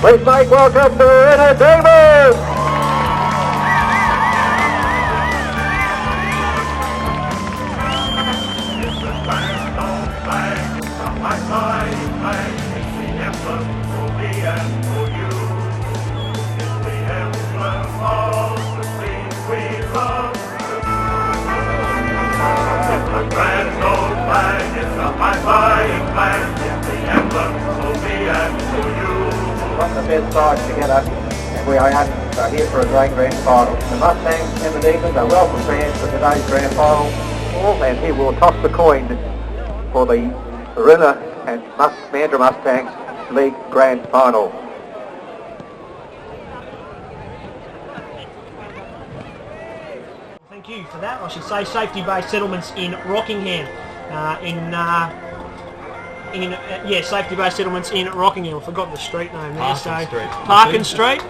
Please make welcome to the entertainment! From the fifth side together, and we are here for a great grand final. The Mustangs and the Demons are well prepared for today's grand final, and he will toss the coin for the Waroona and Mandurah Mustangs League Grand Final. Thank you for that. I should say safety-based settlements in Rockingham. Safety-based settlements in Rockingham. I've forgotten the street name there. Parkin Street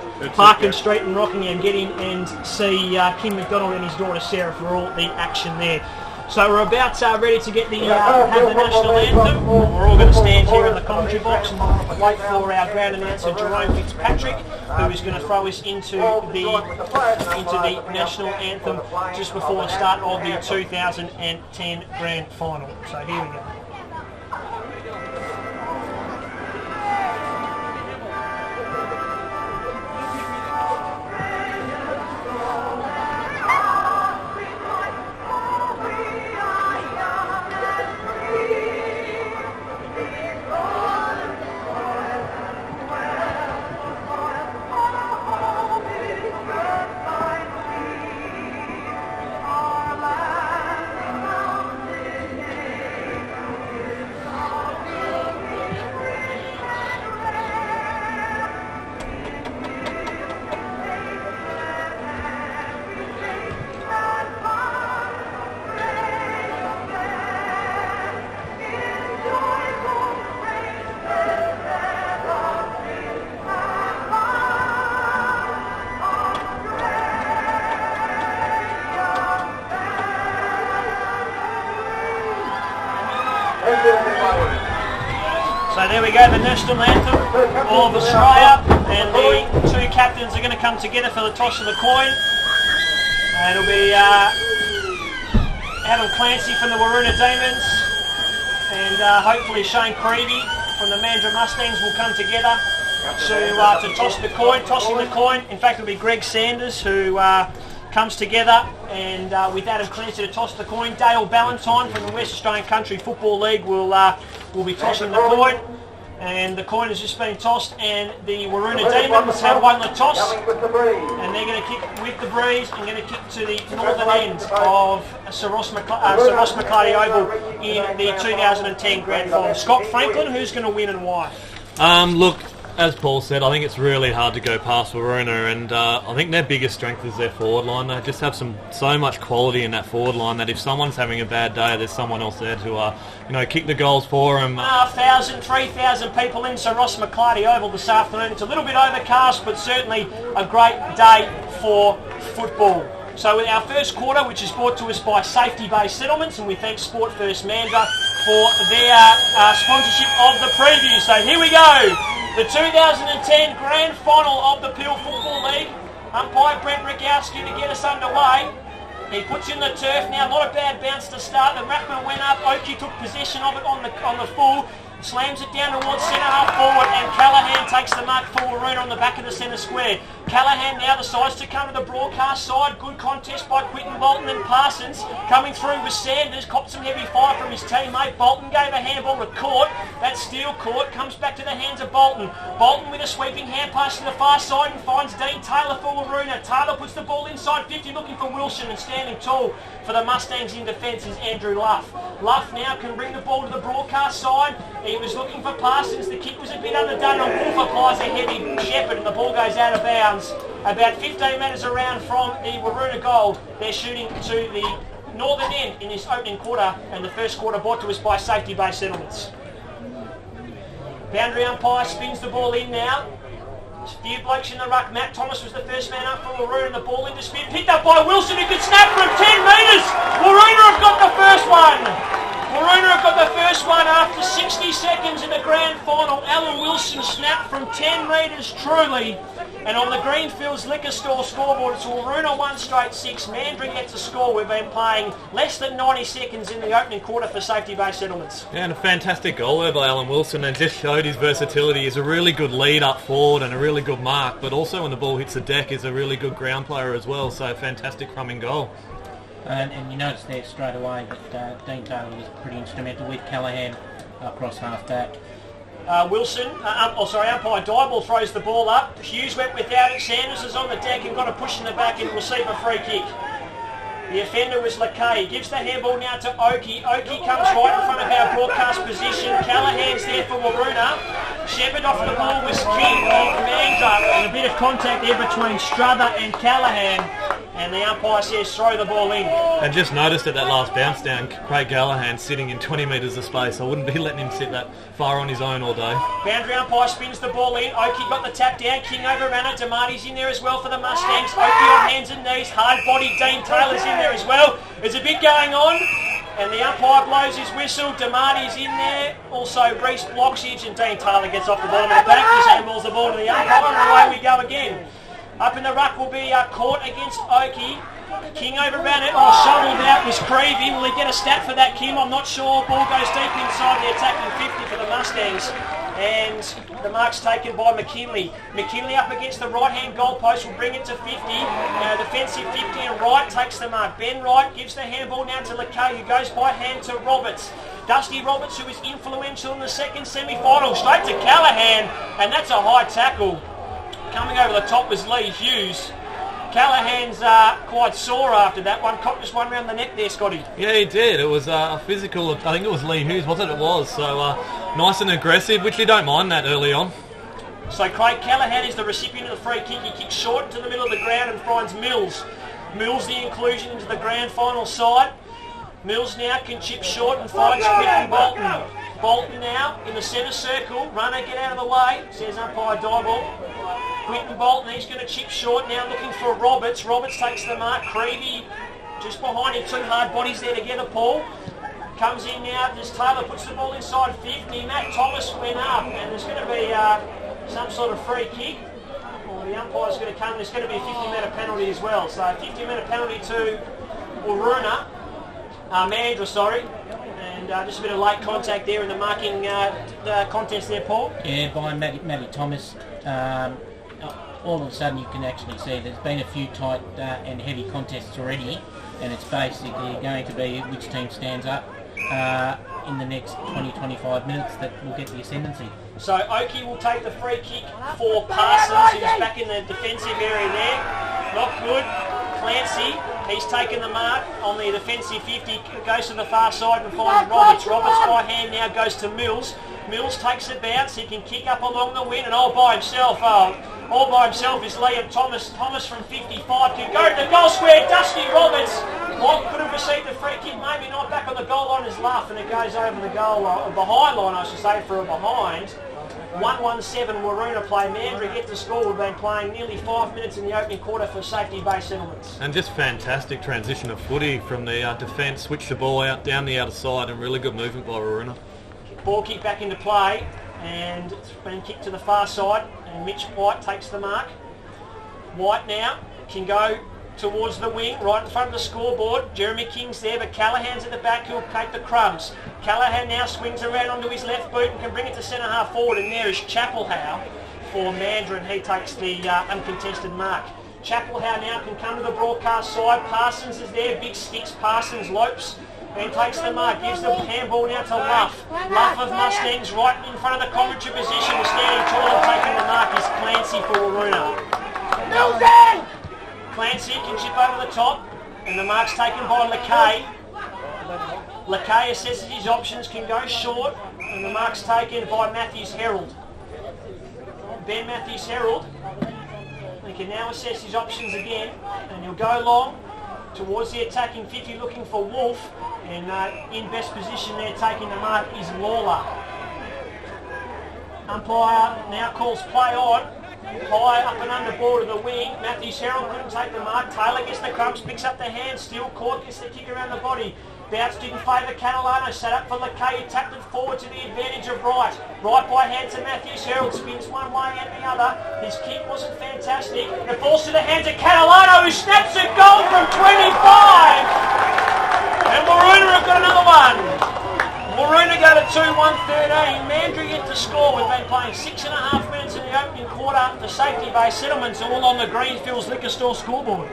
in Rockingham. Get in and see Kim McDonald and his daughter Sarah for all the action there. So we're about ready to get have the national anthem. We're all going to stand here in the commentary box and wait for our ground announcer Jerome Fitzpatrick, who is going to throw us into the national anthem just before the start of the 2010 grand final. So here we go. So there we go, the national anthem of Australia, and the two captains are going to come together for the toss of the coin. And it'll be Adam Clancy from the Waroona Demons and hopefully Shane Creevy from the Mandurah Mustangs will come together to toss the coin. Tossing the coin, in fact it'll be Greg Sanders who comes together, and with Adam Clancy to toss the coin. Dale Ballantyne from the West Australian Country Football League will be tossing the coin, and the coin has just been tossed, and the Waroona Demons have won the toss, and they're going to kick with the breeze and going to kick to the northern end of Sir Ross McCarty Oval in the 2010 Grand Final. Scott Franklin, who's going to win and why? Look, as Paul said, I think it's really hard to go past Waroona, and I think their biggest strength is their forward line. They just have so much quality in that forward line that if someone's having a bad day, there's someone else there to kick the goals for them. 3,000 people in Sir Ross McCarty Oval this afternoon. It's a little bit overcast, but certainly a great day for football. So with our first quarter, which is brought to us by Safety-Based Settlements, and we thank Sport First Mandurah for their sponsorship of the preview. So here we go. The 2010 Grand Final of the Peel Football League. Umpire Brent Rikowski to get us underway. He puts in the turf now, not a bad bounce to start. The ruckman went up, Oakey took possession of it on the full, slams it down towards centre half forward, and Callaghan takes the mark for Waroona on the back of the centre square. Callaghan now decides to come to the broadcast side. Good contest by Quinton Bolton and Parsons. Coming through with Sanders, copped some heavy fire from his teammate. Bolton gave a handball to Court. That Steele Court comes back to the hands of Bolton. Bolton with a sweeping hand pass to the far side and finds Dean Taylor for Waroona. Taylor puts the ball inside 50, looking for Wilson, and standing tall for the Mustangs in defence is Andrew Luff. Luff now can bring the ball to the broadcast side. He was looking for Parsons. The kick was a bit underdone, and Wolf applies a heavy shepherd, and the ball goes out of bounds. About 15 metres around from the Waroona goal. They're shooting to the northern end in this opening quarter, and the first quarter brought to us by Safety-Based Settlements. Boundary umpire spins the ball in now. A few blokes in the ruck. Matt Thomas was the first man up for Waroona. The ball in dispute, picked up by Wilson, who could snap from 10 metres. Waroona have got the first one. Waroona have got the first one after 60 seconds in the grand final. Alan Wilson snapped from 10 metres truly. And on the Greenfields Liquor Store scoreboard, it's Waroona 1 straight 6. Mandurah gets a score. We've been playing less than 90 seconds in the opening quarter for safety-based settlements. Yeah, and a fantastic goal there by Alan Wilson, and just showed his versatility. He's a really good lead up forward and a really good mark, but also when the ball hits the deck is a really good ground player as well. So fantastic crumbing goal. And you notice there straight away that Dean Taylor was pretty instrumental with Callaghan across half-back. Umpire Dyball throws the ball up. Hughes went without it. Sanders is on the deck and got a push in the back and receive a free kick. The offender was Lakay. Gives the handball now to Oakey. Oakey comes right in front of our broadcast position. Callaghan's there for Waroona. Shepherd off the ball was King of Mandurah. And a bit of contact there between Struther and Callaghan. And the umpire says throw the ball in. And just noticed at that last bounce down, Craig Callaghan sitting in 20 metres of space. I wouldn't be letting him sit that far on his own all day. Boundary umpire spins the ball in. Oakey got the tap down. King overran it. Damati's in there as well for the Mustangs. Oakey on hands and knees. Hard body. Dean Taylor's in there as well. There's a bit going on. And the umpire blows his whistle. Damati's in there. Also Reese Bloxage, and Dean Taylor gets off the bottom of the back. Just handballs the ball to the umpire and away we go again. Up in the ruck will be Court against Oakey. King overran it. Shoveled out was Creevy. Will he get a stat for that, Kim? I'm not sure. Ball goes deep inside the attacking 50 for the Mustangs. And the mark's taken by McKinley. McKinley up against the right-hand goalpost will bring it to 50. Defensive 50 and Wright takes the mark. Ben Wright gives the handball now to Lakay, who goes by hand to Roberts. Dusty Roberts, who was influential in the second semi-final, straight to Callaghan, and that's a high tackle. Coming over the top was Lee Hughes. Callaghan's quite sore after that one. Caught just one round the neck there, Scotty. Yeah, he did. It was a physical, I think it was Lee Hughes, wasn't it? It was. So nice and aggressive, which you don't mind that early on. So Craig Callaghan is the recipient of the free kick. He kicks short into the middle of the ground and finds Mills. Mills the inclusion into the grand final side. Mills now can chip short and finds Quinton Bolton. Bolton now in the centre circle. Runner, get out of the way, says umpire Dyball. Quinton Bolton, he's going to chip short now, looking for Roberts. Roberts takes the mark. Creevy just behind him. Two hard bodies there together, Paul. Comes in now, as Taylor puts the ball inside 50. Matt Thomas went up, and there's going to be some sort of free kick. Well, the umpire's going to come. There's going to be a 50-metre penalty as well. So 50-metre penalty to Waroona. Mandurah, sorry. And just a bit of late contact there in the marking contest there, Paul. Yeah, by Matty Thomas. All of a sudden you can actually see there's been a few tight and heavy contests already, and it's basically going to be which team stands up in the next 20-25 minutes that will get the ascendancy. So Oakey will take the free kick for Parsons, who's back in the defensive area there. Not good. Clancy, he's taken the mark on the defensive 50, goes to the far side and finds Roberts. Roberts by hand now goes to Mills. Mills takes a bounce, he can kick up along the wing, and all by himself is Liam Thomas. Thomas from 55 can go to the goal square. Dusty Roberts could have received the free kick, maybe not, back on the goal line is laugh, and it goes over the goal behind line, I should say, for a behind. 1-1-7 Waroona play. Mandurah get to score. We've been playing nearly 5 minutes in the opening quarter for safety-based settlements. And just fantastic transition of footy from the defence, switch the ball out down the outer side, and really good movement by Waroona. Ball kick back into play, and it's been kicked to the far side, and Mitch White takes the mark. White now can go towards the wing, right in front of the scoreboard. Jeremy King's there, but Callaghan's at the back, who'll take the crumbs. Callaghan now swings around onto his left boot and can bring it to centre half forward, and there is Chapelhow for Mandurah, and he takes the uncontested mark. Chapelhow now can come to the broadcast side. Parsons is there, big sticks. Parsons lopes and takes the mark, gives the handball now to Luff. Luff of Mustangs right in front of the commentary position, is standing tall and taking the mark is Clancy for Waroona. Clancy can chip over the top, and the mark's taken by Lakay. Lakay assesses his options, can go short, and the mark's taken by Matthews Herald. Ben Matthews Herald, he can now assess his options again, and he'll go long towards the attacking 50 looking for Wolf, and in best position there taking the mark is Lawler. Umpire now calls play on. High up and under ball to the wing. Matthews Herald couldn't take the mark. Taylor gets the crumbs, picks up the hand, still Court gets the kick around the body. Bounce didn't favour Catalano. Set up for Lakay. Tapped it forward to the advantage of Wright. Right by hand to Matthews Herald. Spins one way and the other. His kick wasn't fantastic. It falls to the hands of Catalano, who snaps a goal from 25. And Waroona have got another one. Waroona go to 2-1-13. Mandurah yet to score. We've been playing 6.5 minutes in the opening quarter for safety-based settlements, all on the Greenfields Liquor Store scoreboard.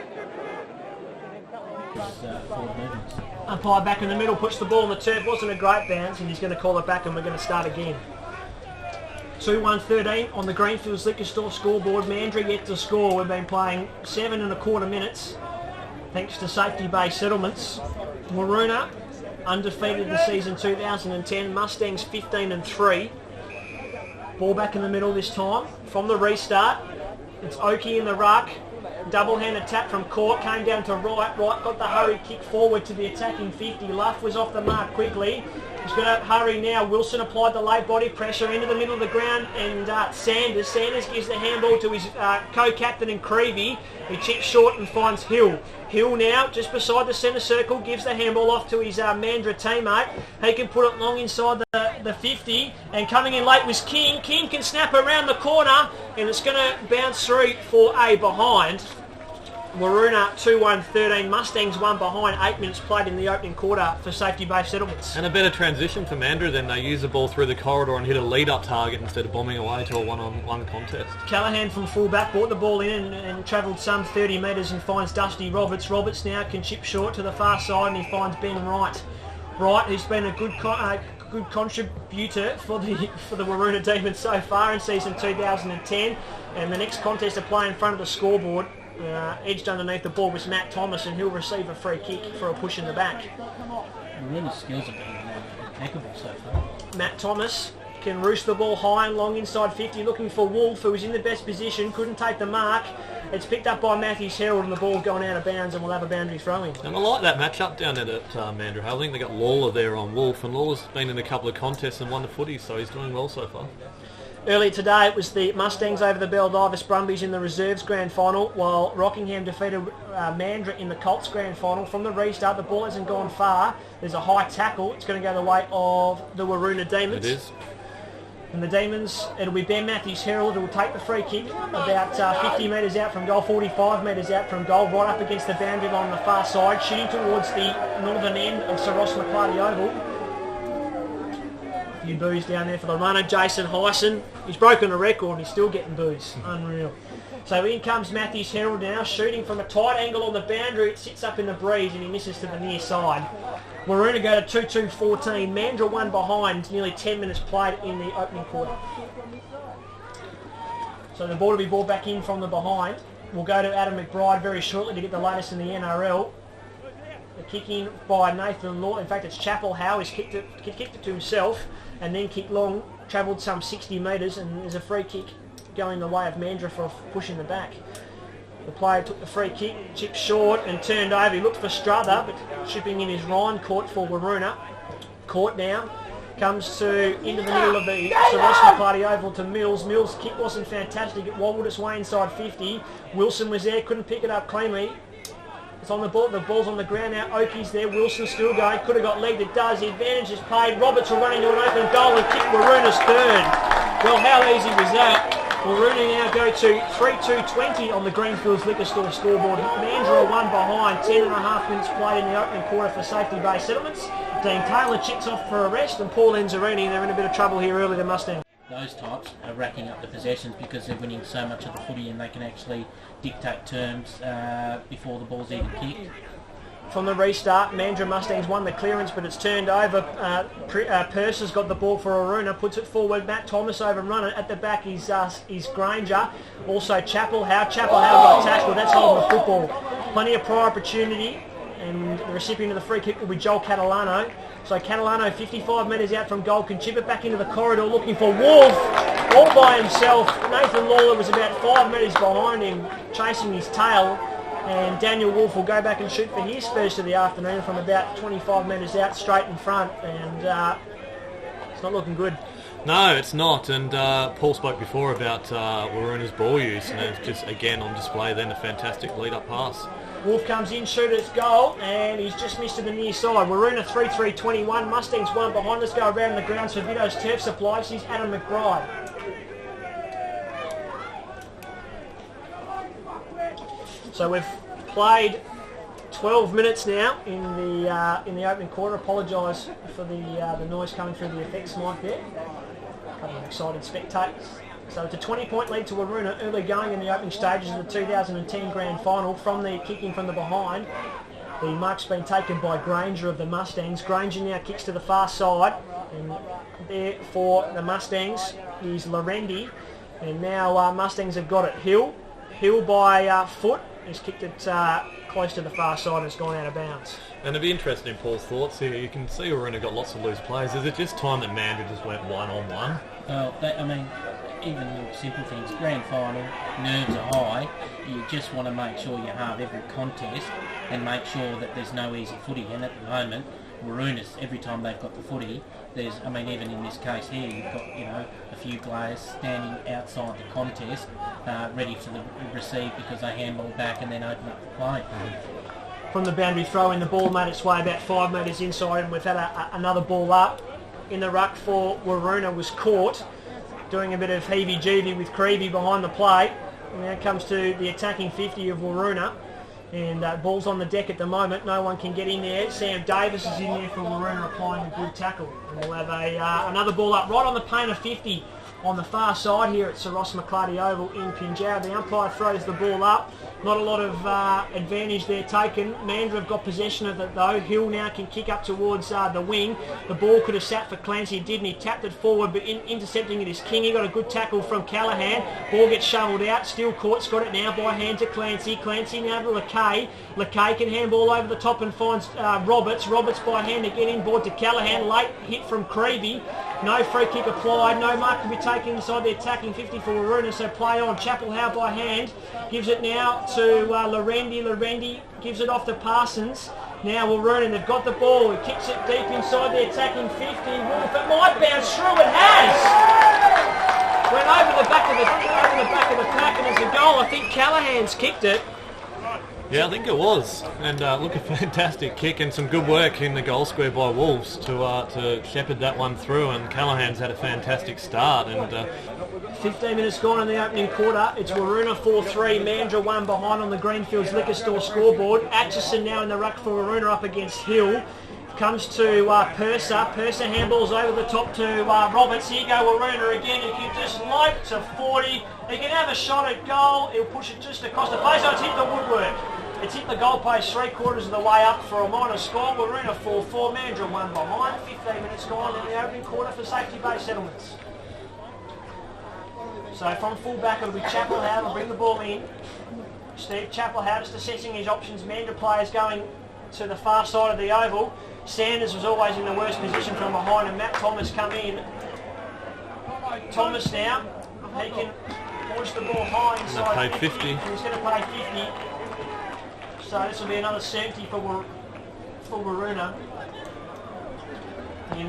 Umpire back in the middle, puts the ball on the turf. Wasn't a great bounce, and he's going to call it back, and we're going to start again. 2-1-13 on the Greenfields Liquor Store scoreboard. Mandurah yet to score. We've been playing 7.25 minutes, thanks to safety-based settlements. Waroona undefeated the season 2010. Mustangs 15-3. Ball back in the middle this time. From the restart, it's Oakey in the ruck. Double-handed tap from Court, came down to Wright. Wright got the hurry kick forward to the attacking 50. Luff was off the mark quickly. He's going to hurry now. Wilson applied the late body pressure into the middle of the ground, and Sanders gives the handball to his co-captain in Creevy. He chips short and finds Hill. Hill now, just beside the centre circle, gives the handball off to his Mandurah teammate. He can put it long inside the 50, and coming in late was King. King can snap around the corner, and it's going to bounce through for a behind. Waroona 2-1-13, Mustangs 1 behind, 8 minutes played in the opening quarter for safety-based settlements. And a better transition for Mandurah then. They use the ball through the corridor and hit a lead-up target instead of bombing away to a one-on-one contest. Callahan from full-back brought the ball in and travelled some 30 metres and finds Dusty Roberts. Roberts now can chip short to the far side, and he finds Ben Wright. Wright, who's been a good contributor for the Waroona Demons so far in season 2010, and the next contest to play in front of the scoreboard. Edged underneath the ball was Matt Thomas, and he'll receive a free kick for a push in the back. Warner's skills have been impeccable so far. Matt Thomas can roost the ball high and long inside 50, looking for Wolf, who was in the best position, couldn't take the mark. It's picked up by Matthews Herald, and the ball going out of bounds, and we'll have a boundary throw-in. And I like that match-up down there at Mandurah. I think they got Lawler there on Wolf, and Lawler's been in a couple of contests and won the footy, so he's doing well so far. Earlier today, it was the Mustangs over the Baldivis Brumbies in the Reserves Grand Final, while Rockingham defeated Mandurah in the Colts Grand Final. From the restart, the ball hasn't gone far. There's a high tackle. It's going to go the way of the Waroona Demons. It is. And the Demons, it'll be Ben Matthews Herald who will take the free kick about 50 metres out from goal, 45 metres out from goal, right up against the boundary line on the far side, shooting towards the northern end of Sir Ross McClarty Oval. A few boos down there for the runner, Jason Hyson. He's broken a record and he's still getting boos. Unreal. So in comes Matthews Herald now, shooting from a tight angle on the boundary. It sits up in the breeze and he misses to the near side. Waroona go to 2-2-14. Mandurah 1 behind, nearly 10 minutes played in the opening quarter. So the ball will be brought back in from the behind. We'll go to Adam McBride very shortly to get the latest in the NRL. The kick in by Nathan Law. In fact, it's Chappell Howe. He's kicked it to himself and then kicked long, travelled some 60 metres, and there's a free kick going the way of Mandurah for a push in the back. The player took the free kick, chipped short and turned over. He looked for Struther, but chipping in his Ryan Court for Waroona. Court now comes to into the middle of the Sir Ross McClarty Oval to Mills. Mills' kick wasn't fantastic. It wobbled its way inside 50. Wilson was there, couldn't pick it up cleanly. It's on the ball. The ball's on the ground now. Oakey's there. Wilson's still going. Could have got legged. It does. The advantage is paid. Roberts will run into an open goal and kick Waroona's third. Well, how easy was that? Waroona now go to 3-2-20 on the Greenfields Liquor Store scoreboard. Mandurah 1 behind. 10.5 minutes played in the opening quarter for safety-based settlements. Dean Taylor chips off for a rest, and Paul Enzerini, they're in a bit of trouble here early, the Mustangs. Those types are racking up the possessions because they're winning so much of the footy, and they can actually dictate terms before the ball's even kicked. From the restart, Mandurah Mustangs won the clearance, but it's turned over. Purse has got the ball for Waroona, puts it forward. Matt Thomas overrun it. At the back is Granger. Also Chappell Howe. Chappell Howe got tackled. That's holding the football. Plenty of prior opportunity, and the recipient of the free kick will be Joel Catalano. So Catalano, 55 metres out from goal, can chip it back into the corridor looking for Wolf. All by himself. Nathan Lawler was about 5 metres behind him, chasing his tail. And Daniel Wolf will go back and shoot for his first of the afternoon from about 25 metres out, straight in front. And it's not looking good. No, it's not. And Paul spoke before about Waroona's ball use, and it's just, again, on display then, a fantastic lead-up pass. Wolf comes in, shooter's goal, and he's just missed to the near side. Waroona 3-3-21, Mustangs 1 behind. Let's go around the grounds for Vito's Turf Supply. He's Adam McBride. So we've played 12 minutes now in the opening quarter. Apologise for the noise coming through the effects mic there. A couple of excited spectators. So it's a 20-point lead to Waroona early going in the opening stages of the 2010 Grand Final. From the kicking from the behind, the mark's been taken by Granger of the Mustangs. Granger now kicks to the far side, and there for the Mustangs is Lorendi. And now Mustangs have got it. Hill by foot. He's kicked it close to the far side and it's gone out of bounds. And it'd be interesting in Paul's thoughts here. You can see Waroona got lots of loose players. Is it just time that Mandurah just went one-on-one? Well, even little simple things, grand final, nerves are high. You just want to make sure you have every contest and make sure that there's no easy footy. And at the moment, Waroona's, every time they've got the footy, there's, even in this case here, you've got, a few players standing outside the contest, ready for the receive because they handball back and then open up the play. From the boundary throw in, the ball made its way about 5 metres inside, and we've had another ball up in the ruck for Waroona. Was caught doing a bit of heavy-jeevy with Creevy behind the plate. And now it comes to the attacking 50 of Waroona. And ball's on the deck at the moment. No one can get in there. Sam Davis is in there for Waroona applying a good tackle. And we'll have another ball up right on the paint of 50 on the far side here at Sir Ross McClarty Oval in Pinjarra. The umpire throws the ball up. Not a lot of advantage there taken. Mandurah have got possession of it though. Hill now can kick up towards the wing. The ball could have sat for Clancy. It didn't. He tapped it forward, but intercepting it is King. He got a good tackle from Callahan. Ball gets shovelled out. Still caught. Got it now by hand to Clancy. Clancy now to LeKay. LeKay can handball over the top and finds Roberts. Roberts by hand again inboard to Callahan. Late hit from Creevy. No free kick applied. No mark to be taken inside the attacking 50 for Waroona. So play on. Chapelhow by hand. Gives it now to Lorendi. Lorendi gives it off to Parsons. Now Waroona, they've got the ball. He kicks it deep inside the attacking 50. Wolf, it might bounce through. It has. Went over the back of the pack, and it's a goal. I think Callahan's kicked it. Yeah, I think it was. And look, a fantastic kick and some good work in the goal square by Wolves to shepherd that one through. And Callahan's had a fantastic start. And 15 minutes gone in the opening quarter. It's Waroona 4-3, Mandurah 1 behind on the Greenfields Liquor Store scoreboard. Atchison now in the ruck for Waroona up against Hill. Comes to Purser. Purser handballs over the top to Roberts. Here go Waroona again. He can just lope to 40. He can have a shot at goal. He'll push it just across the face. Oh, it's hit the woodwork. It's hit the goalpost 3/4 of the way up for a minor score. Waroona 4-4, Mandurah 1 behind. 15 minutes gone in the opening quarter for safety-based settlements. So from full-back it'll be Chapelhow to bring the ball in. Steve Chapelhow just assessing his options. Mandurah players going to the far side of the oval. Sanders was always in the worst position from behind, and Matt Thomas come in. Thomas now, he can push the ball high inside 50. He's going to play 50. So this will be another 70 for Waroona. In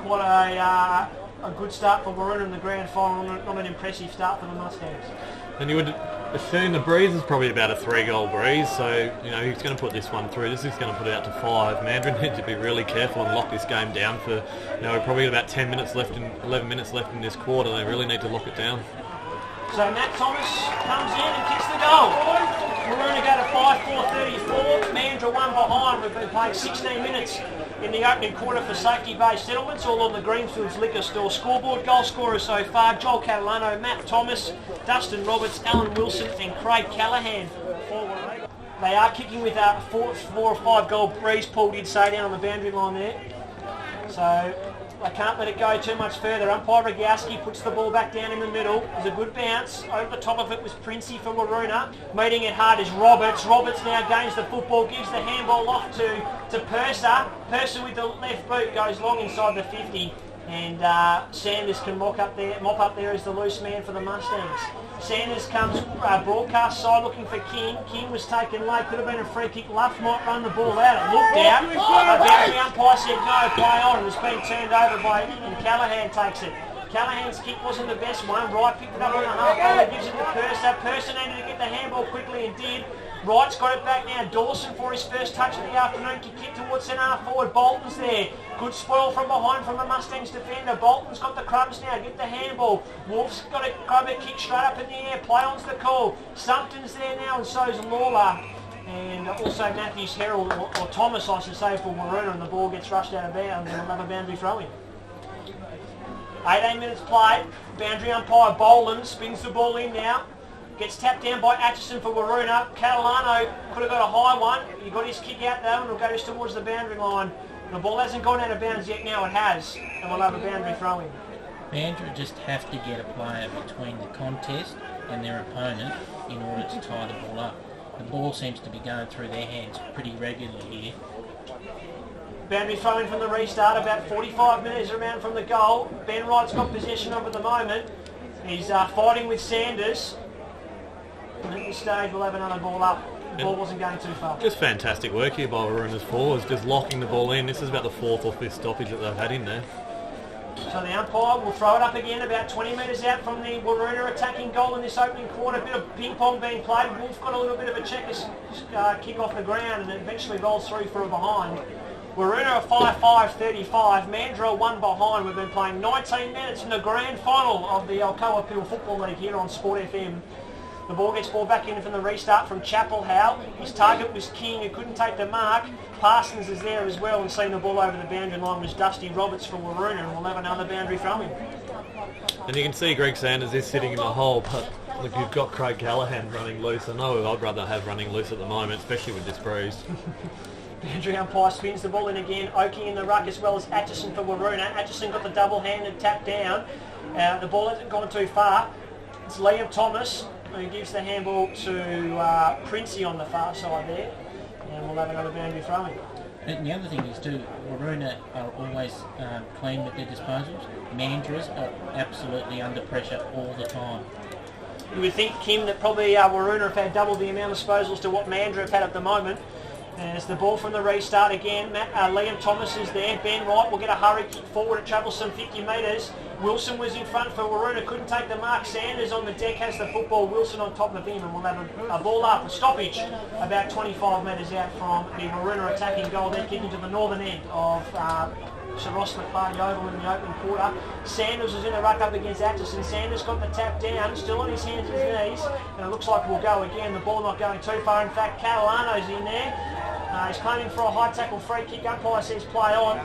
quite a good start for Waroona in the grand final, not an impressive start for the Mustangs. And you would assume the breeze is probably about a 3-goal breeze, so he's going to put this one through. This is going to put it out to 5. Mandurah need to be really careful and lock this game down for, probably about 10 minutes left and 11 minutes left in this quarter. They really need to lock it down. So Matt Thomas comes in and kicks the goal. Waroona go to 5-4-34. Mandurah 1 behind. We've been playing 16 minutes in the opening quarter for safety-based settlements, all on the Greenfields Liquor Store scoreboard. Goal scorers so far: Joel Catalano, Matt Thomas, Dustin Roberts, Alan Wilson and Craig Callahan. They are kicking with a 4 or 5 goal breeze. Paul did say down on the boundary line there. So they can't let it go too much further. Umpire Rogowski puts the ball back down in the middle. There's a good bounce. Over the top of it was Princey for Waroona. Meeting it hard is Roberts. Roberts now gains the football, gives the handball off to Purser. Purser with the left boot goes long inside the 50. And Sanders can mop up there as the loose man for the Mustangs. Sanders comes broadcast side looking for King. King was taken late, could have been a free kick. Luff might run the ball out. It looked out. The umpire said no, play on. It was being turned over by, and Callahan takes it. Callahan's kick wasn't the best one. Wright picked it up on the half line, gives it to Purser. Purser needed to get the handball quickly and did. Wright's got it back now. Dawson for his first touch of the afternoon. Kick towards centre half forward. Bolton's there. Good spoil from behind from the Mustangs defender. Bolton's got the crumbs now. Get the handball. Wolf's got to grab it, kick straight up in the air. Play on's the call. Sumpton's there now, and so's Lawler. And also Matthews Herald, or Thomas I should say, for Waroona, and the ball gets rushed out of bounds and we'll have a boundary throw-in. 18 minutes played. Boundary umpire Boland spins the ball in now. Gets tapped down by Atchison for Waroona. Catalano could have got a high one. He got his kick out though, and it'll go just towards the boundary line. The ball hasn't gone out of bounds yet, now it has, and we'll have a boundary throw-in. Mandurah just have to get a player between the contest and their opponent in order to tie the ball up. The ball seems to be going through their hands pretty regularly here. Boundary throw-in from the restart, about 45 metres around from the goal. Ben Wright's got possession of at the moment. He's fighting with Sanders. And at this stage we'll have another ball up. The ball wasn't going too far. Just fantastic work here by Waroona's forwards, just locking the ball in. This is about the 4th or 5th stoppage that they've had in there. So the umpire will throw it up again about 20 metres out from the Waroona attacking goal in this opening quarter. A bit of ping pong being played. Wolf got a little bit of a checkers kick off the ground and it eventually rolls through for a behind. Waroona a 5-5-35. Mandurah 1 behind. We've been playing 19 minutes in the grand final of the Alcoa Peel Football League here on Sport FM. The ball gets ball back in from the restart from Chapel Howe. His target was King, who couldn't take the mark. Parsons is there as well, and seeing the ball over the boundary line was Dusty Roberts for Waroona, and we'll have another boundary from him. And you can see Greg Sanders is sitting in the hole, but look, you've got Craig Callahan running loose. I know I'd rather have running loose at the moment, especially with this breeze. Boundary umpire spins the ball in again. Oaking in the ruck as well as Atchison for Waroona. Atchison got the double-handed tap down. The ball hasn't gone too far. It's Liam Thomas who gives the handball to Princey on the far side there. And we'll have another boundary throw-in. And the other thing is too, Waroona are always clean with their disposals. Mandurahs are absolutely under pressure all the time. You would think, Kim, that probably Waroona have had double the amount of disposals to what Mandurah have had at the moment. As the ball from the restart again, Liam Thomas is there. Ben Wright will get a hurry kick forward. It travels some 50 metres. Wilson was in front for Waroona, couldn't take the mark. Sanders on the deck has the football. Wilson on top of him, and we'll have a ball up, a stoppage, about 25 metres out from the Waroona attacking goal. They're kicking to the northern end of Sir Ross McClarty Oval in the opening quarter. Sanders is in the ruck up against Atchison. Sanders got the tap down, still on his hands and his knees, and it looks like we'll go again. The ball not going too far. In fact, Catalano's in there. He's claiming for a high tackle free kick. Umpire says play on.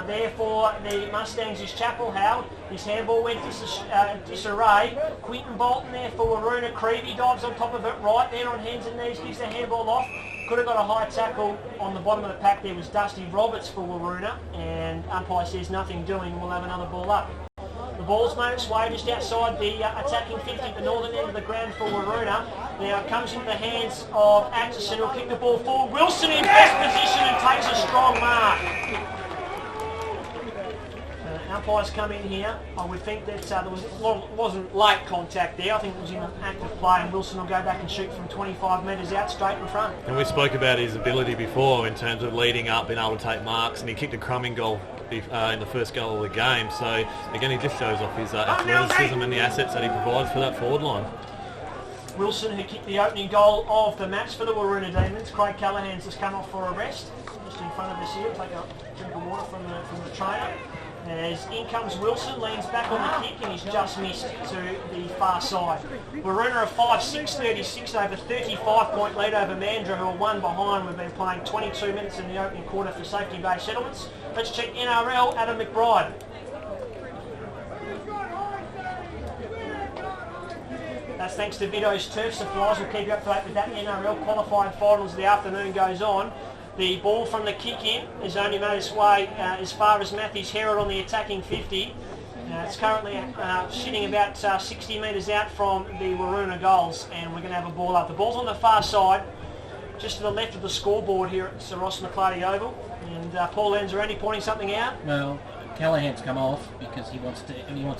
Therefore, the Mustangs is Chapel Howe. His handball went disarray. Quinton Bolton there for Waroona. Creevy dives on top of it, right there on hands and knees, gives the handball off. Could have got a high tackle on the bottom of the pack. There was Dusty Roberts for Waroona, and umpire says nothing doing. We'll have another ball up. The ball's made its way just outside the attacking 50 at the northern end of the ground for Waroona. Now it comes into the hands of Atchison, who'll kick the ball forward. Wilson in best position and takes a strong mark. Umpires come in here. I would think that there wasn't late contact there. I think it was in an active play, and Wilson will go back and shoot from 25 metres out straight in front. And we spoke about his ability before in terms of leading up, being able to take marks, and he kicked a crumbing goal in the first goal of the game. So again, he just shows off his athleticism and the assets that he provides for that forward line. Wilson, who kicked the opening goal of the match for the Waroona Demons. Craig Callahan's just come off for a rest. Just in front of us here, take a drink of water from the trainer. As in comes Wilson, leans back on the kick and he's just missed to the far side. Waroona a 5-6-36 over 35-point lead over Mandurah, who are 1 behind. We've been playing 22 minutes in the opening quarter for safety-based settlements. Let's check NRL, Adam McBride. That's thanks to Vito's Turf Supplies. We'll keep you up to date with that. NRL qualifying finals, the afternoon goes on. The ball from the kick-in has only made its way as far as Matthews Herald on the attacking 50. It's currently sitting about 60 metres out from the Waroona goals, and we're going to have a ball up. The ball's on the far side, just to the left of the scoreboard here at Sir Ross McClarty Oval. And Paul Lanzarote pointing something out. Well, Callahan's come off because he wants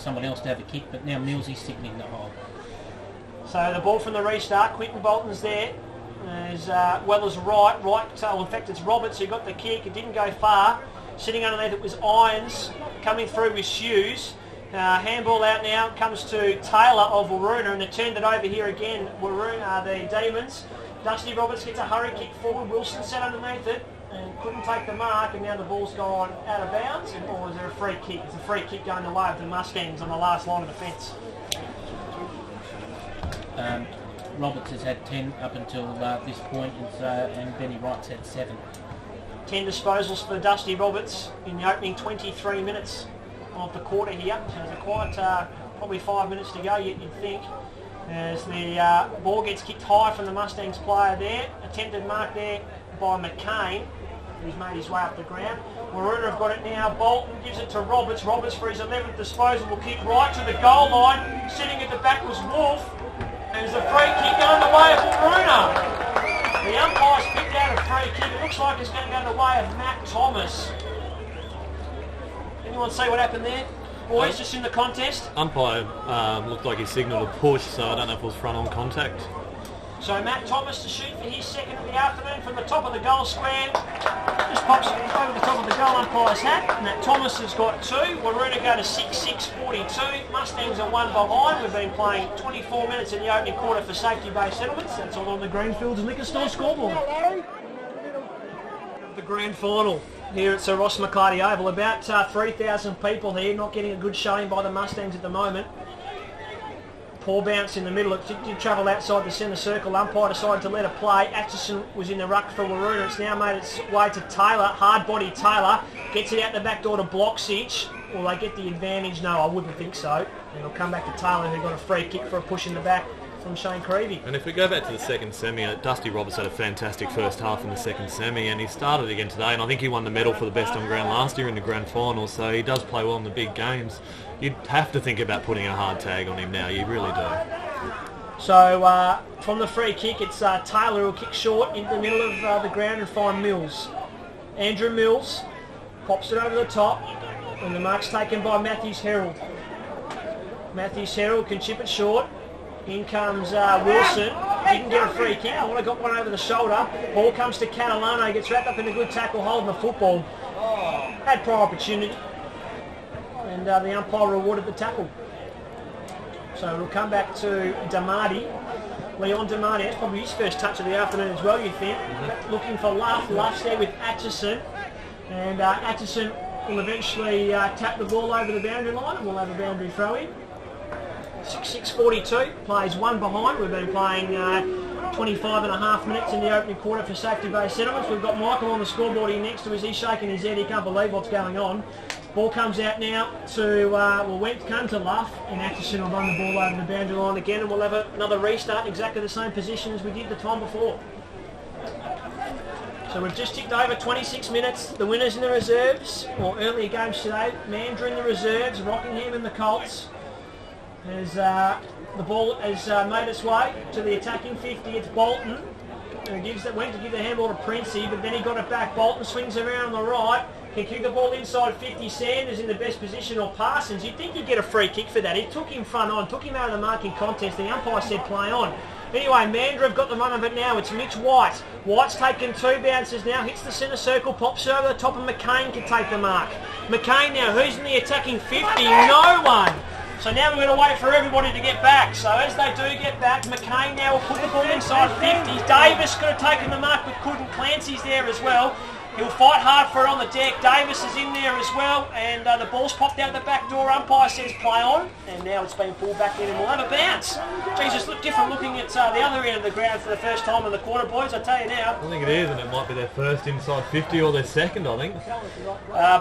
someone else to have a kick, but now Millsy's sitting in the hole. So the ball from the restart, Quinton Bolton's there. As well as Wright, in fact it's Roberts who got the kick. It didn't go far. Sitting underneath it was Irons, coming through with Hughes. Handball out now, comes to Taylor of Waroona, and they turned it over here again. Waroona, the Demons, Dusty Roberts gets a hurry kick forward. Wilson sat underneath it and couldn't take the mark, and now the ball's gone out of bounds. Or is there a free kick? It's a free kick going the way of the Mustangs on the last line of defence. Roberts has had 10 up until this point, and Benny Wright's had 7. 10 disposals for Dusty Roberts in the opening 23 minutes of the quarter here. So there's quite probably 5 minutes to go yet, you'd think. As the ball gets kicked high from the Mustangs player there. Attempted mark there by McCain, who's made his way up the ground. Waroona have got it now. Bolton gives it to Roberts. Roberts for his 11th disposal will kick right to the goal line. Sitting at the back was Wolf. There's a free kick going the way of Waroona. The umpire's picked out a free kick. It looks like it's going to go the way of Matt Thomas. Anyone see what happened there? Boys, just in the contest. Umpire looked like he signalled a push, so I don't know if it was front-on contact. So Matt Thomas to shoot for his second of the afternoon from the top of the goal square. Just pops it over the top of the goal umpire's hat. Matt Thomas has got 2. Waroona go to 6-6-42. Mustangs are 1 behind. We've been playing 24 minutes in the opening quarter for safety-based settlements. That's all on the Greenfields Liquor Store scoreboard. The grand final here at Sir Ross McCarty Oval. About 3,000 people here, not getting a good showing by the Mustangs at the moment. Poor bounce in the middle. It did travel outside the centre circle. Umpire decided to let it play. Atchison was in the ruck for Waroona. It's now made its way to Taylor. Hard body Taylor. Gets it out the back door to Bloxich. Will they get the advantage? No, I wouldn't think so. And it'll come back to Taylor, who got a free kick for a push in the back from Shane Creevy. And if we go back to the second semi, Dusty Roberts had a fantastic first half in the second semi, and he started again today, and I think he won the medal for the best on ground last year in the grand final, so he does play well in the big games. You'd have to think about putting a hard tag on him now, you really do. So from the free kick, it's Taylor who'll kick short into the middle of the ground and find Mills. Andrew Mills pops it over the top, and the mark's taken by Matthews Herald. Matthews Herald can chip it short. In comes Wilson. Didn't get a free kick. I would have got one over the shoulder. Ball comes to Catalano. Gets wrapped up in a good tackle holding the football. Had prior opportunity. And the umpire rewarded the tackle. So it'll come back to Damardi. Leon Damardi. That's probably his first touch of the afternoon as well, you think. Looking for Luff. Luff's there with Atchison. And Atchison will eventually tap the ball over the boundary line, and we'll have a boundary throw in. 6-6-42, plays 1 behind. We've been playing 25 and a half minutes in the opening quarter for safety-based settlements. We've got Michael on the scoreboard here next to us. He's shaking his head. He can't believe what's going on. Ball comes out now to, went to Luff, and Atchison will run the ball over the boundary line again, and we'll have another restart in exactly the same position as we did the time before. So we've just ticked over 26 minutes. The winners in the reserves, or earlier games today, Mandurah in the reserves, Rockingham and the Colts. As the ball has made its way to the attacking 50, it's Bolton. Who went to give the handball to Princey, but then he got it back. Bolton swings around on the right, can kick the ball inside 50. Sanders in the best position, or Parsons. You'd think you'd get a free kick for that. He took him front on, took him out of the marking contest. The umpire said play on. Anyway, Mandurah have got the run of it now. It's Mitch White. White's taken 2 bounces now, hits the centre circle, pops it over the top, and McCain can take the mark. McCain now, who's in the attacking 50? No one. So now we're going to wait for everybody to get back. So as they do get back, McCain now will put the ball inside 50. Davis could have taken the mark, but couldn't. Clancy's there as well. He'll fight hard for it on the deck. Davis is in there as well, and the ball's popped out the back door. Umpire says play on, and now it's been pulled back in, and we'll have a bounce. Jesus, look different looking at the other end of the ground for the first time in the quarter, boys, I tell you now. I think it is, and it might be their first inside 50 or their second, I think.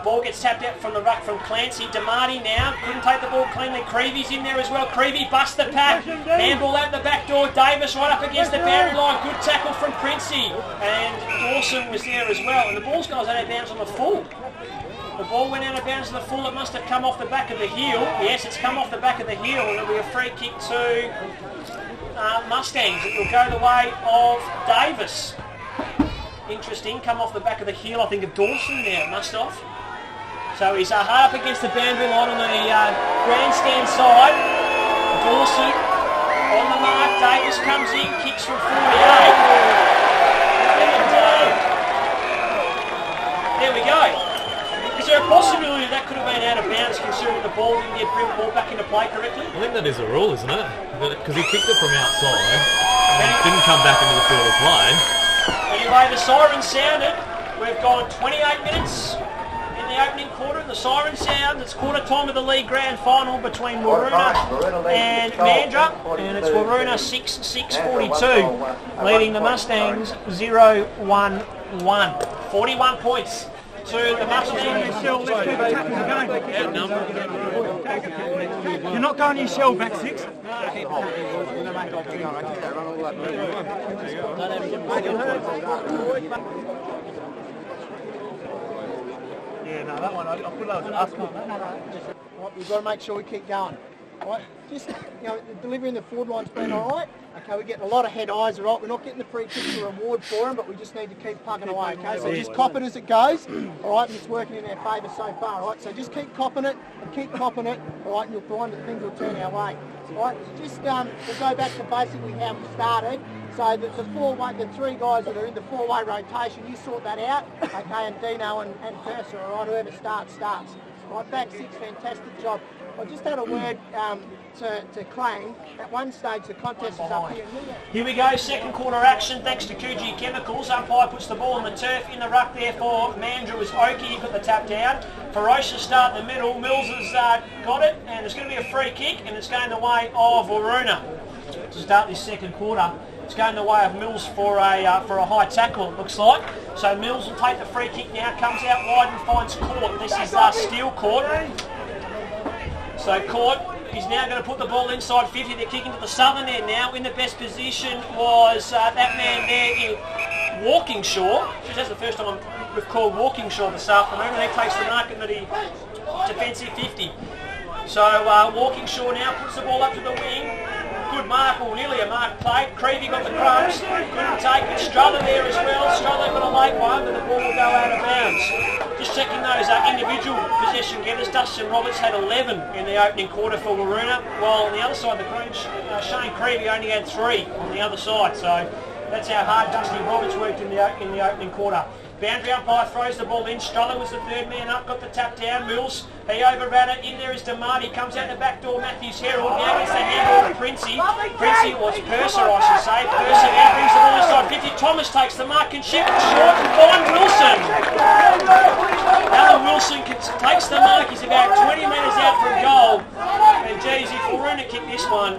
Ball gets tapped out from the ruck from Clancy. Damardi now, couldn't take the ball cleanly. Creevy's in there as well. Creevy busts the pack. Handball out the back door. Davis right up against the boundary line. Good tackle from Princey. And Dawson was there as well. And the ball's gone out of bounds on the full. The ball went out of bounds on the full. It must have come off the back of the heel. Yes, it's come off the back of the heel. And it'll be a free kick to Mustangs. It will go the way of Davis. Interesting. Come off the back of the heel, I think, of Dawson there. It must have. So he's hard up against the boundary line on the grandstand side. Dawson on the mark. Davis comes in, kicks from 48. And there we go. Is there a possibility that could have been out of bounds considering sure that the ball didn't get ball back into play correctly? I think that is a rule, isn't it? Because he kicked it from outside and didn't come back into the field of play. Anyway, the siren sounded. We've gone 28 minutes in the opening quarter. The siren sounds. It's quarter time of the league grand final between Waroona and Mandurah, and it's Waroona 6-42, leading the Mustangs 0-1-1. 41 points to the Mustangs. You're not going to your shell back six. Yeah, no, that one, I put that as an Right, we've got to make sure we keep going. Right, just, the delivery in the forward line's been all right. Okay, we're getting a lot of head eyes, right? We're not getting the free kicks to reward for them, but we just need to keep plugging away, okay? So just cop it as it goes, all right, and it's working in our favour so far, all right? So just keep copping it and keep copping it, all right, and you'll find that things will turn our way. All right, just we'll go back to basically how we started. So that the three guys that are in the four-way rotation, you sort that out, okay, and Dino and Purser, all right, whoever starts. Right, back six, fantastic job. I just had a word to claim at one stage the contest was up here. Here we go, second quarter action thanks to Coogee Chemicals. Umpire puts the ball on the turf in the ruck there for Mandurah. Was Oakey, he got the tap down. Ferocious start in the middle. Mills has got it, and it's going to be a free kick, and it's going the way of Waroona to start this second quarter. It's going the way of Mills for a high tackle, it looks like. So Mills will take the free kick now, comes out wide and finds Court. This is Steel Court. So Court is now going to put the ball inside 50. They're kicking to the southern end now. In the best position was that man there in Walkingshaw. That's the first time we've called Walkingshaw this afternoon, and he takes the mark into the defensive 50. So Walkingshaw now puts the ball up to the wing. Good mark, or nearly a mark played. Creevy got the crumbs, couldn't take it. Strother there as well. Strother got a late one, but the ball will go out of bounds. Just checking those individual possession getters. Dustin Roberts had 11 in the opening quarter for Waroona, while on the other side, Shane Creevy only had 3 on the other side. So that's how hard Dusty Roberts worked in the opening quarter. Boundary umpire throws the ball in. Strother was the third man up, got the tap down. Mills, he overran it. In there is DeMarty, comes out the back door. Matthews Herald now gets the handball to Princey. Princey was Purser, I should say. Purser now brings the ball inside 50. Thomas takes the mark and ship it short and find Wilson. Alan Wilson takes the mark. He's about 20 metres out from goal. And geez, if Waroona kick this one,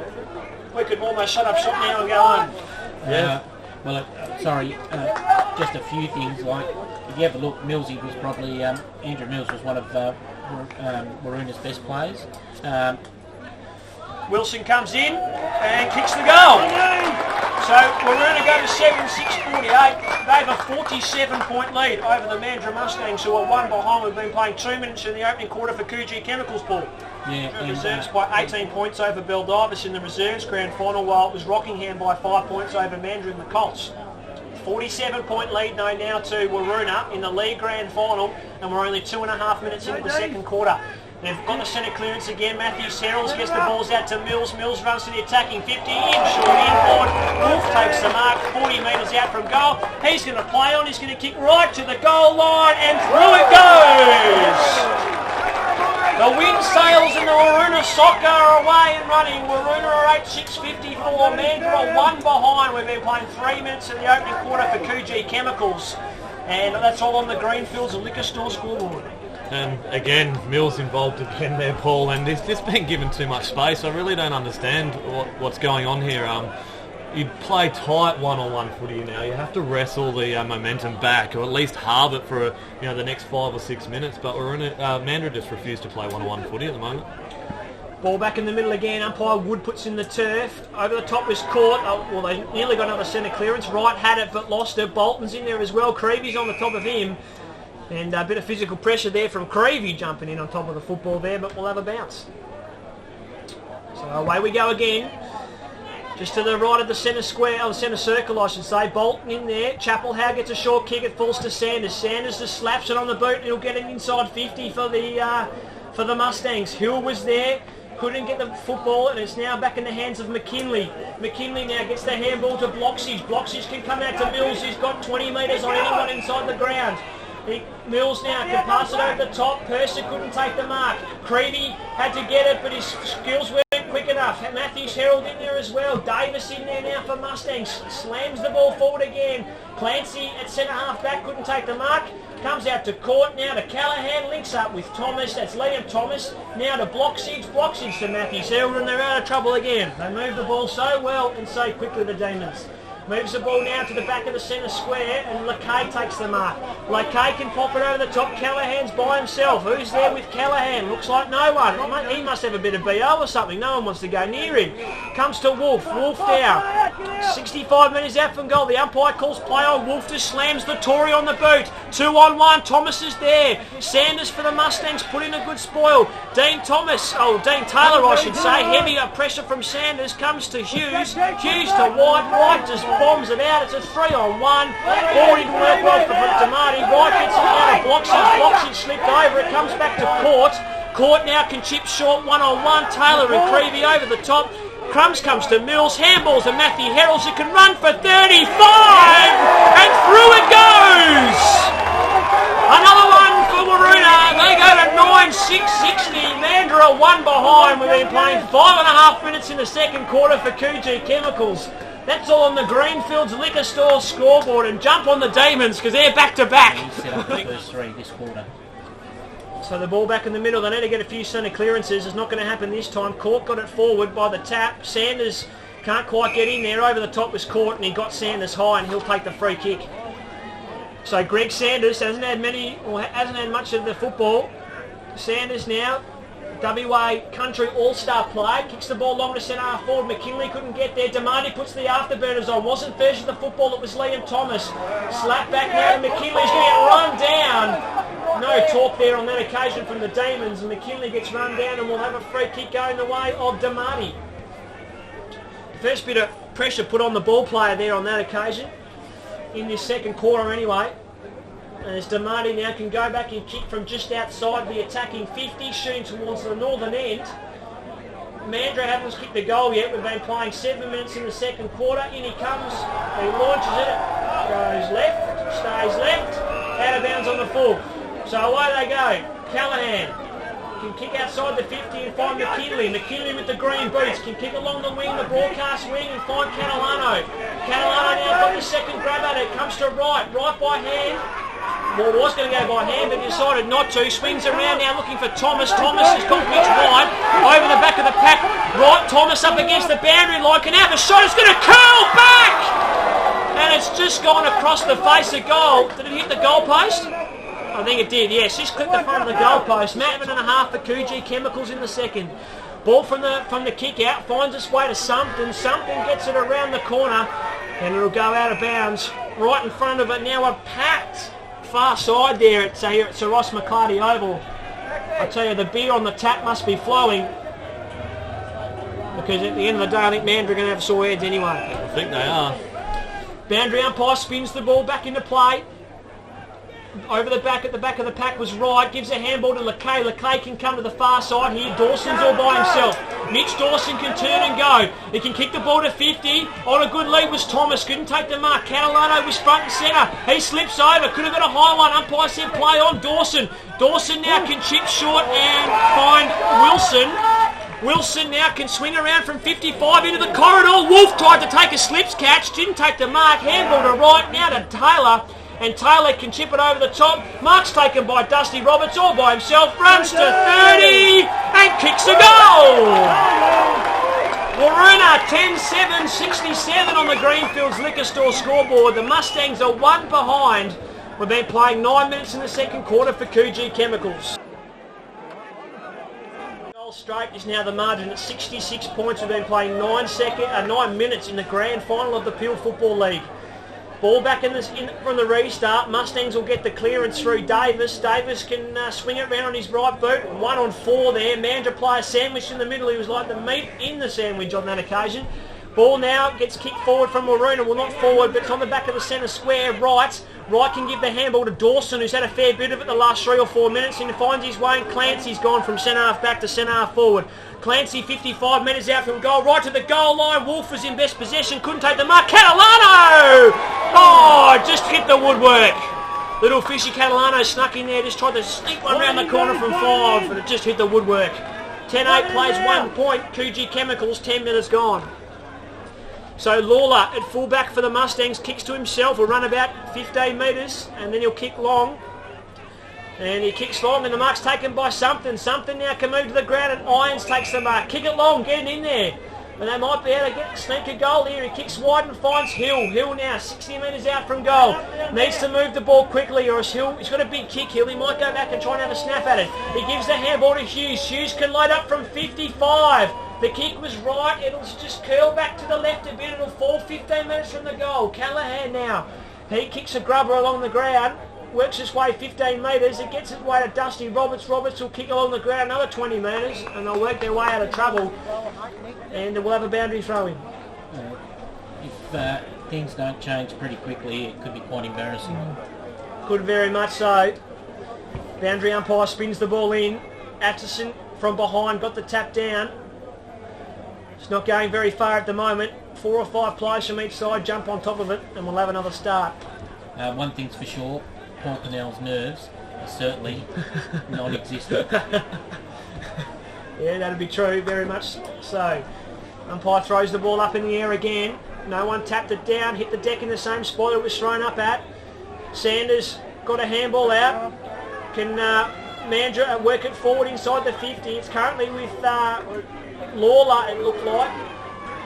we could almost shut up shop now and go on. Yeah. Just a few things. Like, if you have a look, Millsy was probably Andrew Mills was one of Waroona's best players. Wilson comes in and kicks the goal. So Waroona go to 7-6-48. They have a 47-point lead over the Mandurah Mustangs, who are one behind. We've been playing 2 minutes in the opening quarter for Coogee Chemicals ball. Yeah, Reserves by 18 points over Baldivis in the reserves grand final, while it was Rockingham by 5 points over Mandurah in the Colts. 47-point lead now to Waroona in the league grand final, and we're only 2.5 minutes into the second quarter. They've got the centre clearance again. Matthews Heralds gets the balls out to Mills. Mills runs to the attacking 50. Inboard. Wolf takes the mark 40 metres out from goal. He's going to play on. He's going to kick right to the goal line, and through it goes. The wind sails and the Waroona Soccer are away and running. Waroona are 8-6-54. Mandurah 1 behind. We've been playing 3 minutes in the opening quarter for Coogee Chemicals. And that's all on the Greenfields and Liquor Store scoreboard. And again, Mills involved again there, Paul, and he's just been given too much space. I really don't understand what's going on here. You play tight one-on-one footy now. You have to wrestle the momentum back, or at least halve it for the next 5 or 6 minutes. But Mandurah just refused to play one-on-one footy at the moment. Ball back in the middle again. Umpire Wood puts in the turf. Over the top was Court. They nearly got another centre clearance. Wright had it but lost it. Bolton's in there as well. Creevy's on the top of him. And a bit of physical pressure there from Creevy jumping in on top of the football there, but we'll have a bounce. So away we go again. Just to the right of the centre square, the centre circle I should say. Bolton in there. Chapelhow gets a short kick. It falls to Sanders. Sanders just slaps it on the boot and he'll get it inside 50 for the Mustangs. Hill was there. Couldn't get the football, and it's now back in the hands of McKinley. McKinley now gets the handball to Bloxage. Bloxage can come out to Mills, who's got 20 metres on anyone inside the ground. Mills now can pass it over the top. Purser couldn't take the mark. Creevy had to get it, but his skills weren't quick enough. Matthews Herald in there as well. Davis in there now for Mustangs. Slams the ball forward again. Clancy at centre half back couldn't take the mark. Comes out to Court, now to Callaghan, links up with Thomas, that's Liam Thomas, now to Blocksidge to Matthews Herald, and they're out of trouble again. They move the ball so well and so quickly, the Demons. Moves the ball now to the back of the centre square, and Lakay takes the mark. Lakay can pop it over the top. Callaghan's by himself. Who's there with Callaghan? Looks like no one. He must have a bit of BO or something. No one wants to go near him. Comes to Wolf. Wolf down. 65 metres out from goal. The umpire calls play on. Wolf just slams the Tory on the boot. 2-on-1. Thomas is there. Sanders for the Mustangs put in a good spoil. Dean Taylor I should say. Heavy pressure from Sanders. Comes to Hughes. Hughes to White. White just bombs it out. It's a 3-on-1. Ball didn't work well for Damati. White gets it out of Blocksidge slipped over. It comes back to Court. Court now can chip short 1-on-1. Taylor and Creevy over the top. Crumbs comes to Mills. Handballs to Matthew Heralds, who can run for 35. And through it goes. Another one for Waroona. They go to 9-6-60. Mandurah one behind. We've been playing 5.5 minutes in the second quarter for Coogee Chemicals. That's all on the Greenfields Liquor Store scoreboard, and jump on the Demons because they're back to back. He set up the first three this quarter. So the ball back in the middle. They need to get a few centre clearances. It's not going to happen this time. Court got it forward by the tap. Sanders can't quite get in there. Over the top was Court, and he got Sanders high, and he'll take the free kick. So Greg Sanders hasn't had much of the football. Sanders now. WA Country All-Star play, kicks the ball long to centre half forward. McKinley couldn't get there. Damati puts the afterburners on. Wasn't first with the football, it was Liam Thomas. Slap back now to McKinley's going to get run down. No talk there on that occasion from the Demons. McKinley gets run down and we'll have a free kick going the way of Damati. First bit of pressure put on the ball player there on that occasion. In this second quarter anyway. As Damati now can go back and kick from just outside the attacking 50, shooting towards the northern end. Mandurah haven't kicked the goal yet. We've been playing 7 minutes in the second quarter. In he comes, he launches it, goes left, stays left, out of bounds on the full. So away they go. Callaghan can kick outside the 50 and find McKinley. McKinley with the green boots can kick along the wing, the broadcast wing, and find Catalano. Catalano now got the second grab at it. Comes to right by hand. Well, was going to go by hand, but decided not to. Swings around now looking for Thomas. Thomas has got Mitch wide over the back of the pack. Right, Thomas up against the boundary line. Can have a shot. It's going to curl back! And it's just gone across the face of goal. Did it hit the goalpost? I think it did, yes. Just clipped the front of the goalpost. 7.5 for Coogee Chemicals in the second. Ball from the kick out. Finds its way to Sumpton. Sumpton gets it around the corner. And it'll go out of bounds. Right in front of it now, a packed far side there at Sir Ross McClarty Oval. I tell you, the beer on the tap must be flowing, because at the end of the day I think Mandurah are going to have sore heads anyway. I think they are. Boundary umpire spins the ball back into play. Over the back, at the back of the pack was Wright, gives a handball to Lakay. Lakay can come to the far side here. Dawson's all by himself. Mitch Dawson can turn and go. He can kick the ball to 50. On a good lead was Thomas. Couldn't take the mark. Catalano was front and centre. He slips over. Could have got a high one. Umpire said play on Dawson. Dawson now can chip short and find Wilson. Wilson now can swing around from 55 into the corridor. Wolf tried to take a slips catch. Didn't take the mark. Handball to Wright. Now to Taylor. And Taylor can chip it over the top. Mark's taken by Dusty Roberts all by himself. Runs to 30 and kicks a goal. Waroona 10-7-67 on the Greenfields Liquor Store scoreboard. The Mustangs are one behind. We've been playing 9 minutes in the second quarter for Coogee Chemicals. Goal straight is now the margin at 66 points. We've been playing 9 minutes in the grand final of the Peel Football League. Ball back from the restart. Mustangs will get the clearance through Davis. Davis can swing it round on his right boot. 1 on 4 there. Mandurah player sandwiched in the middle. He was like the meat in the sandwich on that occasion. Ball now gets kicked forward from Waroona. Well, not forward, but it's on the back of the centre square. Wright can give the handball to Dawson, who's had a fair bit of it the last 3 or 4 minutes, and finds his way. And Clancy's gone from centre half back to centre half forward. Clancy 55 metres out from goal, right to the goal line. Wolf was in best possession, couldn't take the mark. Catalano! Oh, just hit the woodwork. Little fishy Catalano snuck in there, just tried to sneak one round the corner from 5, but it just hit the woodwork. 10-8 plays 1 point, Coogee Chemicals, 10 minutes gone. So Lawler at fullback for the Mustangs, kicks to himself, will run about 15 metres, and then he'll kick long. And he kicks long, and the mark's taken by Something. Something now can move to the ground, and Irons takes the mark. Kick it long, get it in there. And they might be able to sneak a goal here. He kicks wide and finds Hill. Hill now 60 metres out from goal. Needs to move the ball quickly, or else Hill, he's got a big kick, Hill. He might go back and try and have a snap at it. He gives the handball to Hughes. Hughes can load up from 55. The kick was right. It'll just curl back to the left a bit. It'll fall 15 metres from the goal. Callahan now. He kicks a grubber along the ground. Works his way 15 metres. It gets its way to Dusty Roberts. Roberts will kick along the ground another 20 metres, and they'll work their way out of trouble. And we'll have a boundary throw in. If things don't change pretty quickly, it could be quite embarrassing. Could very much so. Boundary umpire spins the ball in. Atchison from behind got the tap down. It's not going very far at the moment. 4 or 5 players from each side jump on top of it, and we'll have another start. One thing's for sure, Portmanell's nerves are certainly non-existent. Yeah, that'd be true, very much so. Umpire throws the ball up in the air again. No one tapped it down, hit the deck in the same spot it was thrown up at. Sanders got a handball out. Can Mandurah work it forward inside the 50. It's currently with Lawler, it looked like.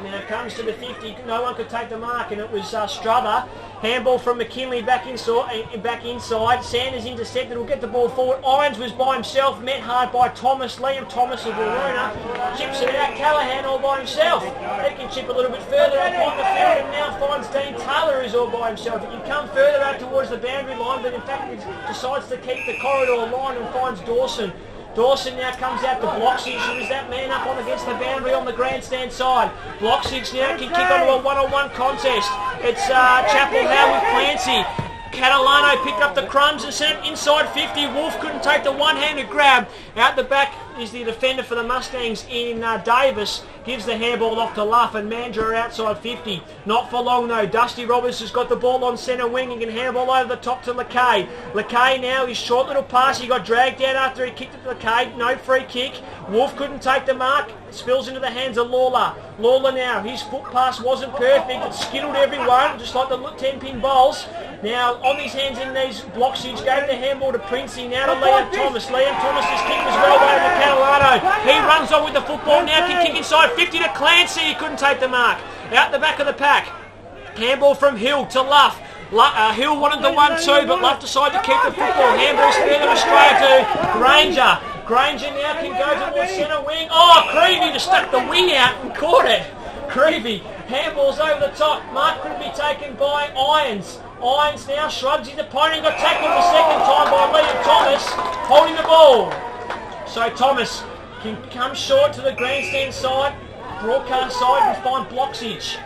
Now it comes to the 50, no one could take the mark, and it was Struther. Handball from McKinley back inside. Sanders intercepted, will get the ball forward. Irons was by himself, met hard by Thomas. Liam Thomas of Waroona chips it out. Callahan all by himself. He can chip a little bit further up on the field, and now finds Dean Taylor, who's all by himself. He can come further out towards the boundary line, but in fact he decides to keep the corridor line and finds Dawson. Dawson now comes out to Bloxage, who is that man up on against the boundary on the grandstand side. Bloxage now can kick onto a one-on-one contest. It's Chapel Howe with Clancy. Catalano picked up the crumbs and sent it inside 50. Wolf couldn't take the one-handed grab. Out the back is the defender for the Mustangs in Davis. Gives the handball off to Luff, and Mandurah outside 50. Not for long though. Dusty Roberts has got the ball on centre wing and can handball over the top to Lakay. Lakay now, his short little pass. He got dragged down after he kicked it to Lakay. No free kick. Wolf couldn't take the mark. It spills into the hands of Lawler. Lawler now, his foot pass wasn't perfect. It skittled everyone, just like the 10-pin bowls. Now, on his hands in these blocks, he gave the handball to Princey. Now to Liam Thomas. Liam Thomas's kick was well over to Catalano. He runs on with the football. Now can kick inside 50 to Clancy. He couldn't take the mark. Out the back of the pack. Handball from Hill to Luff. Hill wanted the 1-2, but Luff decided to keep the football. Handball's further astray to Granger. Granger now can go to the centre wing. Oh, Creevy just stuck the wing out and caught it. Creevy. Handball's over the top. Mark could be taken by Irons. Irons now shrugs his opponent. Got tackled the second time by Liam Thomas, holding the ball. So Thomas can come short to the grandstand side, broadcast side, and find Bloxage.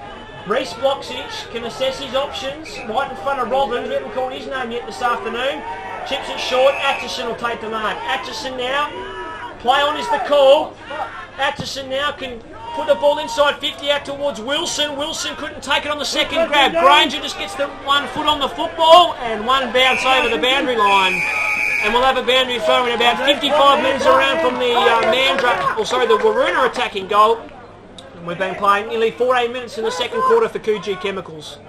Reece Bloxage can assess his options right in front of Robin. We haven't called his name yet this afternoon. Chips it short. Atchison will take the mark. Atchison now. Play on is the call. Atchison now can put the ball inside 50 out towards Wilson. Wilson couldn't take it on the second grab. Granger just gets the 1 foot on the football and one bounce over the boundary line. And we'll have a boundary throw in about 55 metres around from the the Waroona attacking goal. And we've been playing nearly 14 minutes in the second quarter for Coogee Chemicals.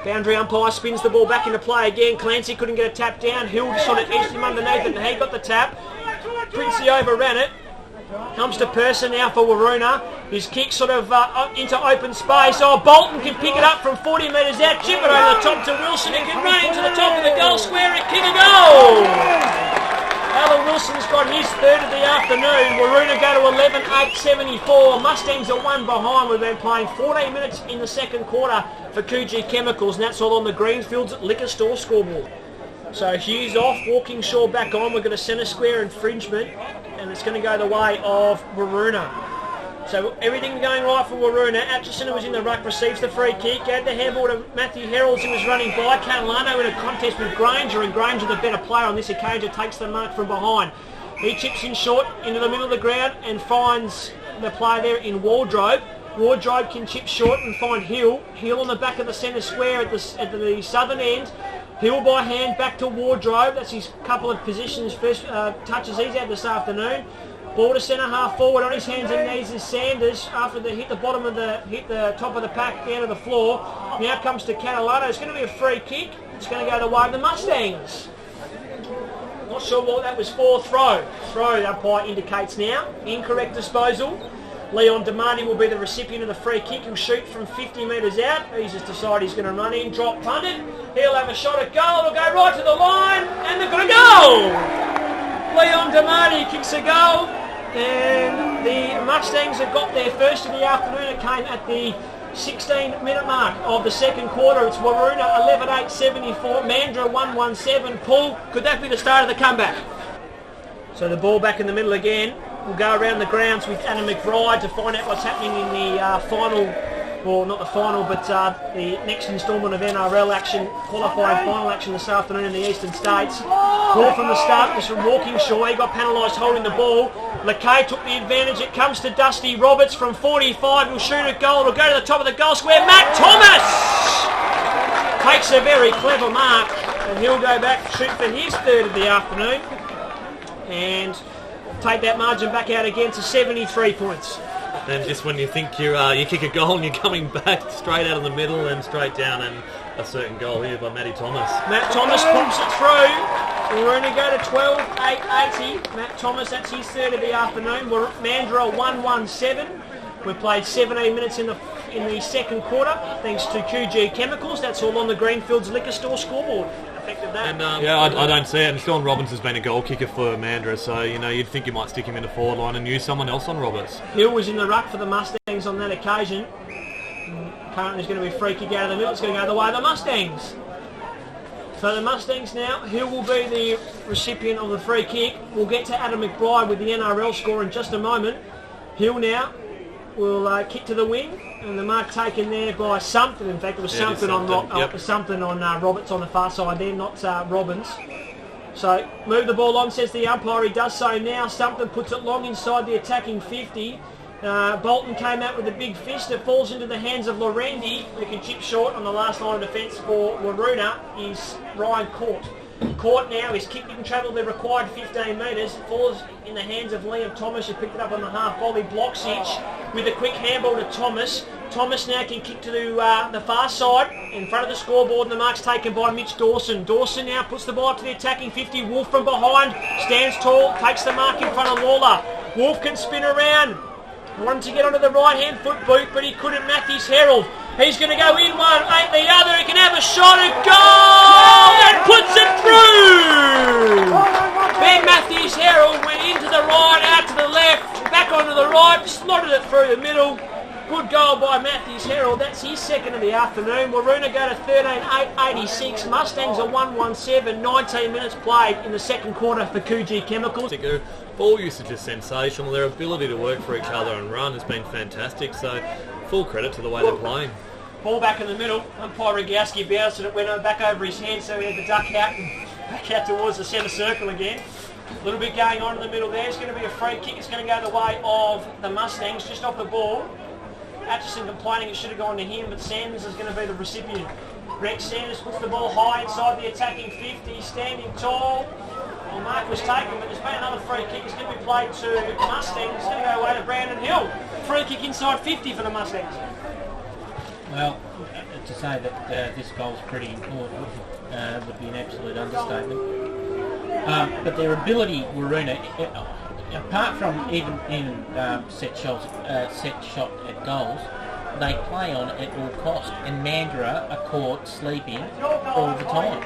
Boundary umpire spins the ball back into play again. Clancy couldn't get a tap down. Hill just sort of edged him underneath it, and he got the tap. Princey overran it. Comes to Person now for Waroona. His kick sort of into open space. Oh, Bolton can pick it up from 40 metres out. Chip it over the top to Wilson. He can run into the top of the goal square and kick a goal. Alan Wilson's got his third of the afternoon. Waroona go to 11-8-74. Mustangs are 1 behind. We've been playing 14 minutes in the second quarter for Coogee Chemicals, and that's all on the Greenfields Liquor Store scoreboard. So Hughes off, Walkingshaw back on. We've got a centre square infringement, and it's going to go the way of Waroona. So everything going right for Waroona. Atchison, who was in the ruck, receives the free kick. Gave the handball to Matthew Heralds, who was running by. Catalano in a contest with Granger, and Granger, the better player on this occasion, takes the mark from behind. He chips in short into the middle of the ground and finds the play there in Wardrobe. Wardrobe can chip short and find Hill. Hill on the back of the centre square at the southern end. Hill by hand back to Wardrobe. That's his couple of positions, first touches he's had this afternoon. Ball to centre half forward on his hands and knees is Sanders after they hit the top of the pack down to the floor. Now comes to Catalano. It's going to be a free kick. It's going to go the way of the Mustangs. Not sure what that was for. Throw, the umpire indicates now. Incorrect disposal. Leon Damani will be the recipient of the free kick. He'll shoot from 50 metres out. He's just decided he's going to run in, drop, punt it. He'll have a shot at goal. It'll go right to the line, and they've got a goal! Leon Damani kicks a goal, and the Mustangs have got their first of the afternoon. It came at the 16-minute mark of the second quarter. It's Waroona 11-8-74, Mandurah 1-1-7. Paul, could that be the start of the comeback? So the ball back in the middle again. We'll go around the grounds with Adam McBride to find out what's happening in the final, well, not the final, but the next instalment of NRL action, qualifying final action this afternoon in the Eastern States. Ball from the start was from Walkinshaw. He got penalised holding the ball. LeKay took the advantage. It comes to Dusty Roberts from 45. He'll shoot a goal. It'll go to the top of the goal square. Matt Thomas takes a very clever mark, and he'll go back and shoot for his third of the afternoon. And take that margin back out again to 73 points. And just when you think you kick a goal and you're coming back straight out of the middle and straight down, and a certain goal here by Matty Thomas. Matt Thomas pumps it through. We're going to go to 12-8-80. Matt Thomas, that's his third of the afternoon. We're at Mandurah 1-1-7. We played 17 minutes in the second quarter, thanks to QG Chemicals. That's all on the Greenfields Liquor Store scoreboard. And, I don't see it. And Sean Robbins has been a goal kicker for Mandurah, so you'd think you might stick him in the forward line and use someone else on Roberts. Hill was in the ruck for the Mustangs on that occasion. Currently there's going to be a free kick out of the middle. It's going to go the way of the Mustangs. So the Mustangs now, Hill will be the recipient of the free kick. We'll get to Adam McBride with the NRL score in just a moment. Hill now will kick to the wing, and the mark taken there by something. In fact, it was something on Roberts on the far side there, not Robbins. So move the ball on, says the umpire. He does so now. Something puts it long inside the attacking 50. Bolton came out with a big fist. It falls into the hands of Lorendi, who can chip short on the last line of defence for Waroona is Ryan Court. Court now, his kick didn't travel the required 15 metres. It falls in the hands of Liam Thomas, who picked it up on the half volley. Blocks it with a quick handball to Thomas. Thomas now can kick to the far side in front of the scoreboard, and the mark's taken by Mitch Dawson. Dawson now puts the ball up to the attacking 50. Wolf from behind stands tall, takes the mark in front of Lawler. Wolf can spin around. Wanted to get onto the right-hand foot boot, but he couldn't. Matthews Herald. He's going to go in one, ain't the other. He can have a shot at goal and puts it through. Ben Matthews Herald went into the right, out to the left, back onto the right, slotted it through the middle. Good goal by Matthews Herald. That's his second of the afternoon. Waroona go to 13-8-86. Mustangs are 1-1-7. 19 minutes played in the second quarter for QG Chemicals. Their ball usage is sensational. Their ability to work for each other and run has been fantastic. So full credit to the way they're playing. Ball back in the middle. Umpire Rogowski bounced and it went back over his head, so he had to duck out and back out towards the centre circle again. A little bit going on in the middle there. It's going to be a free kick. It's going to go the way of the Mustangs, just off the ball. Atchison complaining it should have gone to him, but Sanders is going to be the recipient. Rex Sanders puts the ball high inside the attacking 50, standing tall. Well, mark was taken, but there's been another free kick. It's going to be played to Mustangs. It's going to go away to Brandon Hill. Free kick inside 50 for the Mustangs. Well, to say that this goal's pretty important would be an absolute understatement. But their ability, Waroona, apart from even set shot at goals, they play on at all cost, and Mandurah are caught sleeping all the time.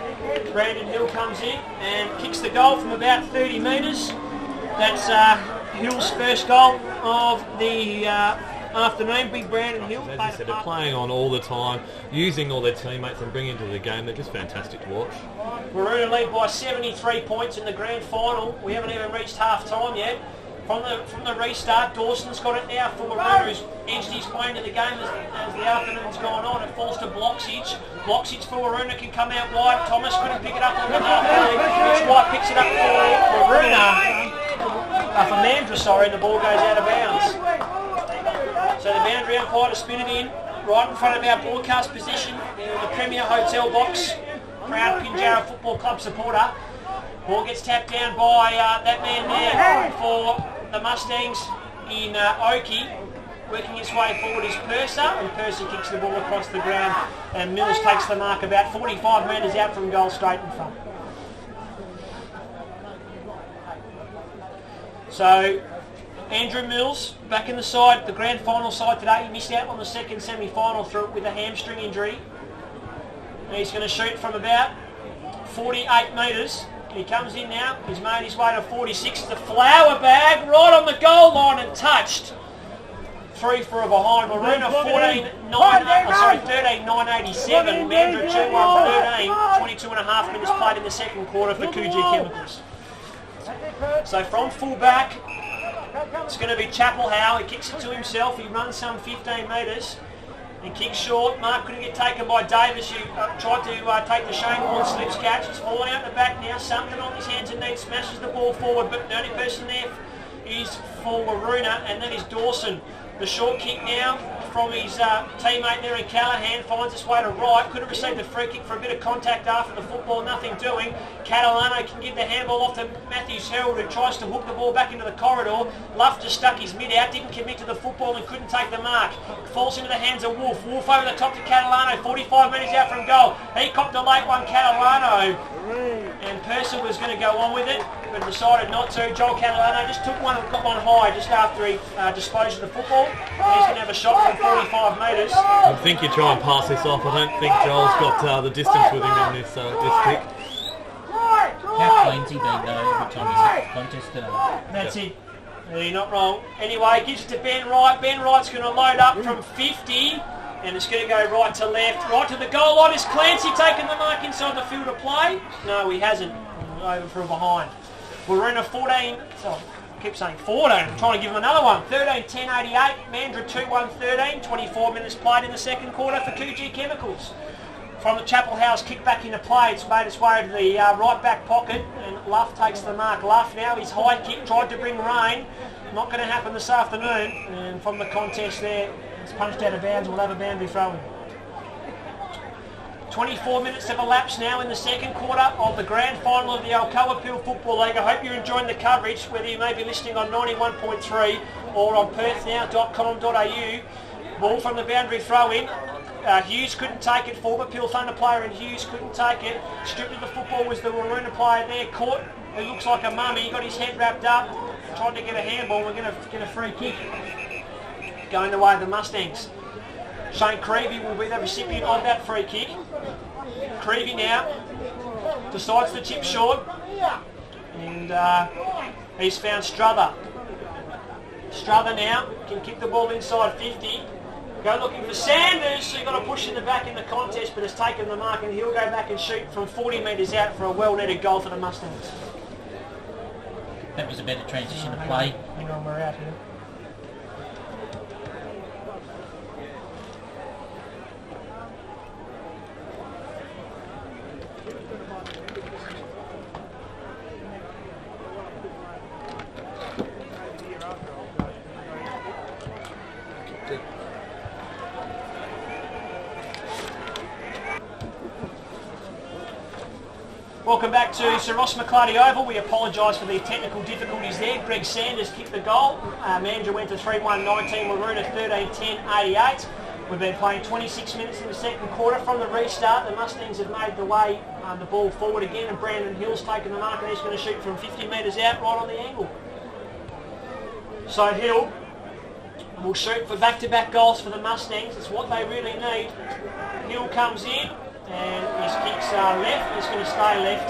Brandon Hill comes in and kicks the goal from about 30 metres. That's Hill's first goal of the afternoon. Big Brandon Hill. As you said, they're playing on all the time, using all their teammates and bringing into the game. They're just fantastic to watch. Waroona lead by 73 points in the grand final. We haven't even reached half time yet. From the restart, Dawson's got it now for Waroona, who's edged his way into the game as the afternoon's gone on. It falls to Bloxage. Bloxage for Waroona can come out wide. Thomas couldn't pick it up on the half volley. Mitch White picks it up for Waroona. For Mandurah, sorry, and the ball goes out of bounds. So the boundary umpire to spin it in, right in front of our broadcast position in the Premier Hotel box. proud Pinjarra Football Club supporter. Ball gets tapped down by that man there for the Mustangs in Oakey. Working its way forward is Purser, and Purser kicks the ball across the ground, and Mills takes the mark about 45 metres out from goal, straight in front. So Andrew Mills back in the side, the grand final side today. He missed out on the second semi-final with a hamstring injury. And he's going to shoot from about 48 metres. He comes in now. He's made his way to 46. The flower bag right on the goal line and touched. 3 for a behind. Waroona 13-987. Mandurah 2-1-13. 22 and a half minutes played in the second quarter for Coogee Chemicals. So from full back, it's going to be Chapel Howe. He kicks it to himself. He runs some 15 metres and kicks short. Mark couldn't get taken by Davis, who tried to take the Shane Warne slips catch. It's falling out the back now. Something on his hands and knees, smashes the ball forward, but the only person there is for Waroona, and that is Dawson. The short kick now from his teammate there in Callahan finds its way to right. Could have received a free kick for a bit of contact after the football, nothing doing. Catalano can give the handball off to Matthews Herald, who tries to hook the ball back into the corridor. Luff just stuck his mid out, didn't commit to the football and couldn't take the mark. Falls into the hands of Wolf. Wolf over the top to Catalano, 45 metres out from goal. He copped a late one, Catalano. And Purser was going to go on with it, but decided not to. Joel Catalano just took one and got one high just after he disposed of the football. And he's going to have a shot from 45 metres. I think you try and pass this off. I don't think Joel's got the distance with him on this pick. How clean's he been though every time he's hit the contest today? That's it. You're not wrong. Anyway, gives it to Ben Wright. Ben Wright's going to load up from 50. And it's going to go right to left. Right to the goal line. Is Clancy taking the mark inside the field of play? No, he hasn't. Over from behind. Waroona 14. So I keep saying 14. I'm trying to give him another one. 13-10-88. Mandurah 2-1-13. 24 minutes played in the second quarter for Coogee Chemicals. From the Chapel House kick back into play. It's made its way to the right back pocket. And Luff takes the mark. Luff now, his high kick tried to bring rain. Not going to happen this afternoon. And from the contest there, it's punched out of bounds. We'll have a boundary throw in. 24 minutes have elapsed now in the second quarter of the grand final of the Alcoa Peel Football League. I hope you're enjoying the coverage, whether you may be listening on 91.3 or on perthnow.com.au. Ball from the boundary throw in. Hughes couldn't take it. Forward Peel Thunder player and Hughes couldn't take it. Stripped of the football was the Waroona player there. Caught. It looks like a mummy. He got his head wrapped up. Tried to get a handball. We're going to get a free kick. Going the way of the Mustangs. Shane Creevy will be the recipient of that free kick. Creevy now decides to tip short. And he's found Struther. Struther now can kick the ball inside 50. Go looking for Sanders, so you've got to push in the back in the contest, but has taken the mark, and he'll go back and shoot from 40 metres out for a well-netted goal for the Mustangs. That was a better transition to play. Hang on, we're out here. Welcome back to Sir Ross McClarty Oval. We apologise for the technical difficulties there. Greg Sanders kicked the goal. Mandurah went to 3-1-19, Waroona 13-10-88. We've been playing 26 minutes in the second quarter. From the restart, the Mustangs have made the way, the ball forward again, and Brandon Hill's taken the mark, and he's going to shoot from 50 metres out right on the angle. So Hill will shoot for back-to-back goals for the Mustangs. It's what they really need. Hill comes in, and his kicks are left. It's going to stay left,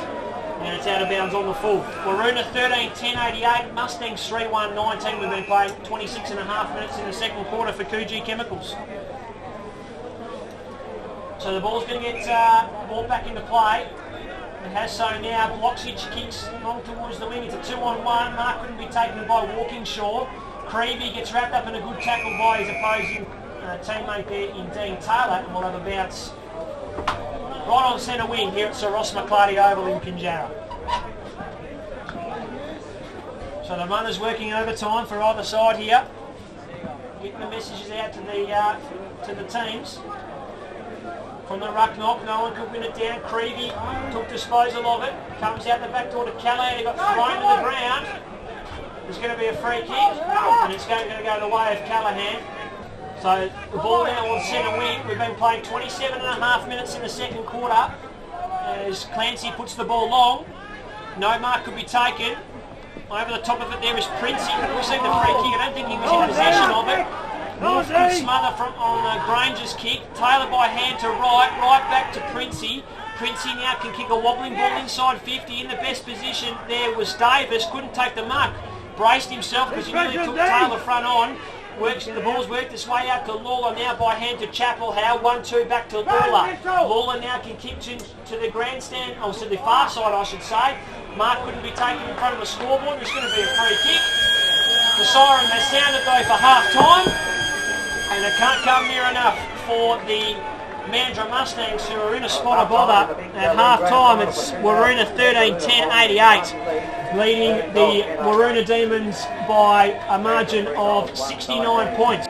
and it's out of bounds on the full. Waroona 13-10-88, Mustangs 3-1-19. We've been playing 26 and a half minutes in the second quarter for Coogee Chemicals. So the ball's going to get brought back into play. It has so now. Bloxic kicks long towards the wing. It's a 2-on-1. Mark couldn't be taken by Walkingshaw. Creevy gets wrapped up in a good tackle by his opposing teammate there in Dean Taylor, and we'll have a bounce right on centre wing here at Sir Ross McClarty Oval in Pinjarra. So the runners working overtime for either side here, getting the messages out to the teams. from the ruck knock. No one could win it down. Creevy took disposal of it. Comes out the back door to Callahan. He got thrown to the ground. There's going to be a free kick, and it's going to go the way of Callahan. So the ball now on centre wing. We've been playing 27 and a half minutes in the second quarter. As Clancy puts the ball long. No mark could be taken. Over the top of it there is Princey. Received the free kick. I don't think he was in possession of it. Wolf could smother on Granger's kick. Taylor by hand to right back to Princey. Princey now can kick a wobbling ball inside 50. In the best position there was Davis. Couldn't take the mark. Braced himself because he nearly took Taylor front on. The ball's worked its way out to Lawler, now by hand to Chappell. Howe, 1-2 back to Lawler. Lawler now can kick to the grandstand, or to the far side I should say. Mark couldn't be taken in front of the scoreboard. There's going to be a free kick. The siren has sounded though for half time, and it can't come near enough for the Mandurah Mustangs, who are in a spot of bother. At half time it's Waroona 13-10-88, leading the Waroona Demons by a margin of 69 points.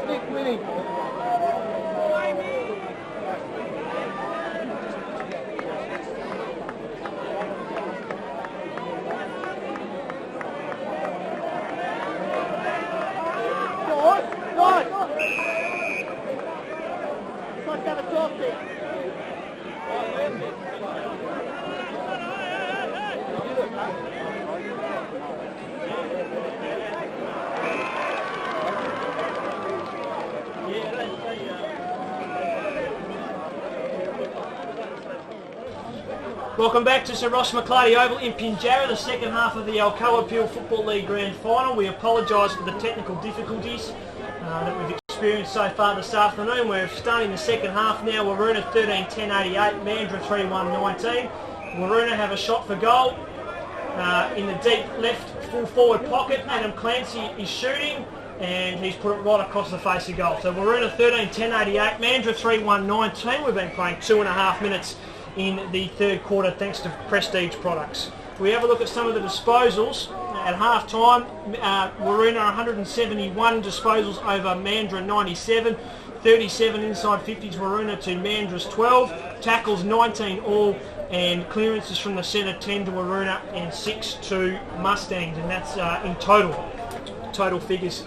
Stick winning. Welcome back to Sir Ross McClarty Oval in Pinjarra, the second half of the Alcoa Peel Football League Grand Final. We apologise for the technical difficulties that we've experienced so far this afternoon. We're starting the second half now. Waroona 13-10-88, Mandurah 3-1-19. Waroona have a shot for goal in the deep left full forward pocket. Adam Clancy is shooting, and he's put it right across the face of goal. So Waroona 13-10-88, Mandurah 3-1-19. We've been playing 2.5 minutes in the third quarter thanks to Prestige products. We have a look at some of the disposals. At half time, Waroona 171 disposals over Mandurah 97, 37 inside 50s Waroona to Mandurah's 12, tackles 19 all, and clearances from the centre 10 to Waroona and 6 to Mustangs, and that's in total figures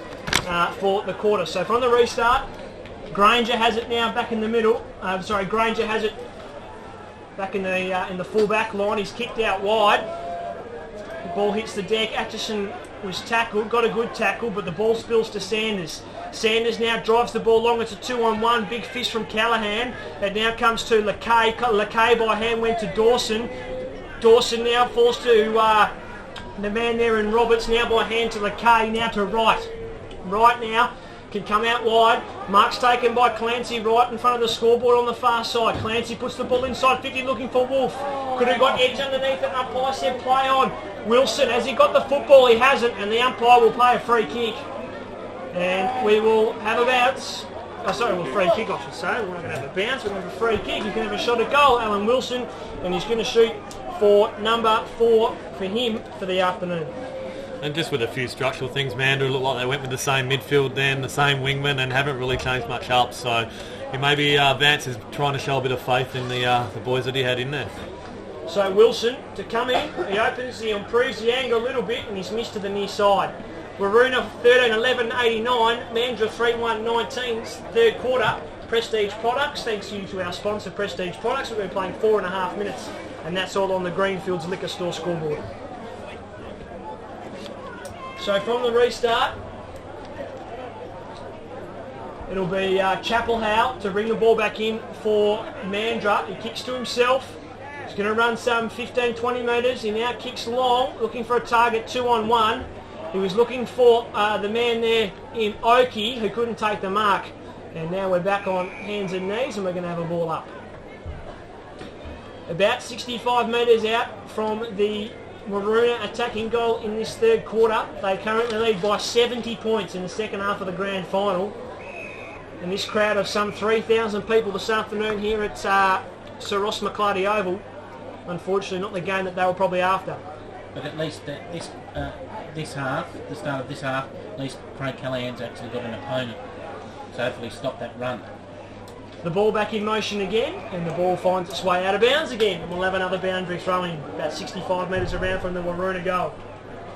for the quarter. So from the restart, Granger has it now back in the middle. Granger has it back in the full-back line. He's kicked out wide. The ball hits the deck. Atchison was tackled, got a good tackle, but the ball spills to Sanders. Sanders now drives the ball long. It's a 2-on-1. Big fish from Callahan. It now comes to Lakay. Lakay by hand went to Dawson. Dawson now falls to the man there in Roberts. Now by hand to Lakay. Now to Wright. Wright now can come out wide. Mark's taken by Clancy right in front of the scoreboard on the far side. Clancy puts the ball inside 50 looking for Wolf. Could have got edge underneath it. Umpire said play on. Wilson, has he got the football? He hasn't, and the umpire will play a free kick. And we will have a bounce. Free kick I should say. We're not going to have a bounce, we're going to have a free kick. He's going to have a shot at goal, Alan Wilson, and he's going to shoot for number 4 for him for the afternoon. And just with a few structural things, Mandurah looked like they went with the same midfield then, the same wingman, and haven't really changed much up. So maybe Vance is trying to show a bit of faith in the boys that he had in there. So Wilson to come in, he opens, he improves the angle a little bit, and he's missed to the near side. Waroona 13-11-89, Mandurah 3-1-19, third quarter. Prestige Products, thanks you to our sponsor Prestige Products. We've been playing 4.5 minutes, and that's all on the Greenfields Liquor Store scoreboard. So from the restart, it'll be Chapel Howe to bring the ball back in for Mandurah. He kicks to himself. He's going to run some 15-20 metres. He now kicks long, looking for a target 2-on-1. He was looking for the man there in Oakey who couldn't take the mark. And now we're back on hands and knees and we're going to have a ball up. About 65 metres out from the Waroona attacking goal in this third quarter. They currently lead by 70 points in the second half of the grand final. And this crowd of some 3,000 people this afternoon here at Sir Ross McClarty Oval. Unfortunately not the game that they were probably after. But at least this half, the start of this half, at least Craig Callahan's actually got an opponent. So hopefully stop that run. The ball back in motion again, and the ball finds its way out of bounds again. And we'll have another boundary throw-in, about 65 metres around from the Waroona goal.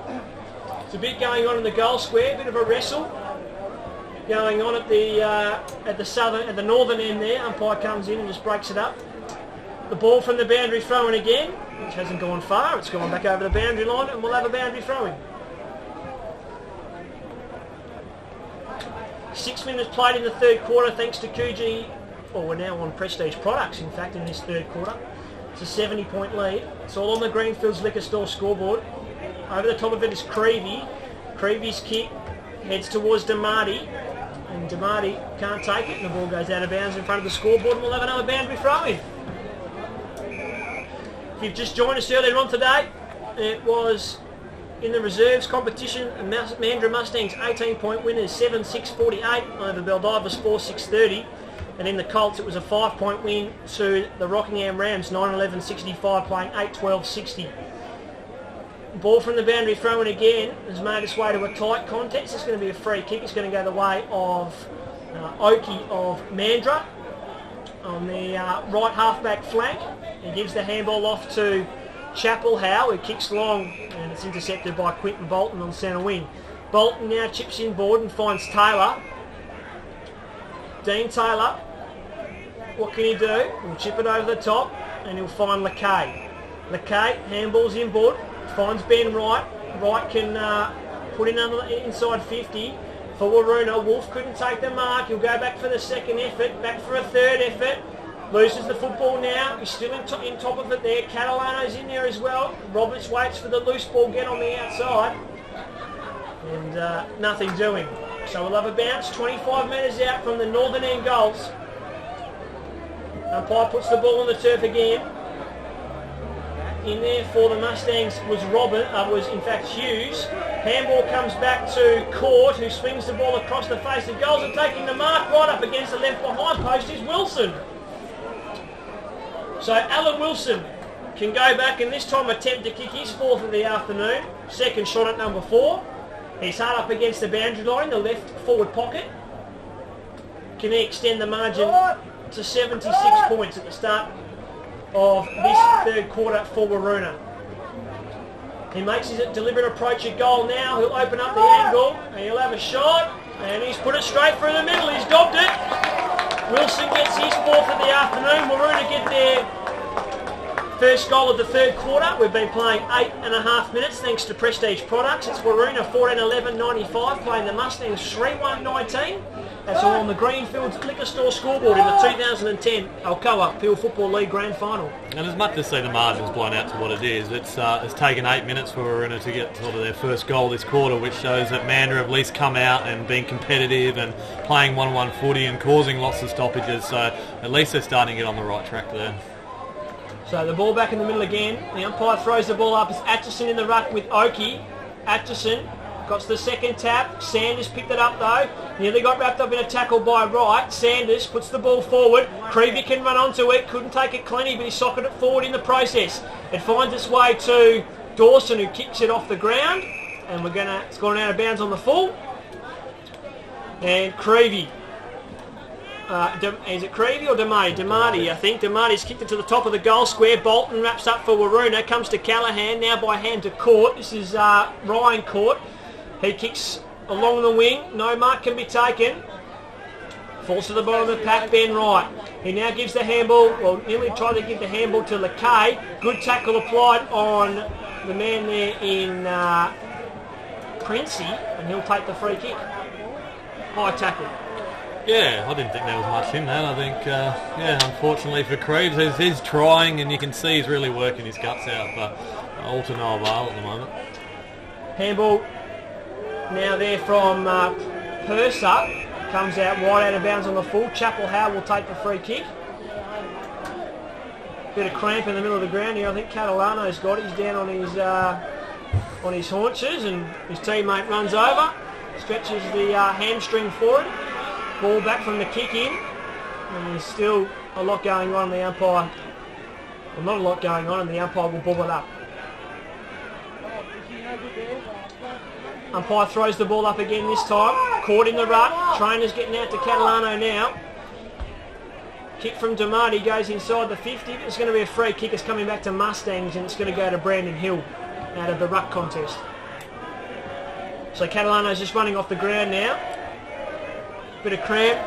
There's a bit going on in the goal square, a bit of a wrestle going on at the northern end there. Umpire comes in and just breaks it up. The ball from the boundary throw-in again, which hasn't gone far. It's gone back over the boundary line, and we'll have a boundary throw-in. 6 minutes played in the third quarter thanks to Coogee. Well, we're now on Prestige Products, in fact, in this third quarter. It's a 70-point lead. It's all on the Greenfields Liquor Store scoreboard. Over the top of it is Creevy. Creevy's kick heads towards DeMarty. And DeMarty can't take it, and the ball goes out of bounds in front of the scoreboard, and we'll have another boundary throw-in. If you've just joined us earlier on today, it was in the reserves competition, Mandurah Mustangs 18-point winners 7-6-48 over Baldivis 4-6-30, and in the Colts it was a 5-point win to the Rockingham Rams 9-11-65, playing 8-12-60. Ball from the boundary throw-in again has made its way to a tight contest. It's going to be a free kick. It's going to go the way of Oakey of Mandurah on the right half-back flank. He gives the handball off to Chapel Howe, who kicks long, and it's intercepted by Quinton Bolton on centre wing. Bolton now chips in board and finds Taylor. Dean Taylor, what can he do? He'll chip it over the top and he'll find Lackay. Lackay handballs in board, finds Ben Wright. Wright can put in inside 50 for Waroona. Wolf couldn't take the mark. He'll go back for the second effort, back for a third effort. Loses the football now. He's still in top of it there. Catalano's in there as well. Roberts waits for the loose ball, get on the outside. And nothing doing. So we'll have a bounce 25 metres out from the northern end goals. Umpire puts the ball on the turf again. In there for the Mustangs was in fact Hughes. Handball comes back to Court, who swings the ball across the face of goals, and taking the mark right up against the left behind post is Wilson. So Alan Wilson can go back and this time attempt to kick his fourth of the afternoon. Second shot at number 4. He's hard up against the boundary line, the left forward pocket. Can he extend the margin to 76 points at the start of this third quarter for Waroona? He makes his deliberate approach at goal now. He'll open up the angle and he'll have a shot, and he's put it straight through the middle. He's dobbed it. Wilson gets his fourth of the afternoon. Waroona get their First goal of the third quarter. We've been playing 8.5 minutes thanks to Prestige Products. It's Waroona 14-11-95 playing the Mustangs 3-1-19. That's all on the Greenfields Liquor Store scoreboard in the 2010 Alcoa Peel Football League Grand Final. And as much as say the margin's blown out to what it is, it's taken 8 minutes for Waroona to get sort of their first goal this quarter, which shows that Mandurah have at least come out and been competitive and playing one-on-one footy and causing lots of stoppages. So at least they're starting to get on the right track there. So the ball back in the middle again. The umpire throws the ball up. It's Atchison in the ruck with Oakey. Atchison got the second tap. Sanders picked it up though. Nearly got wrapped up in a tackle by Wright. Sanders puts the ball forward. Creevy can run onto it. Couldn't take it cleanly, but he socketed it forward in the process. It finds its way to Dawson, who kicks it off the ground. And it's gone out of bounds on the full. And Creevy. Is it Creevy or Demarty? Demarty, I think. Demarty's kicked it to the top of the goal square. Bolton wraps up for Waroona. Comes to Callaghan, now by hand to Court. This is Ryan Court. He kicks along the wing. No mark can be taken. Falls to the bottom of the pack, Ben Wright. He now gives the handball, well, nearly tried to give the handball to Lakay. Good tackle applied on the man there in Princey, and he'll take the free kick. High tackle. Yeah, I didn't think there was much in that. I think, unfortunately for Creeves, he's trying and you can see he's really working his guts out, but all to no avail at the moment. Handball now there from Purser. Comes out wide out of bounds on the full. Chapel Howe will take the free kick. Bit of cramp in the middle of the ground here. I think Catalano's got it. He's down on his haunches and his teammate runs over. Stretches the hamstring forward. Ball back from the kick in, and there's still a lot going on. The umpire, well, not a lot going on, and the umpire will bobble it up. Umpire throws the ball up again this time. Caught in the ruck. Trainer's getting out to Catalano now. Kick from Demarty goes inside the 50. It's going to be a free kick. It's coming back to Mustangs, and it's going to go to Brandon Hill out of the ruck contest. So Catalano's just running off the ground now. Bit of cramp,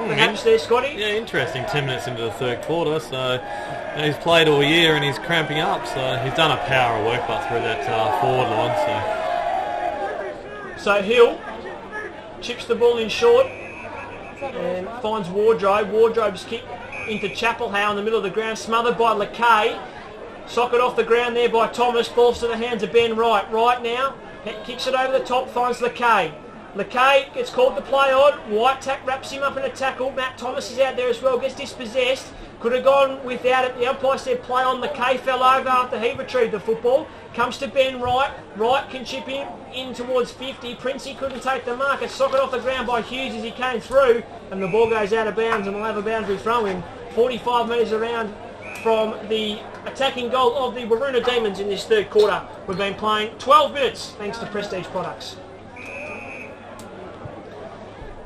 perhaps there, Scotty? Yeah, interesting. 10 minutes into the third quarter, so and he's played all year and he's cramping up, so he's done a power of work but through that forward line. So Hill chips the ball in short and finds Wardrobe. Wardrobe's kick into Chapel Howe in the middle of the ground, smothered by Lakay. Socket off the ground there by Thomas, falls to the hands of Ben Wright. Wright now kicks it over the top, finds Lakay. Lakay gets called to play on. White wraps him up in a tackle. Matt Thomas is out there as well, gets dispossessed. Could have gone without it. The umpire said play on. Lakay fell over after he retrieved the football. Comes to Ben Wright. Wright can chip him in towards 50. Princey couldn't take the mark. It's socket off the ground by Hughes as he came through. And the ball goes out of bounds and we'll have a boundary throw in. 45 metres around from the attacking goal of the Waroona Demons in this third quarter. We've been playing 12 minutes thanks to Prestige Products.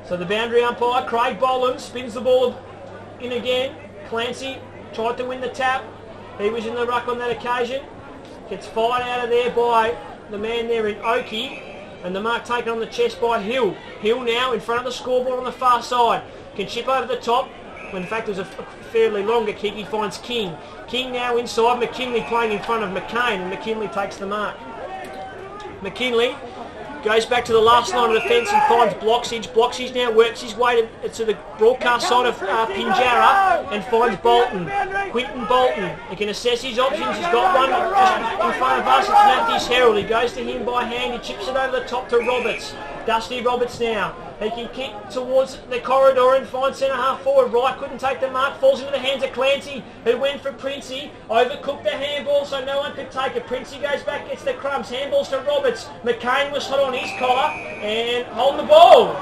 So the boundary umpire, Craig Boland, spins the ball in again. Clancy tried to win the tap. He was in the ruck on that occasion. Gets fired out of there by the man there in Oakey. And the mark taken on the chest by Hill. Hill now in front of the scoreboard on the far side. Can chip over the top. When in fact it was a fairly longer kick, he finds King. King now inside. McKinley playing in front of McCain. And McKinley takes the mark. McKinley goes back to the last line of defence and finds Bloxage. Bloxage now works his way to the broadcast side of Pinjarra and finds Bolton. Quinton Bolton. He can assess his options. He's got one just in front of us. It's Matthews Herald. He goes to him by hand. He chips it over the top to Roberts. Dusty Roberts now. He can kick towards the corridor and find centre half forward. Wright couldn't take the mark. Falls into the hands of Clancy, who went for Princey. Overcooked the handball so no one could take it. Princey goes back, gets the crumbs. Handballs to Roberts. McCain was hot on his collar and holding the ball.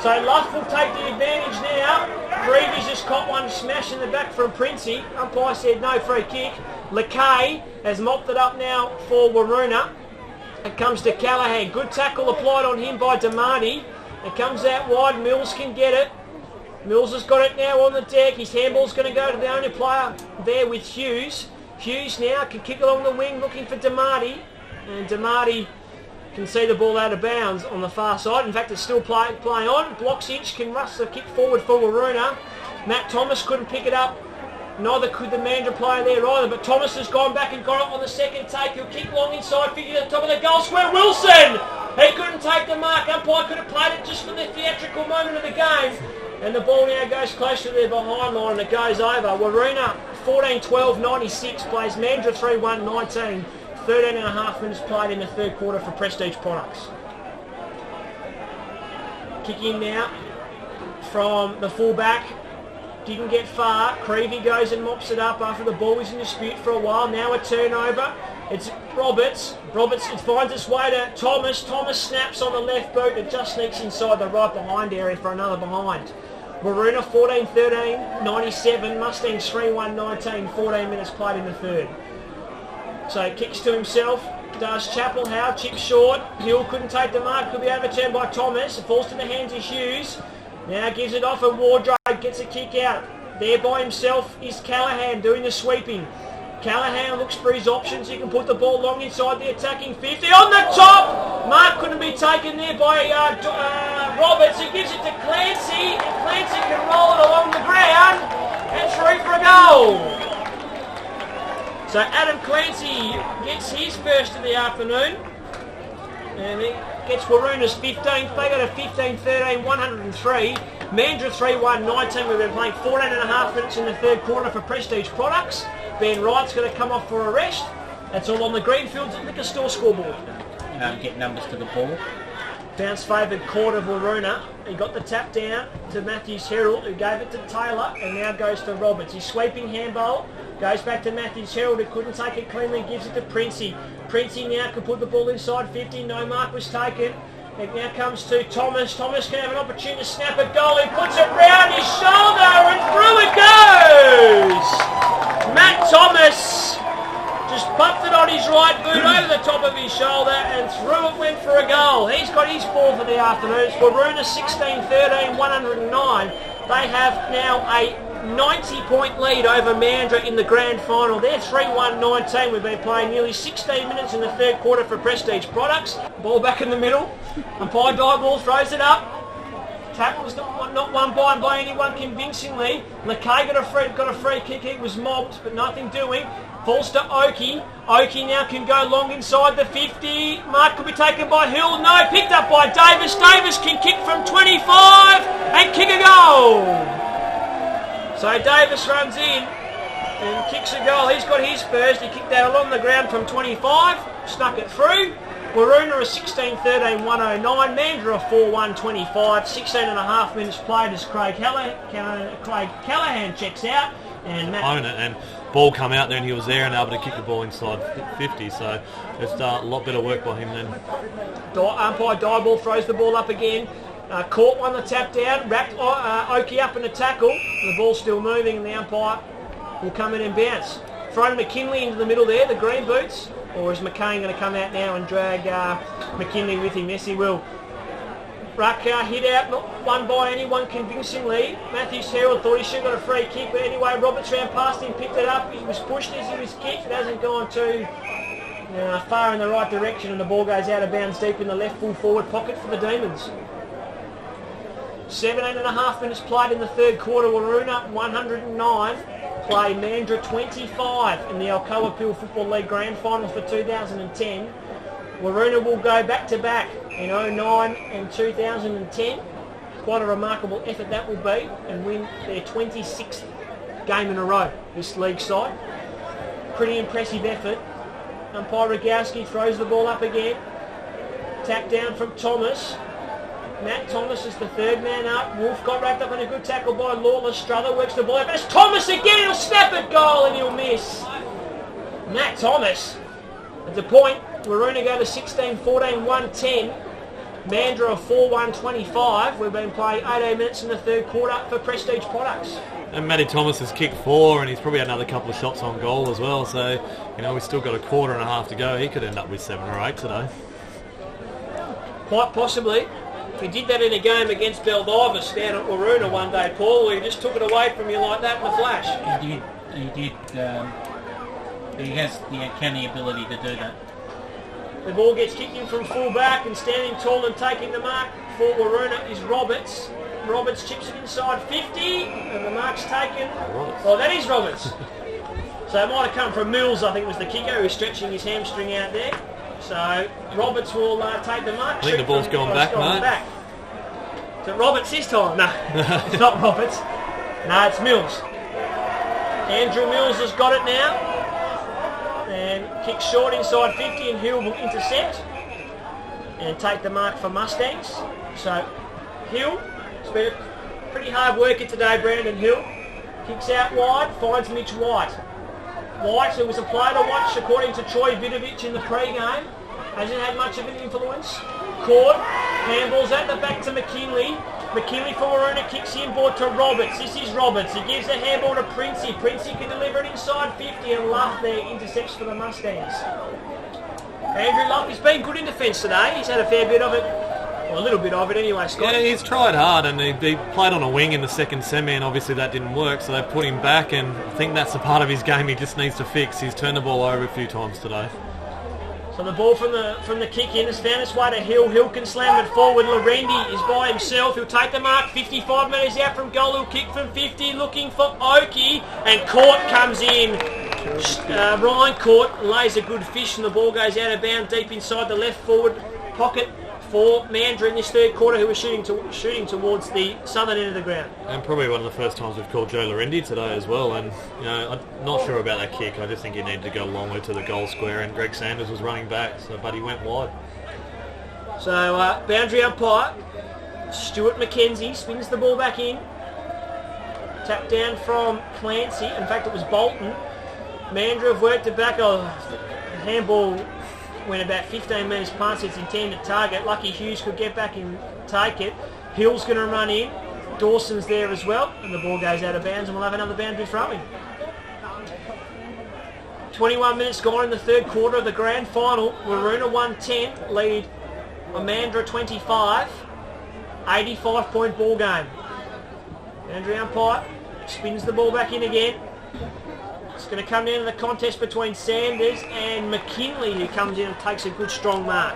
So Luff will take the advantage now. Creevy's just caught one smash in the back from Princey. Umpire said no free kick. Lakay has mopped it up now for Waroona. It comes to Callaghan. Good tackle applied on him by Demarty. It comes out wide. Mills can get it. Mills has got it now on the deck. His handball's going to go to the only player there with Hughes. Hughes now can kick along the wing looking for Demarty. And Demarty can see the ball out of bounds on the far side. In fact, it's still playing on. Bloxage can rush the kick forward for Waroona. Matt Thomas couldn't pick it up Neither could the Mandurah player there either, but Thomas has gone back and got it on the second take. He'll kick long inside, 50 to the top of the goal square. Wilson! He couldn't take the mark. Umpire could have played it just for the theatrical moment of the game. And the ball now goes close to their behind line and it goes over. Waroona 14-12-96 plays Mandurah 3-1-19. 13 and a half minutes played in the third quarter for Prestige Products. Kick in now from the fullback. Didn't get far. Creevy goes and mops it up after the ball was in dispute for a while. Now a turnover. It's Roberts. Roberts, it finds its way to Thomas. Thomas snaps on the left boot. It just sneaks inside the right behind area for another behind. Waroona 14-13-97. Mustangs 3-1-19. 14 minutes played in the third. So kicks to himself. Does Chappell. Howard chips short. Hill couldn't take the mark. Could be overturned by Thomas. It falls to the hands of Hughes. Now gives it off and Wardrobe gets a kick out. There by himself is Callahan doing the sweeping. Callahan looks for his options. He can put the ball long inside the attacking 50. On the top! Mark couldn't be taken there by Roberts. He gives it to Clancy. And Clancy can roll it along the ground. And through for a goal. So Adam Clancy gets his first of the afternoon. And he gets Waroona's 15th. They got a 15-13-103. Mandurah 3-1-19. We've been playing 14 and a half minutes in the third quarter for Prestige Products. Ben Wright's going to come off for a rest. That's all on the Greenfields Liquor Store scoreboard. Get numbers to the ball. Bounce favoured court of Waroona. He got the tap down to Matthews Herald, who gave it to Taylor, and now goes to Roberts. He's sweeping handball. Goes back to Matthews Herald, who couldn't take it cleanly, gives it to Princey. Princey now can put the ball inside 50. No mark was taken. It now comes to Thomas. Thomas can have an opportunity to snap a goal. He puts it round his shoulder and through it goes! Matt Thomas just popped it on his right boot over the top of his shoulder and through it went for a goal. He's got his fourth of the afternoon. It's Waroona 16-13-109. They have now a 90-point lead over Mandurah in the grand final. They're 3-1-19. We've been playing nearly 16 minutes in the third quarter for Prestige Products. Ball back in the middle. Umpire Dyball throws it up. Tackle's not won by anyone convincingly. McKay got a free kick. He was mobbed, but nothing doing. Falls to Oakey. Oakey now can go long inside the 50. Mark could be taken by Hill. No, picked up by Davis. Davis can kick from 25 and kick a goal. So Davis runs in and kicks a goal. He's got his first. He kicked that along the ground from 25. Snuck it through. Waroona is 16-13-109. Mandurah 4-1-25. 16 and a half minutes played as Craig Callahan checks out. And Matt own it, and ball come out there and he was there and able to kick the ball inside 50, so it's a lot better work by him then. Umpire Dyball throws the ball up again. Court won the tap down, wrapped Oakey up in the tackle. The ball's still moving and the umpire will come in and bounce. Thrown McKinley into the middle there, the green boots. Or is McCain going to come out now and drag McKinley with him? Yes, he will. Ruck hit out, not won by anyone convincingly. Matthews Herald thought he should have got a free kick, but anyway, Roberts ran past him, picked it up. He was pushed as he was kicked. It hasn't gone too far in the right direction, and the ball goes out of bounds deep in the left full forward pocket for the Demons. 17 and a half minutes played in the third quarter. Waroona 109. Play Mandurah 25 in the Alcoa Peel Football League Grand Final for 2010. Waroona will go back-to-back in 09 and 2010. Quite a remarkable effort that will be, and win their 26th game in a row, this league side. Pretty impressive effort. Umpire Rogowski throws the ball up again. Tap down from Thomas. Matt Thomas is the third man up. Wolf got wrapped up in a good tackle by Lawless. Struther works the ball out. But it's Thomas again. He'll snap it goal and he'll miss. Matt Thomas. At the point, Waroona go to 16-14-110. Mandurah 4-1-25. We've been playing 18 minutes in the third quarter for Prestige Products. And Matty Thomas has kicked 4 and he's probably had another couple of shots on goal as well. So, we've still got a quarter and a half to go. He could end up with 7 or 8 today. Quite possibly. He did that in a game against Baldivis down at Waroona one day, Paul, where he just took it away from you like that in a flash. He did. He has the uncanny ability to do that. The ball gets kicked in from full back and standing tall and taking the mark for Waroona is Roberts. Roberts chips it inside 50, and the mark's taken. Roberts. Oh, that is Roberts. So it might have come from Mills, I think was the kicker, who's stretching his hamstring out there. So Roberts will take the mark. I think the ball's gone back, mate. Is it Roberts this time? No, it's not Roberts. No, it's Mills. Andrew Mills has got it now. And kicks short inside 50, and Hill will intercept and take the mark for Mustangs. So Hill, it's been a pretty hard worker today, Brandon Hill. Kicks out wide, finds Mitch White. White, who was a player to watch according to Troy Vidovich in the pre-game, hasn't had much of an influence. Caught, handballs at the back to McKinley. McKinley for Waroona kicks inboard to Roberts. This is Roberts. He gives the handball to Princey. Princey can deliver it inside 50, and Luff there intercepts for the Mustangs. Andrew Luff, he's been good in defence today. He's had a fair bit of it. Well, a little bit of it anyway, Scott. Yeah, he's tried hard, and he played on a wing in the second semi, and obviously that didn't work, so they put him back, and I think that's the part of his game he just needs to fix. He's turned the ball over a few times today. So the ball from the kick in has found its way to Hill. Hill can slam it forward. Lorendi is by himself. He'll take the mark 55 metres out from goal. He'll kick from 50, looking for Oakey, and Court comes in. Ryan Court lays a good fish, and the ball goes out of bounds deep inside the left forward pocket for Mandurah in this third quarter, who was shooting towards the southern end of the ground. And probably one of the first times we've called Joe Lorendi today as well. And I'm not sure about that kick. I just think he needed to go longer to the goal square, and Greg Sanders was running back, but he went wide. So boundary umpire Stuart McKenzie spins the ball back in. Tap down from Clancy. In fact, it was Bolton. Mandurah have worked it back. The handball went about 15 metres past its intended target. Lucky Hughes could get back and take it. Hill's going to run in. Dawson's there as well. And the ball goes out of bounds, and we'll have another boundary throwing. 21 minutes gone in the third quarter of the grand final. Waroona 110, lead Mandurah 25. 85-point ball game. Boundary umpire spins the ball back in again. It's going to come down to the contest between Sanders and McKinley, who comes in and takes a good strong mark.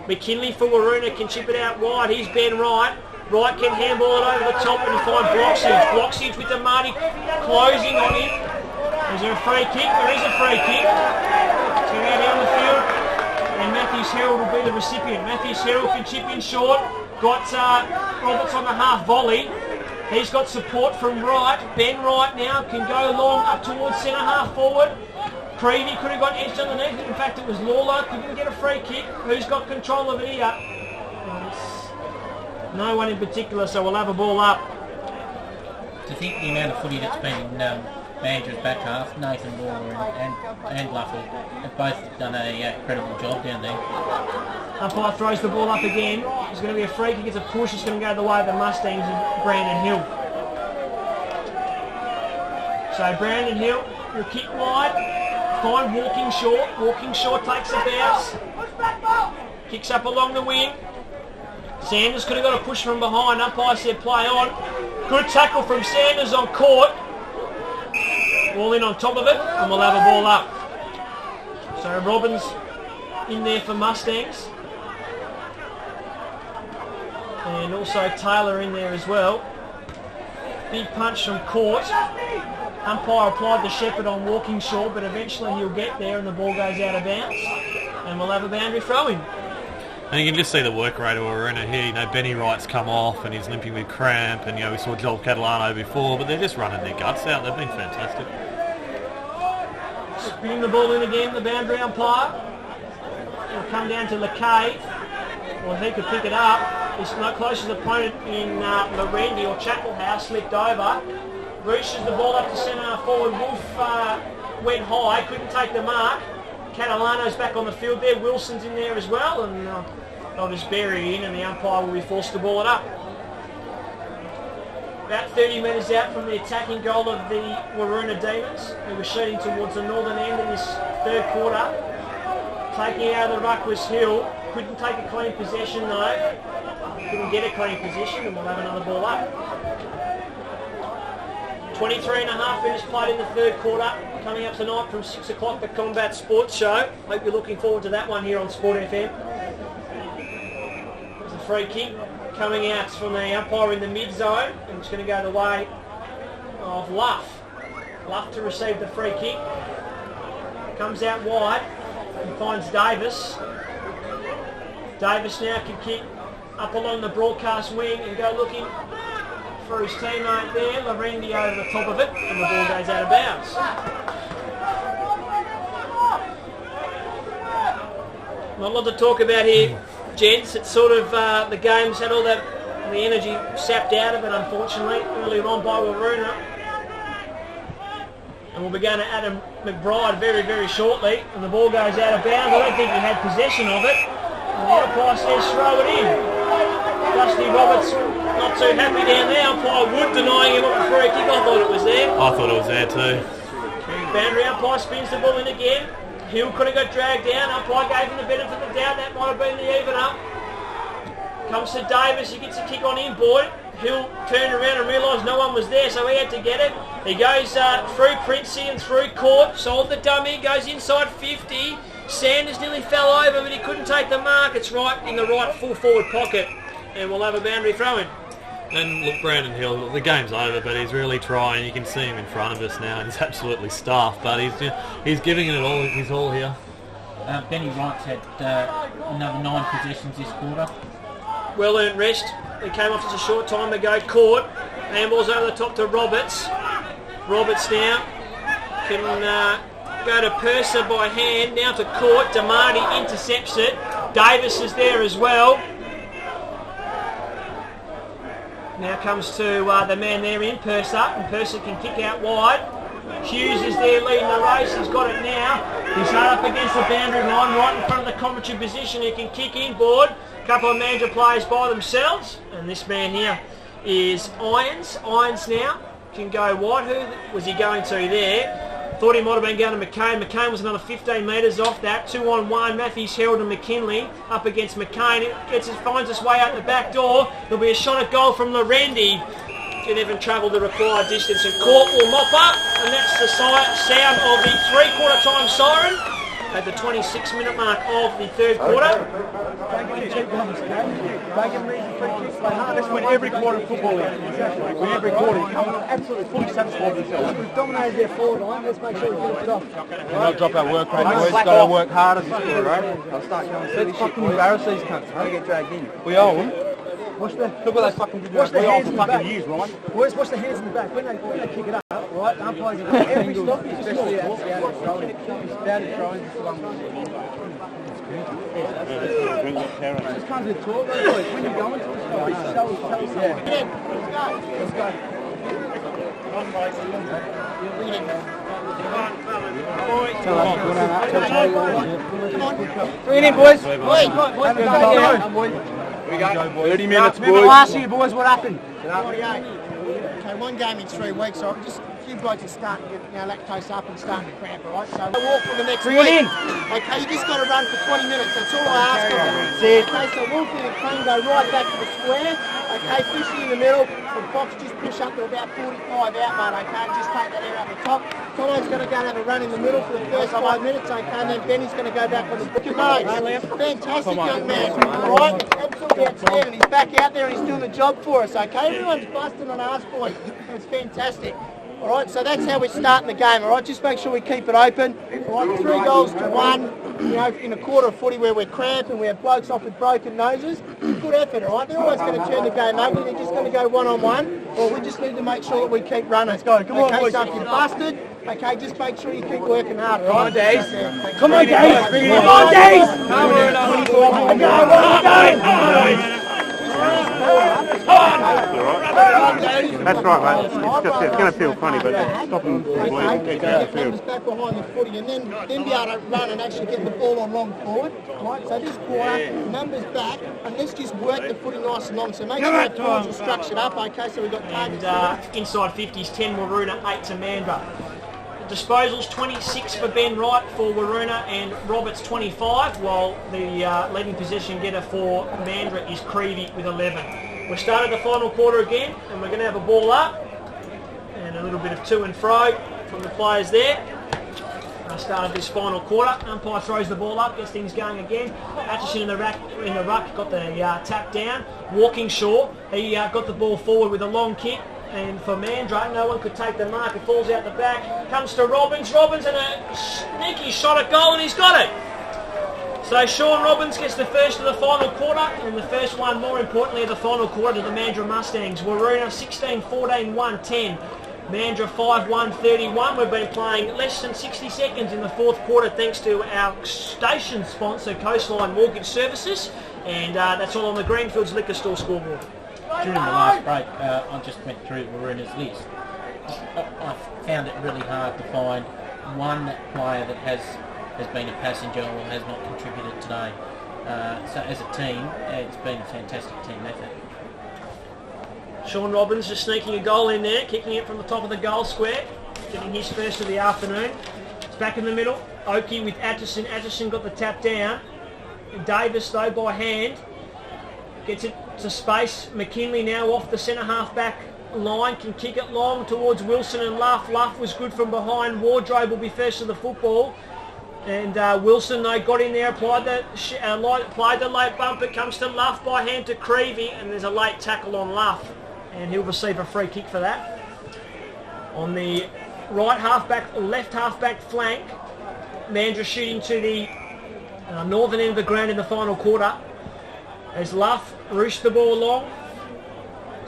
McKinley for Waroona can chip it out wide. Here's Ben Wright. Wright can handball it over the top and find Bloxage. Bloxage with the Marty closing on him. Is there a free kick? There is a free kick. It's going to go down the field, and Matthews Herald will be the recipient. Matthews Herald can chip in short. Got Roberts on the half volley. He's got support from Wright. Ben Wright now can go long up towards centre half forward. Creevy could have got edged underneath it. In fact, it was Lawler. Couldn't get a free kick. Who's got control of it here? No one in particular, so we'll have a ball up. To think the amount of footy that's been in Mandurah's back half, Nathan Lawler and Luffy have both done a credible job down there. Umpire throws the ball up again. There's going to be a free kick. It's a push. It's going to go the way of the Mustangs and Brandon Hill. So Brandon Hill, your kick wide. Fine walking short. Walking short takes a bounce. Kicks up along the wing. Sanders could have got a push from behind. Umpire said play on. Good tackle from Sanders on court. Ball in on top of it, and we'll have a ball up. So Robbins in there for Mustangs. And also Taylor in there as well. Big punch from court. Umpire applied the shepherd on walking short, but eventually he'll get there and the ball goes out of bounds. And we'll have a boundary throw-in. And you can just see the work rate of Waroona here. Benny Wright's come off and he's limping with cramp, and we saw Joel Catalano before, but they're just running their guts out. They've been fantastic. Spinning the ball in again, the boundary umpire. It'll come down to LeCay. Well, he could pick it up. His closest opponent in Lorendi or Chapel House slipped over. Reaches the ball up to centre forward. Wolf went high, couldn't take the mark. Catalano's back on the field there. Wilson's in there as well, and they'll just bury it in, and the umpire will be forced to ball it up. About 30 metres out from the attacking goal of the Waroona Demons, who were shooting towards the northern end in this third quarter. Taking it out of the ruck was Hill. Couldn't take a clean possession though. Couldn't get a clean position, and we'll have another ball up. 23 and a half minutes played in the third quarter. Coming up tonight from 6 o'clock, the Combat Sports Show. Hope you're looking forward to that one here on Sport FM. There's a free kick. coming out from the umpire in the mid-zone, and it's going to go the way of Luff. Luff to receive the free kick. Comes out wide and finds Davis. Davis now can kick up along the broadcast wing and go looking for his teammate there. Larendi over the top of it, and the ball goes out of bounds. Not a lot to talk about here, gents. It's sort of the game's had all the energy sapped out of it, unfortunately, earlier on by Waroona. And we'll be going to Adam McBride very, very shortly. And the ball goes out of bounds. I don't think he had possession of it. And the umpire says throw it in. Dusty Roberts not too happy down there. Umpire Wood denying him of a free kick. I thought it was there. I thought it was there too. Boundary umpire spins the ball in again. Hill could have got dragged down. Umpire gave him the benefit of the doubt. That might have been the even up. Comes to Davis. He gets a kick on inboard. Hill turned around and realised no one was there, so he had to get it. He goes through Princey and through court. Sold the dummy. Goes inside 50. Sanders nearly fell over, but he couldn't take the mark. It's right in the right full forward pocket. And we'll have a boundary throw in. And look, Brandon Hill, the game's over, but he's really trying. You can see him in front of us now, and he's absolutely stuffed, but he's giving it all. He's all here. Benny Wright's had another 9 possessions this quarter. Well earned rest. He came off just a short time ago. Court. Handball's over the top to Roberts. Roberts now can go to Purser by hand. Now to Court. Damarty intercepts it. Davis is there as well. Now comes to the man there in Purser, and Purser can kick out wide. Hughes is there leading the race. He's got it now. He's hard up against the boundary line, right in front of the commentary position. He can kick inboard. A couple of Mandurah players by themselves, and this man here is Irons. Irons now can go wide. Who was he going to there? Thought he might have been going to McCain. McCain was another 15 metres off that. 2-on-1. Matthews, Herald and McKinley up against McCain. It finds its way out the back door. There'll be a shot at goal from Larendi. Didn't even travel the required distance, and Court will mop up, and that's the sound of the 3/4 time siren at the 26-minute mark of the third quarter. Let's win every quarter of football here. Win every quarter. You come absolutely fully satisfied with yourself. We've dominated their forward line. Let's make sure we finish it off. We'll not drop our work rate. We've got to work harder this quarter, right? I'll start going. Let's fucking embarrass these cunts. They get dragged in. We owe them. Look what they fucking did. Watch the hands in the back. Years, right? Watch the hands in the back. When they kick it up, right? The umpires are every stop, especially started throwing. Just can't do talk, boys. When you're going to a stop, let's go. Bring it in, boys. We go. 30 minutes, boys. Remember last year, boys, what happened? 48. Okay, 1 game in 3 weeks, so just a few blokes are starting to get lactose up and starting to cramp, alright? So walk for the next week. Bring it in. Okay, you just got to run for 20 minutes, that's all I ask of you. Okay, so walk in and clean, go right back to the square. Okay, Fishy in the middle, and Fox just push up to about 45 out, mate, okay? Just take that air out the top. Tomo's going to go and have a run in the middle for the first 5 minutes, okay? And then Benny's going to go back on the book. Fantastic young man, alright? Absolutely outstanding. He's back out there and he's doing the job for us, okay? Everyone's busting on ours point. It's fantastic. Alright, so that's how we're starting the game, alright? Just make sure we keep it open. Alright, 3 goals to 1. You know, in a quarter of footy where we're cramping, we have blokes off with broken noses. Good effort, alright? They're always going to turn the game over. They're just going to go one-on-one. Well, we just need to make sure that we keep running. Let's go. Come on, boys. So if you're busted, okay, just make sure you keep working hard, alright? Come on, Days. Come on, Days. Come on, That's right, mate. It's going to feel funny, but stop them bleeding. Get numbers back behind the footy and then be able to run and actually get the ball on long forward. Right, so this quarter, numbers back, and let's just work the footy nice and long. So make sure our forwards are structured up, okay, so we've got targets. And inside 50s, 10 Waroona, 8 to Mandurah. Disposals 26 for Ben Wright for Waroona and Roberts 25, while the leading possession getter for Mandurah is Creevy with 11. We started the final quarter again, and we're going to have a ball up and a little bit of to and fro from the players there. start of this final quarter. Umpire throws the ball up, gets things going again. Atchison in the ruck got the tap down. Walkingshaw, he got the ball forward with a long kick. And for Mandurah, no one could take the mark. It falls out the back. Comes to Robbins. Robbins and a sneaky shot at goal, and he's got it. So Sean Robbins gets the first of the final quarter, and the first one, more importantly, of the final quarter to the Mandurah Mustangs. Waroona 16-14, 1-10. Mandurah 5-1-31. We've been playing less than 60 seconds in the fourth quarter thanks to our station sponsor, Coastline Mortgage Services. And that's all on the Greenfields Liquor Store scoreboard. During the last break, I just went through Waroona's list. I found it really hard to find one player that has been a passenger or has not contributed today. So as a team, it's been a fantastic team effort. Sean Robbins just sneaking a goal in there, kicking it from the top of the goal square, getting his first of the afternoon. It's back in the middle. Oakey with Atchison. Atchison got the tap down. Davis, though, by hand, gets it to space. McKinley now off the centre half back line, can kick it long towards Wilson and Luff. Luff was good from behind. Wardrobe will be first to the football. And Wilson, though, got in there, applied the late bump. It comes to Luff by hand to Creevy, and there's a late tackle on Luff. And he'll receive a free kick for that. On the right half-back, left half-back flank, Mandurah shooting to the northern end of the ground in the final quarter. As Luff rooshed the ball long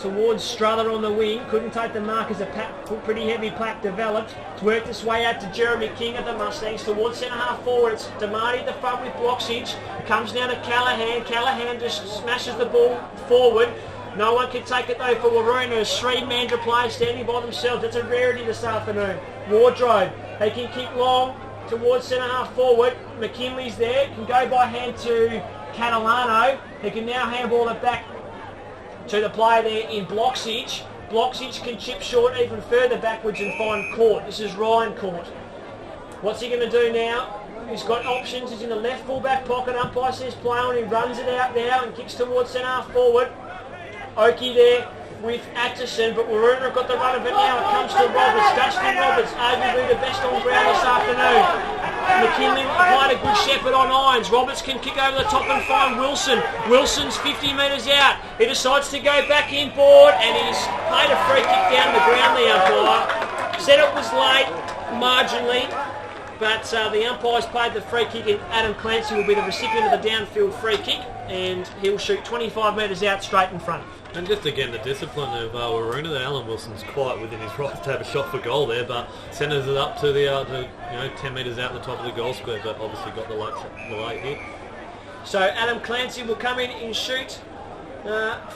towards Struther on the wing. Couldn't take the mark as a pretty heavy pack developed. It's worked its way out to Jeremy King of the Mustangs towards centre half forward. It's Damati at the front with Bloxage. Comes down to Callahan. Callahan just smashes the ball forward. No one can take it though for Waroona. There's three Mandurah players standing by themselves. That's a rarity this afternoon. Wardrobe. They can kick long towards centre half forward. McKinley's there. Can go by hand to Catalano. He can now handball it back to the player there in Bloxage. Bloxage can chip short even further backwards and find Court. This is Ryan Court. What's he going to do now? He's got options. He's in the left full-back pocket. Umpire says play on. He runs it out now and kicks towards centre half forward. Oakey there with Atchison, but Waroona have got the run of it now. It comes to Roberts. Dustin Roberts, arguably the best on ground this afternoon. McKinley applied a good shepherd on irons. Roberts can kick over the top and find Wilson. Wilson's 50 metres out. He decides to go back inboard and he's played a free kick down the ground, the umpire. Said it was late, marginally, but the umpire's played the free kick and Adam Clancy will be the recipient of the downfield free kick and he'll shoot 25 metres out straight in front. And just again, the discipline of Waroona, that Alan Wilson's quite within his right to have a shot for goal there, but centres it up to the 10 metres out the top of the goal square, but obviously got the late hit. So Adam Clancy will come in and shoot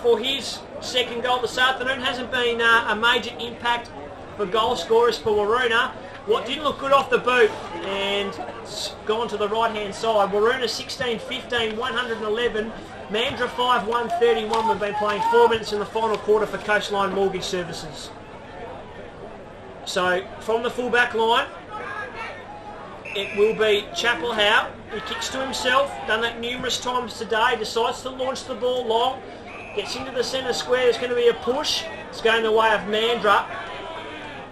for his second goal this afternoon. Hasn't been a major impact for goal scorers for Waroona. What didn't look good off the boot and it's gone to the right hand side. Waroona 16-15, 111. Mandurah 5-1-31. We've been playing 4 minutes in the final quarter for Coastline Mortgage Services. So from the full back line, it will be Chapel Howe. He kicks to himself, done that numerous times today, decides to launch the ball long, gets into the centre square. There's going to be a push. It's going the way of Mandurah.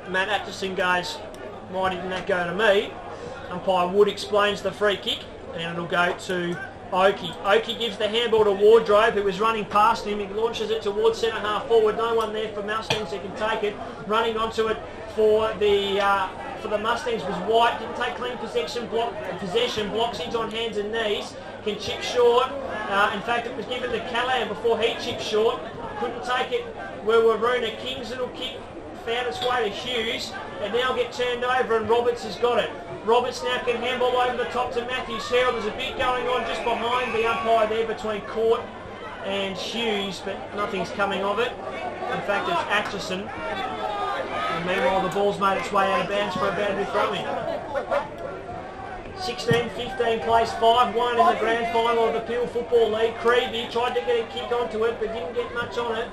Matt Atchison goes, why didn't that go to me? Umpire Wood explains the free kick and it'll go to Oakey. Oakey gives the handball to Wardrobe, who was running past him. He launches it towards centre half forward. No one there for Mustangs who can take it. Running onto it for the Mustangs was White. Didn't take clean possession. Bloxage on hands and knees. Can chip short. In fact, it was given to Callahan before he chipped short. Couldn't take it. Where Waroona King's little kick found its way to Hughes and now get turned over and Roberts has got it. Roberts now can handball over the top to Matthews Harold. There's a bit going on just behind the umpire there between Court and Hughes, but nothing's coming of it. In fact, it's Atchison. And meanwhile, the ball's made its way out of bounds for a boundary throw-in. 16-15 place, 5-1 in the grand final of the Peel Football League. Creevy tried to get a kick onto it, but didn't get much on it.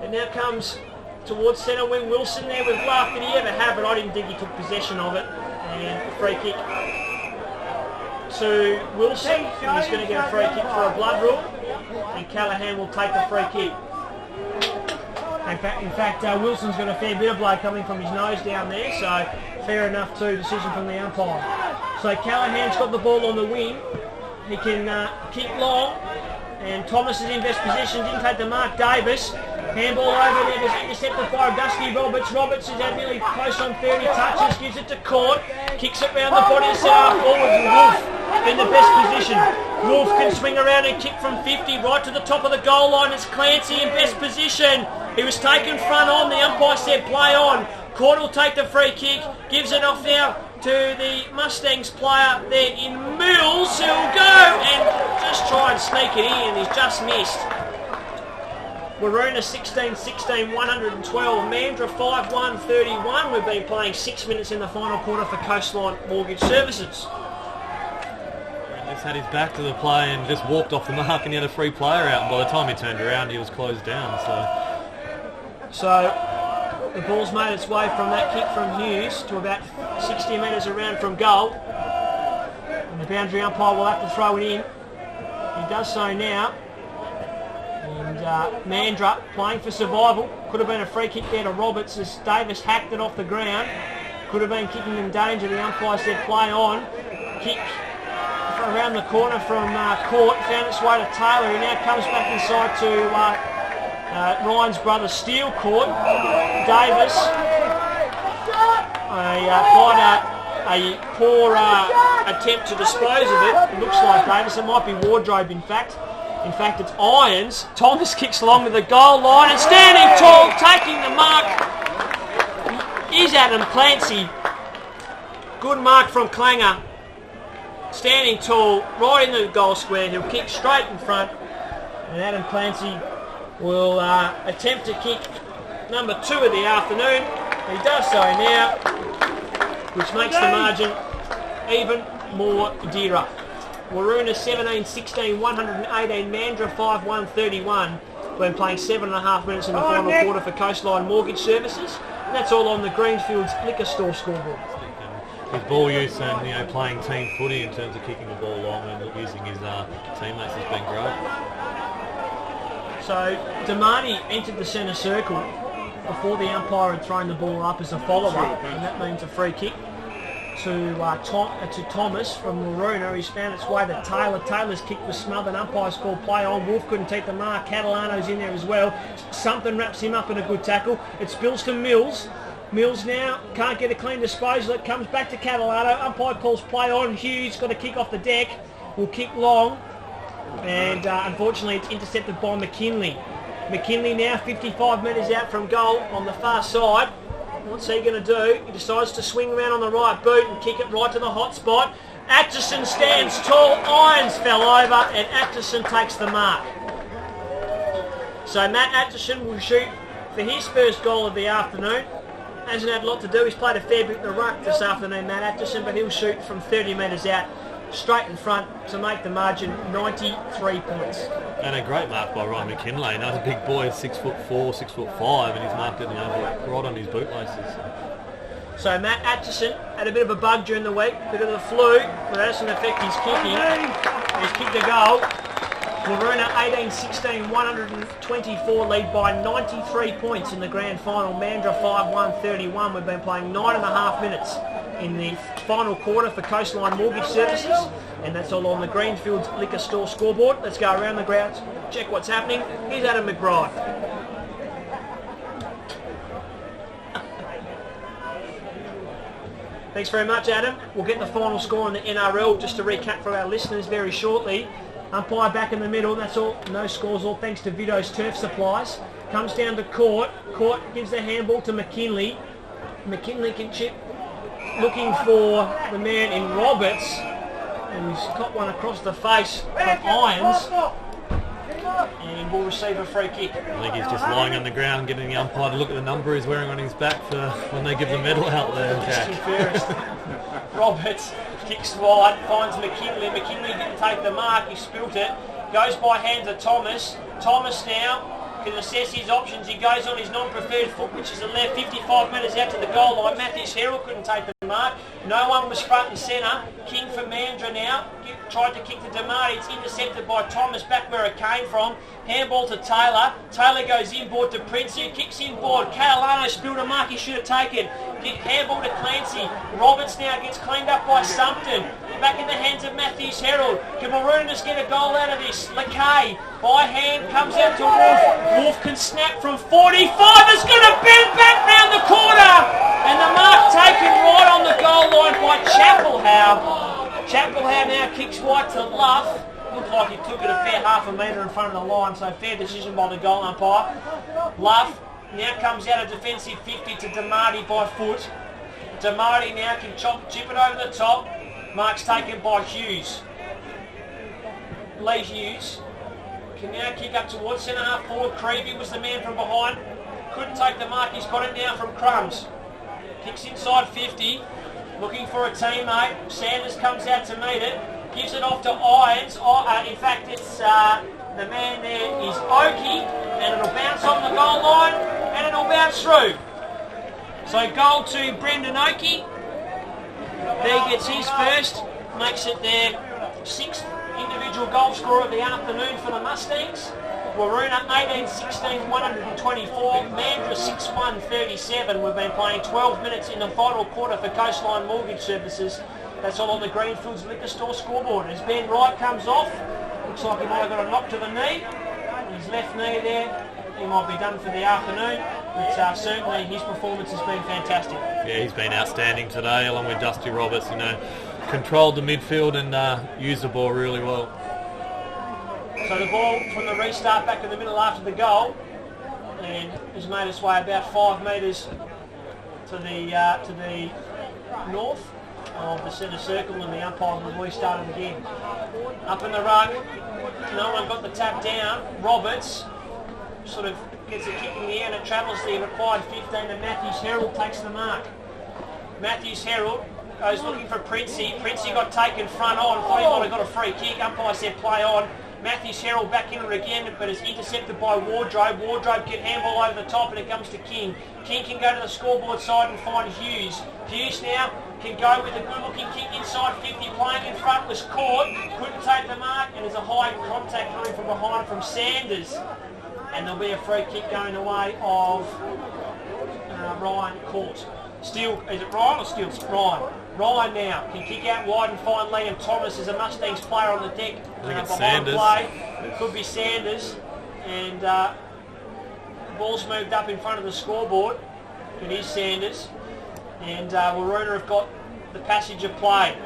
And now comes towards centre wing. Wilson there with Luff. Did he ever have it? I didn't think he took possession of it. And a free kick to Wilson. He's going to get a free kick for a blood rule. And Callahan will take the free kick. In fact, Wilson's got a fair bit of blood coming from his nose down there. So fair enough too. Decision from the umpire. So Callahan's got the ball on the wing. He can kick long, and Thomas is in best position. Didn't take the mark. Davis. Handball over there, is intercepted by Dusty Roberts. Roberts is at nearly close on 30 touches, gives it to Court, kicks it round the body of centre forward. Wolf in the best position. Wolf can swing around and kick from 50 right to the top of the goal line. It's Clancy in best position. He was taken front on. The umpire said play on. Court will take the free kick, gives it off now to the Mustangs player there in Mills, who'll go and just try and sneak it in. He's just missed. Waroona 16-16, 112. Mandurah 5-1, 31. We've been playing 6 minutes in the final quarter for Coastline Mortgage Services. He's had his back to the play and just walked off the mark, and he had a free player out, and by the time he turned around he was closed down. So the ball's made its way from that kick from Hughes to about 60 metres around from goal. And the boundary umpire will have to throw it in. He does so now. And Mandurah playing for survival. Could have been a free kick there to Roberts as Davis hacked it off the ground. Could have been kicking in danger. The umpire said play on. Kick around the corner from Court. Found its way to Taylor. He now comes back inside to Ryan's brother Steele Court. Davis. A poor attempt to dispose of it. It looks like Davis. It might be Wardrobe in fact. In fact, it's Irons. Thomas kicks along to the goal line and standing tall, taking the mark, is Adam Clancy. Good mark from Clanger. Standing tall, right in the goal square. He'll kick straight in front. And Adam Clancy will attempt to kick number 2 of the afternoon. He does so now, which makes the margin even more dearer. Waroona 17-16, 118, Mandurah 5-1, 31. We've been playing 7.5 minutes in the final quarter for Coastline Mortgage Services. And that's all on the Greenfields Liquor Store scoreboard. His ball use and playing team footy in terms of kicking the ball long and using his teammates has been great. So Damani entered the centre circle before the umpire had thrown the ball up as a follow-up, and that means a free kick to Thomas from Waroona. He's found its way to Taylor. Taylor's kick was smothered. Umpire's called play on. Wolf couldn't take the mark. Catalano's in there as well. Something wraps him up in a good tackle. It spills to Mills. Mills now can't get a clean disposal. It comes back to Catalano. Umpire calls play on. Hughes got a kick off the deck. Will kick long. And unfortunately it's intercepted by McKinley. McKinley now 55 metres out from goal on the far side. What's he going to do? He decides to swing around on the right boot and kick it right to the hot spot. Atchison stands tall. Irons fell over and Atchison takes the mark. So Matt Atchison will shoot for his first goal of the afternoon. Hasn't had a lot to do. He's played a fair bit in the ruck this afternoon, Matt Atchison, but he'll shoot from 30 metres out straight in front to make the margin 93 points. And a great mark by Ryan McKinley. Another big boy, 6'4", 6'5", and he's marked it right on his bootlaces. So Matt Atchison had a bit of a bug during the week, bit of the flu, but that doesn't affect his kicking. He's kicked a goal. Waroona 18-16, 124 lead by 93 points in the grand final. Mandurah 5-1, 31. We've been playing 9.5 minutes in the final quarter for Coastline Mortgage Services, and that's all on the Greenfields Liquor Store scoreboard. Let's go around the grounds, check what's happening. Here's Adam McBride. Thanks very much, Adam. We'll get the final score on the NRL just to recap for our listeners very shortly. Umpire back in the middle, that's all, no scores, all thanks to Vido's Turf Supplies. Comes down to Court. Court gives the handball to McKinley. McKinley can chip, looking for the man in Roberts, and he's got one across the face from Irons, and will receive a free kick. I think he's just lying on the ground getting the umpire to look at the number he's wearing on his back for when they give the medal out there, Jack. Roberts kicks wide, finds McKinley. McKinley didn't take the mark, he spilt it. Goes by hand to Thomas. Thomas now can assess his options. He goes on his non-preferred foot, which is the left, 55 metres out to the goal line. Matthews Herald couldn't take the mark. No one was front and centre. King for Mandurah now. Tried to kick to Damati. It's intercepted by Thomas back where it came from. Handball to Taylor. Taylor goes inboard to Princey. Kicks inboard. Catalano spilled a mark he should have taken. Handball to Clancy. Roberts now gets cleaned up by Sumpton. Back in the hands of Matthews Herald. Can Waroona just get a goal out of this? Lakay by hand comes out to Wolf. Wolf can snap from 45. It's going to bend back round the corner. And the mark taken right on the goal line by Chapelhow. Chapelhow now kicks wide to Luff. Looked like he took it a fair half a metre in front of the line, so fair decision by the goal umpire. Luff now comes out of defensive 50 to Damati by foot. Damati now can chip it over the top. Mark's taken by Hughes. Lee Hughes can now kick up towards centre half forward. Creevy was the man from behind. Couldn't take the mark. He's got it now from Crumbs. Kicks inside 50. Looking for a teammate. Sanders comes out to meet it. Gives it off to Irons. In fact, it's the man there is Oakey. And it'll bounce on the goal line. And it'll bounce through. So goal to Brendan Oakey. There gets his first, makes it their 6th individual goal scorer of the afternoon for the Mustangs. Waroona 18-16, 124. Mandurah 6-1, 37. We've been playing 12 minutes in the final quarter for Coastline Mortgage Services. That's all on the Greenfields Liquor Store scoreboard. As Ben Wright comes off, looks like he might have got a knock to the knee. His left knee there. He might be done for the afternoon, but certainly his performance has been fantastic. Yeah, he's been outstanding today, along with Dusty Roberts. Controlled the midfield and used the ball really well. So the ball from the restart back in the middle after the goal, and has made its way about 5 metres to the north of the centre circle, and the umpire will restart it again. Up in the ruck, no one got the tap down. Roberts sort of gets a kick in the air and it travels the required 15, and Matthews Herald takes the mark. Matthews Herald goes looking for Princey. Princey got taken front on, thought he might have got a free kick. Umpire said play on. Matthews Herald back in it again, but is intercepted by Wardrobe. Wardrobe can handball over the top and it comes to King. King can go to the scoreboard side and find Hughes. Hughes now can go with a good looking kick inside 50, playing in front, was caught, couldn't take the mark, and there's a high contact coming from behind from Sanders. And there'll be a free kick going the way of Ryan Court. Still, is it Ryan or Steele? Ryan. Ryan now can kick out wide and find Liam Thomas as a Mustangs player on the deck. Behind Sanders. Play. It could be Sanders. And the ball's moved up in front of the scoreboard. It is Sanders. And Waroona have got the passage of play.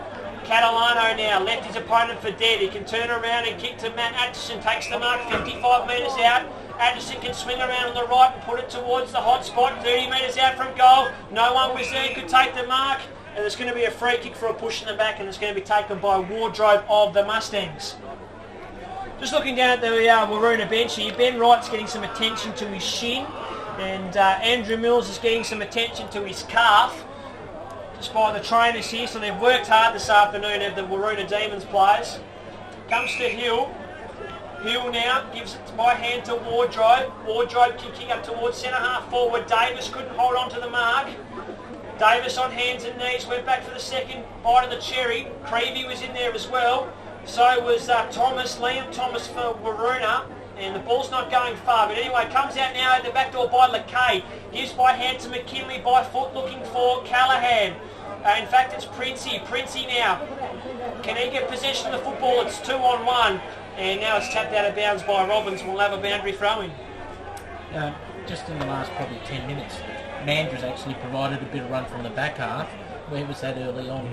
Catalano now left his opponent for dead. He can turn around and kick to Matt Atchison. Takes the mark 55 metres out. Atchison can swing around on the right and put it towards the hot spot. 30 metres out from goal. No one was there, could take the mark. And there's going to be a free kick for a push in the back, and it's going to be taken by Wardrobe of the Mustangs. Just looking down at the Waroona bench here, Ben Wright's getting some attention to his shin, and Andrew Mills is getting some attention to his calf. Just by the trainers here, so they've worked hard this afternoon, have the Waroona Demons players. Comes to Hill. Hill now gives it by hand to Wardrobe. Wardrobe can kick up towards centre half forward. Davis couldn't hold on to the mark. Davis on hands and knees, went back for the second bite of the cherry. Creevy was in there as well. So was Thomas, Liam Thomas for Waroona. And the ball's not going far, but anyway, comes out now at the back door by Lakay. Gives by hand to McKinley, by foot looking for Callahan. In fact, it's Princey. Princey now. Can he get possession of the football? It's 2-on-1. And now it's tapped out of bounds by Robbins. We'll have a boundary throw-in. Just in the last probably 10 minutes, Mandurah's actually provided a bit of run from the back half. Where was that early on?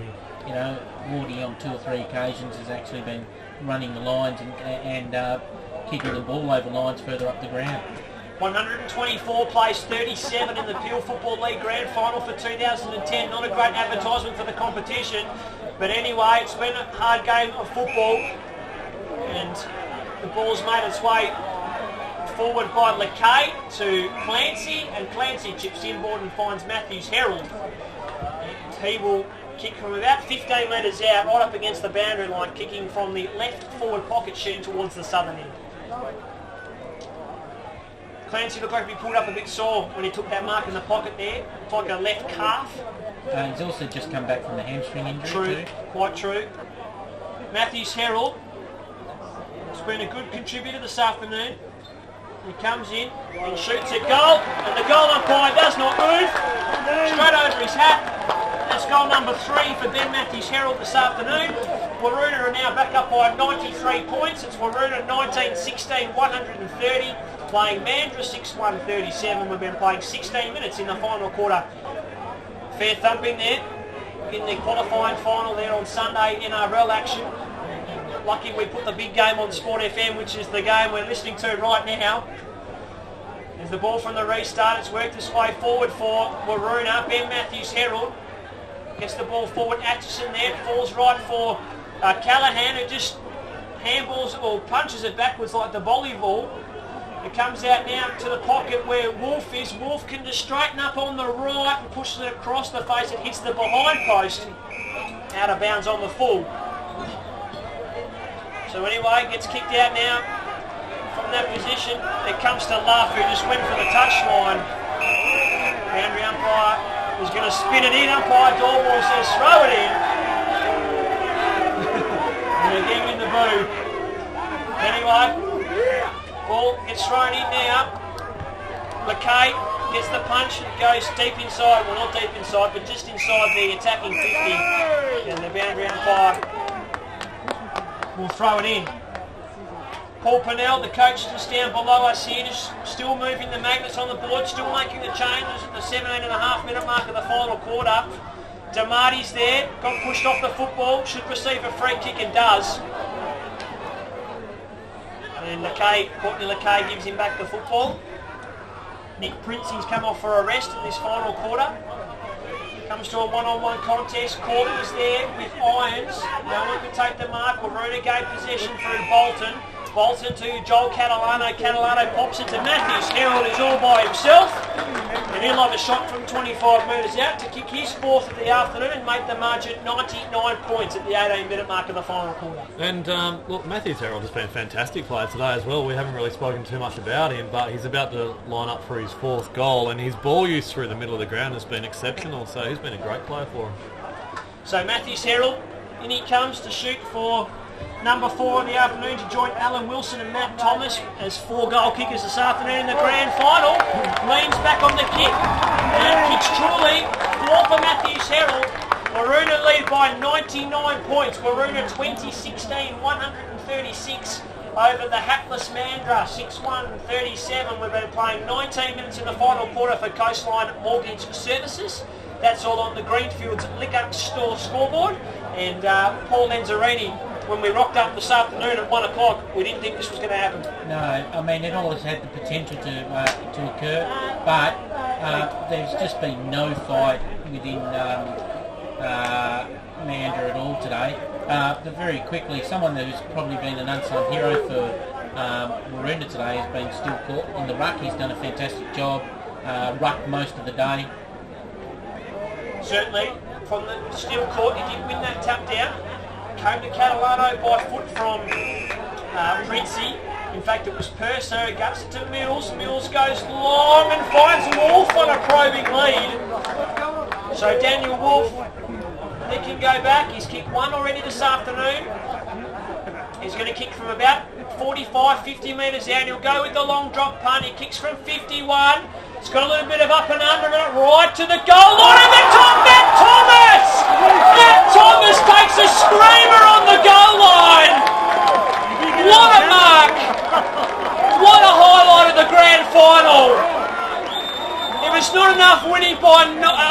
Wardy on 2 or 3 occasions has actually been running the lines and kicking the ball over lines further up the ground. 124 plays 37 in the Peel Football League Grand Final for 2010. Not a great advertisement for the competition, but anyway, it's been a hard game of football, and the ball's made its way forward by Lakay to Clancy, and Clancy chips inboard and finds Matthews Herald. And he will kick from about 15 metres out, right up against the boundary line, kicking from the left forward pocket, shooting towards the southern end. Clancy looked like he pulled up a bit sore when he took that mark in the pocket there. It's like a left calf. He's also just come back from the hamstring injury too. Quite true. Matthews Herald has been a good contributor this afternoon. He comes in and shoots a goal, and the goal umpire does not move. Straight over his hat. That's goal number 3 for Ben Matthews Herald this afternoon. Waroona are now back up by 93 points. It's Waroona 19-16, 130, playing Mandurah 6-1, 37. We've been playing 16 minutes in the final quarter. Fair thumping there in the qualifying final there on Sunday NRL action. Lucky we put the big game on Sport FM, which is the game we're listening to right now. There's the ball from the restart. It's worked its way forward for Waroona. Ben Matthews Herald gets the ball forward. Atchison there falls right for Callahan, who just handballs or punches it backwards like the volleyball. It comes out now to the pocket where Wolf is. Wolf can just straighten up on the right and pushes it across the face. It hits the behind post. Out of bounds on the full. So anyway, gets kicked out now from that position. It comes to Luff, who just went for the touchline. Boundary umpire is going to spin it in. Umpire Dorball says throw it in. And again in the boo. Anyway, ball gets thrown in now. McKay gets the punch, goes deep inside. Well, not deep inside, but just inside the attacking 50. And the boundary umpire will throw it in. Paul Purnell, the coach, just down below us here, just still moving the magnets on the board, still making the changes at the 17.5 minute mark of the final quarter. Damati's there, got pushed off the football, should receive a free kick and does. And Courtney LeKay gives him back the football. Nick Prince's come off for a rest in this final quarter. Comes to a one-on-one contest. Courtney's there with Irons. No one can take the mark. Waroona gave possession through Bolton. Bolton to Joel Catalano. Catalano pops into Matthews. Herald is all by himself. And he'll have a shot from 25 metres out to kick his 4th of the afternoon and make the margin 99 points at the 18-minute mark of the final quarter. And look, Matthews Herald has been a fantastic player today as well. We haven't really spoken too much about him, but he's about to line up for his 4th goal, and his ball use through the middle of the ground has been exceptional, so he's been a great player for him. So Matthews Herald, in he comes to shoot for number 4 in the afternoon to join Alan Wilson and Matt Thomas as 4 goal kickers this afternoon in the grand final. Leans back on the kick and kicks truly 4 for Matthews Herald. Waroona lead by 99 points. Waroona 20-16, 136 over the hapless Mandurah, 6-1, 37. We've been playing 19 minutes in the final quarter for Coastline Mortgage Services. That's all on the Greenfields Liquor Store scoreboard. And Paul Lanzarini, when we rocked up this afternoon at 1 o'clock, we didn't think this was going to happen. No, I mean, it always had the potential to occur, but there's just been no fight within Mandurah at all today. Very quickly, someone who's probably been an unsung hero for Waroona today has been Still Court in the ruck. He's done a fantastic job, rucked most of the day. Certainly, from the Still Court, he did win that tap down. Came to Catalano by foot from Princey. In fact, it was Purser who guts it to Mills. Mills goes long and finds Wolf on a probing lead. So Daniel Wolf, he can go back. He's kicked 1 already this afternoon. He's going to kick from about 45, 50 metres out. He'll go with the long drop punt. He kicks from 51. It's got a little bit of up and under in it, right to the goal line, and the top, Matt Thomas! Matt Thomas takes a screamer on the goal line! What a mark! What a highlight of the grand final! If it's not enough winning by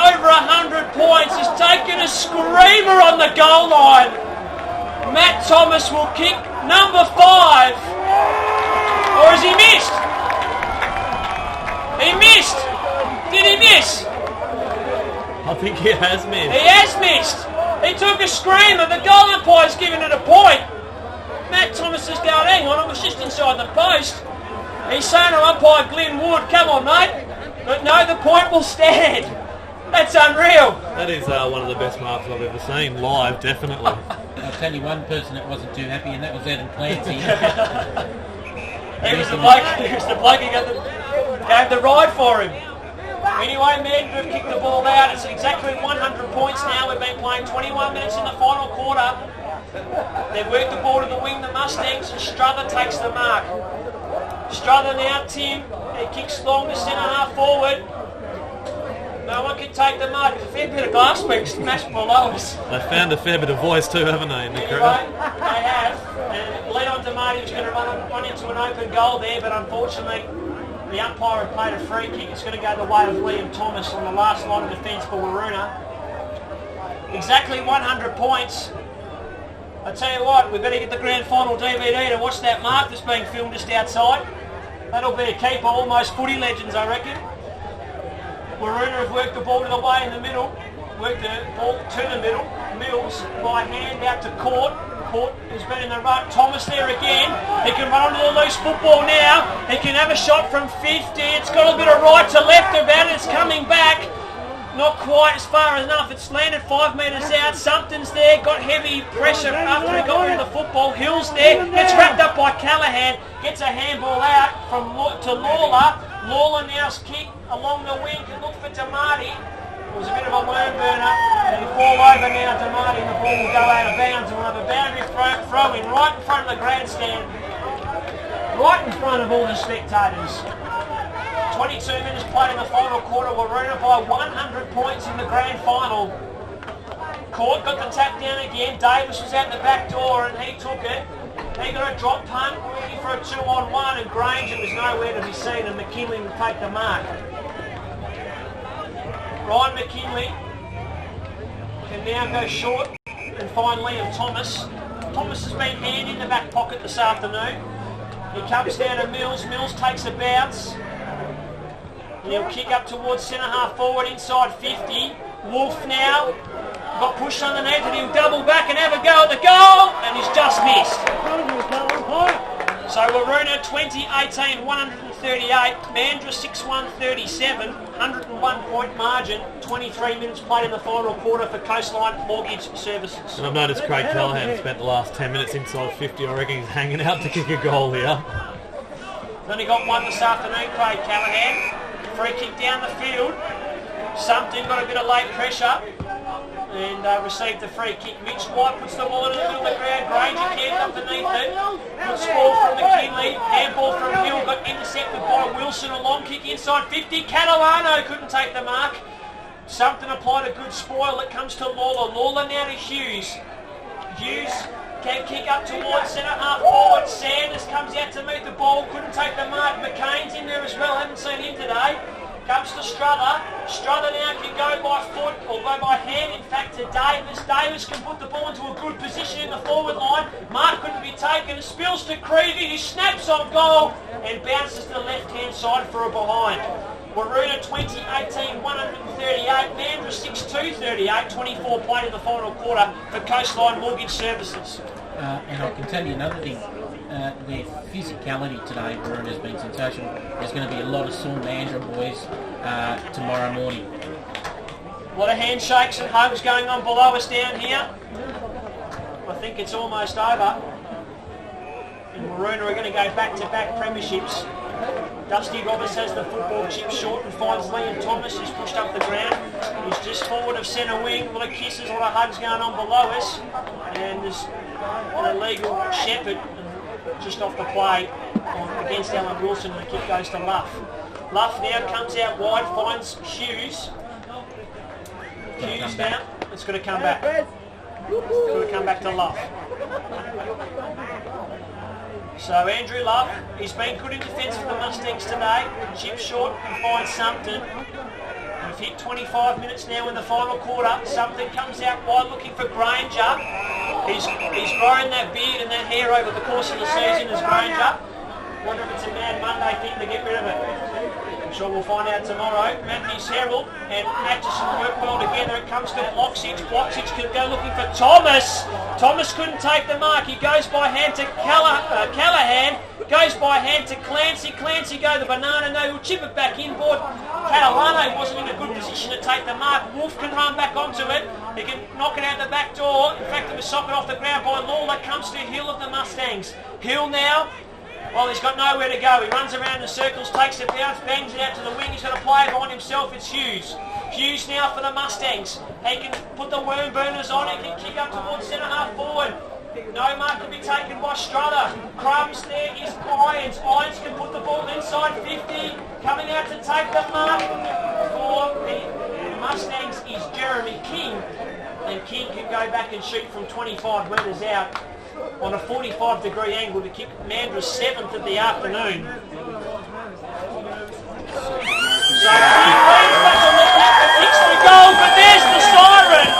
over 100 points, he's taken a screamer on the goal line. Matt Thomas will kick number 5. Or has he missed? He missed! Did he miss? I think he has missed. He has missed! He took a screamer, the goal umpire's given it a point. Matt Thomas is going, hang on, it was just inside the post. He's saying to umpire Glenn Wood, come on mate. But no, the point will stand. That's unreal. That is one of the best marks I've ever seen, live, definitely. I'll tell you one person that wasn't too happy, and that was Adam Clancy. He was the bloke who got the Gave the ride for him. Anyway, Mandurah have kicked the ball out. It's exactly 100 points now. We've been playing 21 minutes in the final quarter. They've worked the ball to the wing, the Mustangs, and Struther takes the mark. Struther now, Tim. He kicks long to centre half forward. No one can take the mark. There's a fair bit of glass being smashed below us. They found a fair bit of voice too, haven't they, in the Anyway, they have. And Leon DeMarty was going to run into an open goal there, but unfortunately the umpire had played a free kick. It's going to go the way of Liam Thomas on the last line of defence for Waroona. Exactly 100 points. I tell you what, we better get the grand final DVD to watch that mark that's being filmed just outside. That'll be a keeper, almost footy legends, I reckon. Waroona have worked the ball to the way in the middle, worked the ball to the middle. Mills by hand out to Court. Court has been in the run. Thomas there again. He can run onto the loose football now. He can have a shot from 50. It's got a bit of right to left about it. It's coming back. Not quite as far enough. It's landed 5 metres out. Something's there. Got heavy pressure after he got rid of the football. Hill's there. Gets wrapped up by Callahan. Gets a handball out to Lawler. Lawler now's kick along the wing. Can look for DeMarty. It was a bit of a worm burner. And he'll fall over now, DeMarty, and the ball will go out of bounds. And we'll have a boundary throw in right in front of the grandstand. Right in front of all the spectators. 22 minutes played in the final quarter. Waroona by 100 points in the grand final. Court got the tap down again. Davis was out the back door and he took it. He got a drop punt, looking for a 2-on-1, and Granger was nowhere to be seen, and McKinley will take the mark. Ryan McKinley can now go short and find Liam Thomas. Thomas has been hand in the back pocket this afternoon. He comes down to Mills. Mills takes a bounce. And he'll kick up towards centre half forward inside 50. Wolf now got pushed underneath and he'll double back and have a go at the goal, and he's just missed. So Waroona 20-18, 138, Mandurah 6-1, 37, 101 point margin, 23 minutes played in the final quarter for Coastline Mortgage Services. And I've noticed Craig Callahan spent the last 10 minutes inside 50. I reckon he's hanging out to kick a goal here. Only got one this afternoon, Craig Callahan. Free kick down the field. Something got a bit of late pressure and received the free kick. Mitch White puts the ball in the middle of the ground. Granger camped underneath it. Good score from McKinley. Handball from Hill got intercepted by Wilson. A long kick inside 50. Catalano couldn't take the mark. Something applied a good spoil. It comes to Lawler. Lawler now to Hughes. Hughes can kick up towards centre half forward. Sanders comes out to meet the ball. Couldn't take the mark. McCain's in there as well. Haven't seen him today. Comes to Struther. Struther now can go by foot or go by hand, in fact, to Davis. Davis can put the ball into a good position in the forward line. Mark couldn't be taken. It spills to Creevy. He snaps on goal and bounces to the left-hand side for a behind. Waroona 20-18, 138. Mandurah 6-2, 38. 24 played in the final quarter for Coastline Mortgage Services. And I can tell you another thing. Their physicality today, Waroona, has been sensational. There's going to be a lot of sore Mandurah boys tomorrow morning. A lot of handshakes and hugs going on below us down here. I think it's almost over. And Waroona are going to go back-to-back premierships. Dusty Roberts has the football chip short and finds Liam Thomas, who's pushed up the ground. He's just forward of centre wing. A lot of kisses, a lot of hugs going on below us. And there's an illegal Shepherd just off the play against Alan Wilson, and the kick goes to Luff. Luff now comes out wide, finds Hughes. Hughes now, it's going to come back. It's going to come back to Luff. So Andrew Luff, he's been good in defence for the Mustangs today. Chip short and finds something. We've hit 25 minutes now in the final quarter. Something comes out wide looking for Granger. He's grown that beard and that hair over the course of the season as Granger. Wonder if it's a Mad Monday thing to get rid of it. I'm sure we'll find out tomorrow. Matthews Herald and Atchison work well together. It comes to Bloxich. Bloxich can go looking for Thomas. Thomas couldn't take the mark. He goes by hand to Callahan. Goes by hand to Clancy. Clancy go the banana. No, he'll chip it back inboard. Catalano wasn't in a good position to take the mark. Wolf can run back onto it. He can knock it out the back door. In fact, it was socket off the ground by Lawler. Comes to Hill of the Mustangs. Hill now Well, he's got nowhere to go. He runs around in circles, takes a bounce, bangs it out to the wing. He's got a player behind himself. It's Hughes. Hughes now for the Mustangs. He can put the worm burners on. He can kick up towards centre half forward. No mark to be taken by Struther. Crumbs there is Irons. Irons can put the ball inside 50. Coming out to take the mark for the Mustangs is Jeremy King. And King can go back and shoot from 25 metres out on a 45-degree angle to kick Mandurah's 7th of the afternoon. So King leads back on the kick and kicks the goal, but there's the siren.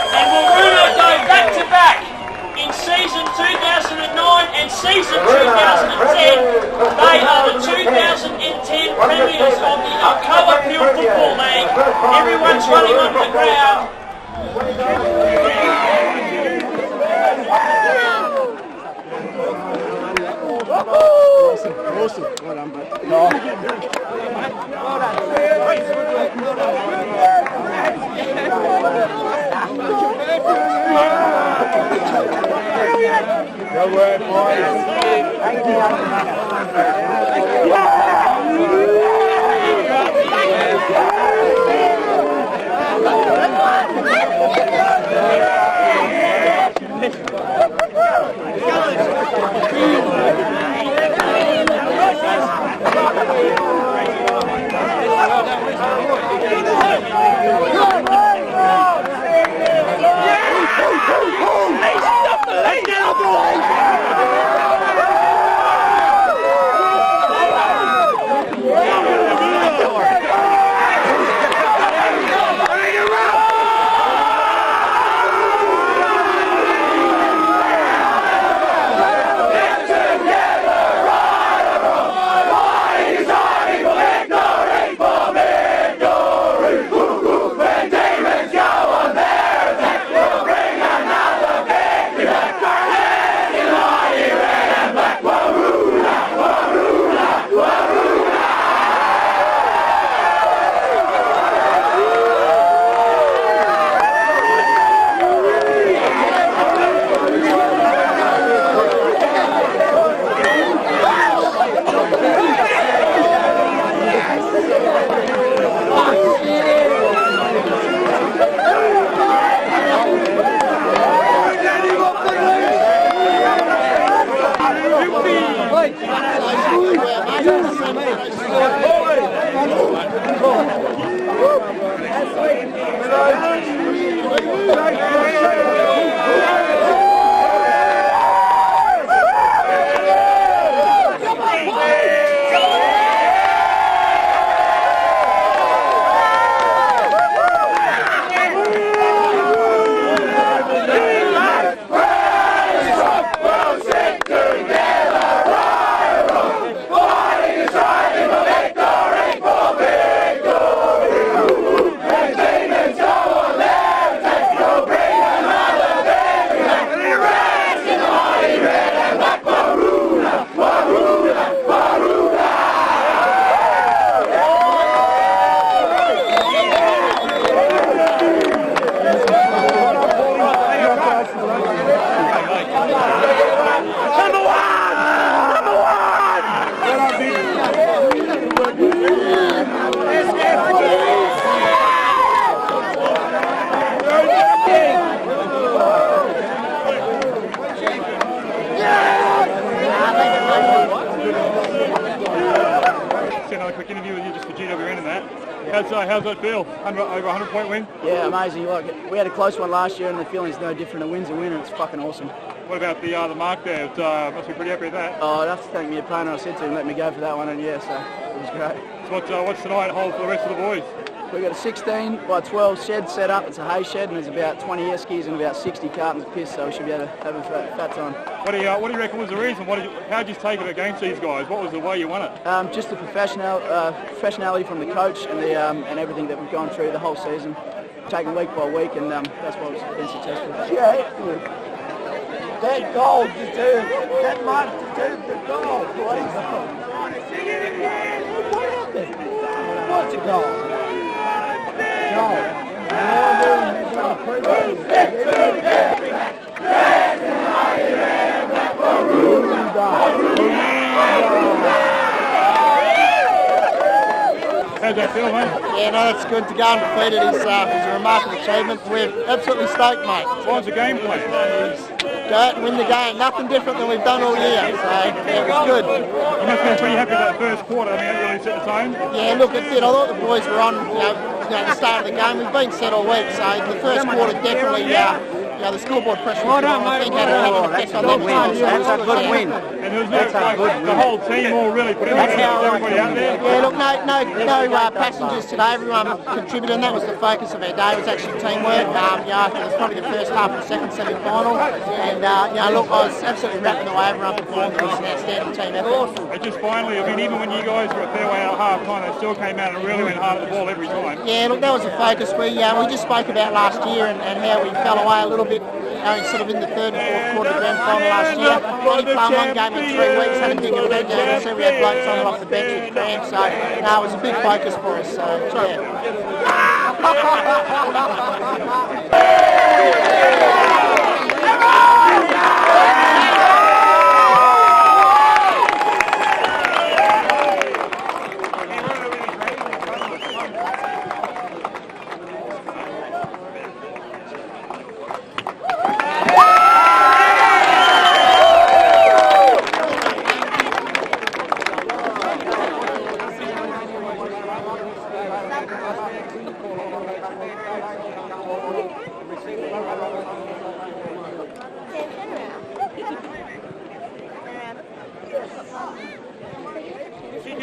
And Waroona go back-to-back in season 2009 and season 2010. They are the 2010 premiers of the Alcoa Field Football League. Everyone's running onto the ground. Awesome. Well done, mate. Good work, boys. Thank you. How's that feel? Over 100-point win? Yeah, amazing. Like, we had a close one last year and the feeling's no different. A win's a win and it's fucking awesome. What about the mark there? Must be pretty happy with that. Oh, I'd have to thank my opponent. I said to him, let me go for that one, and yeah, so it was great. So what's tonight hold for the rest of the boys? We've got a 16 by 12 shed set up. It's a hay shed and there's about 20 eskies and about 60 cartons of piss, so we should be able to have a fat time. What do you reckon was the reason? How did you take it against these guys? What was the way you won it? Just the professionality from the coach and and everything that we've gone through the whole season, taken week by week, and that's why it's been successful. Yeah, that goal deserved, that mark deserved the goal, please. What's a goal? Goal. How's that feel, mate? Yeah, no, it's good to go undefeated. It's a remarkable achievement. We're absolutely stoked, mate. What's the game plan? Go out and win the game. Nothing different than we've done all year. So, yeah, it was good. You must be pretty happy with that first quarter. I mean, that really set the tone. Yeah, look, it did. I thought the boys were on, the start of the game. We've been set all week, so the first quarter definitely, the scoreboard pressure was on. I think had an effect on them. That's a good win. And there was the whole team all really put in everybody out there. Yeah, look, no passengers today. Everyone contributed, and that was the focus of our day. It was actually teamwork. It was probably the first half of the second semi-final, and look, I was absolutely wrapping the way everyone performed. It was an outstanding team effort. And just finally, I mean, even when you guys were a fair way out at half time, they still came out and really went hard at the ball every time. Yeah, look, that was the focus. We just spoke about last year and how we fell away a little bit. Sort of in the third and fourth quarter of the grand final last year. Only played one game in 3 weeks, had a dig of red down, so we had blokes on and off the bench with cramp, so it was a big focus for us, so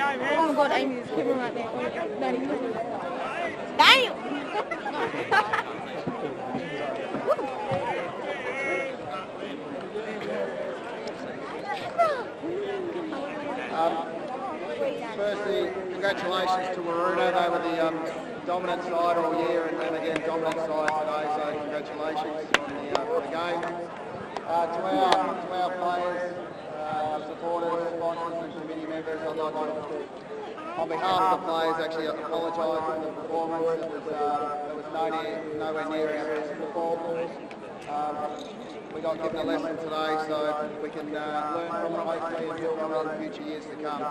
Oh my god, Amy's camera right there. Damn! Firstly, congratulations to Waroona. They were the dominant side all year and again dominant side today, so congratulations on the game. To our players, supporters, sponsors and committee members, I'd like to, on behalf of the players, actually apologise for the performance. It was nowhere near our best performance. We got given a lesson today, so we can learn from it hopefully and build on it in future years to come.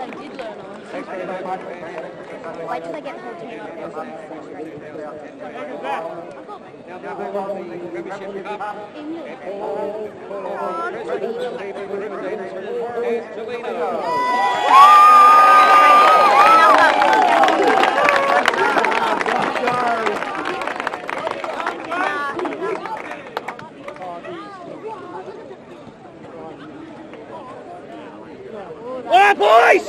Thank you. They did learn on. Thanks very much. Wait till they get the whole team up. Now move on to the membership cup. Boys!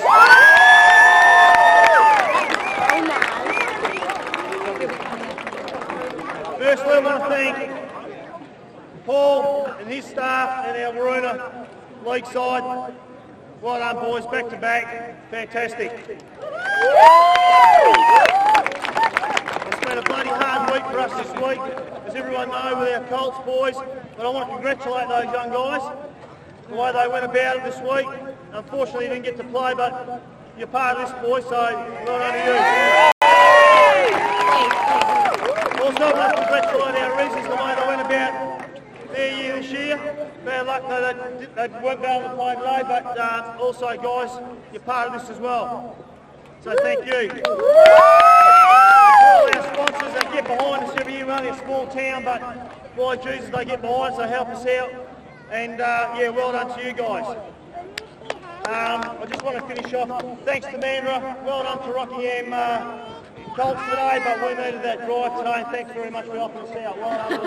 Firstly, I want to thank Paul and his staff and our Waroona league side. Well done, boys, back to back. Fantastic. It's been a bloody hard week for us this week, as everyone knows, with our Colts boys. But I want to congratulate those young guys, the way they went about it this week. Unfortunately, you didn't get to play, but you're part of this, boys, so well done to you. Also, I want to congratulate our Reasons the way they went about their year this year. Bad luck, they weren't able to play today, but also, guys, you're part of this as well. So thank you. All our sponsors that get behind us every year. We're only a small town, but by Jesus, they get behind us, they help us out. And yeah, well done to you guys. I just want to finish off. Thanks to Mandurah. Well done to Rockingham Colts today, but we needed that drive today. And thanks very much for helping us out. Well done,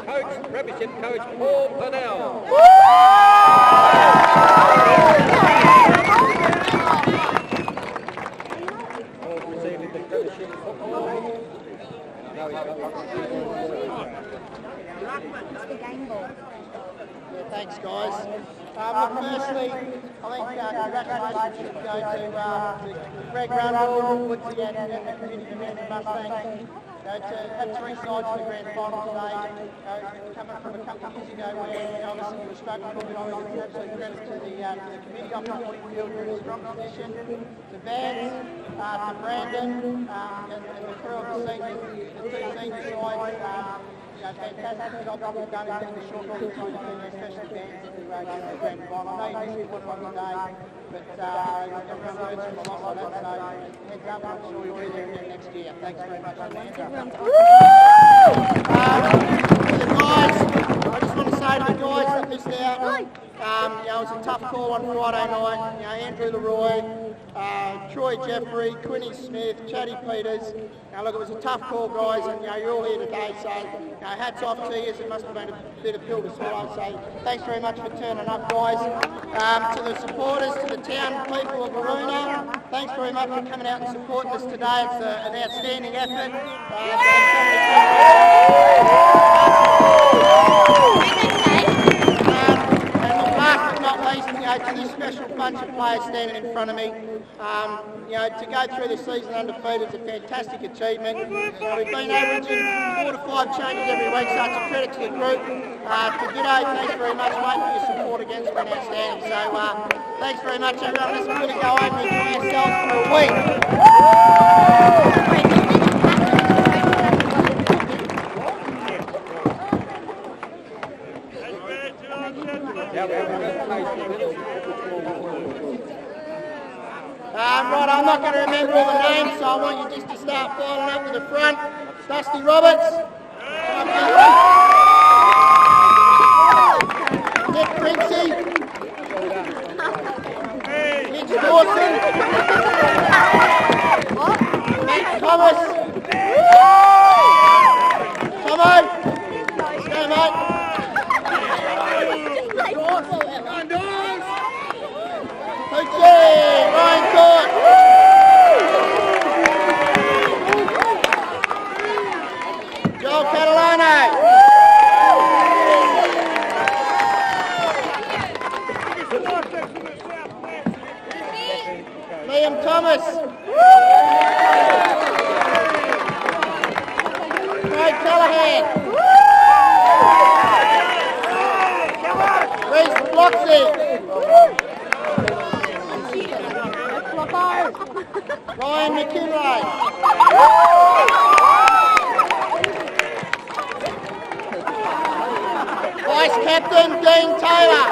Coach, Premiership Coach Paul Purnell. Thanks, guys. Look, firstly, I think congratulations should go to Greg Rundle, Woodsy and the community member Mustang. to have three sides in the grand final today, coming from a couple of years ago where obviously we were struggling a little bit. Obviously, absolute credit to the committee up on the field. We're in a strong position. To Vance, to Brandon, and the crew of the two senior sides. Fantastic job that we've done in getting the short ball team, especially Vance in the grand final. I know you missed one today, but everyone learns from the loss of that, so heads up, I'm sure you'll be there again next year. Thanks very much, Amanda. To the guys, I just want to say to the guys that missed out, it was a tough call on Friday night. Andrew Leroy, Troy Jeffrey, Quinny Smith, Chatty Peters. Look, it was a tough call, guys, and you're all here today, so hats off to you. It must have been a bit of pill to swallow, so thanks very much for turning up, guys. To the supporters, to the town people of Waroona, thanks very much for coming out and supporting us today. It's an outstanding effort. Last but not least, to this special bunch of players standing in front of me, to go through the season undefeated is a fantastic achievement. We've been averaging 4 to 5 changes every week, so it's a credit to the group. To G'day, thanks very much, mate, for your support against me. Outstanding. So thanks very much, everyone. Let's going to go home and enjoy ourselves for a week. Right, I'm not going to remember all the names, so I want you just to start filing up to the front. Dusty Roberts, Nick Princey, Mitch Dawson, Matt Thomas, Tomo, stay mate. Ryan Court. Joel Catalano. Liam Thomas. Craig Callahan. Reece Bloxy. Ryan McKinley. Vice Captain Dean Taylor.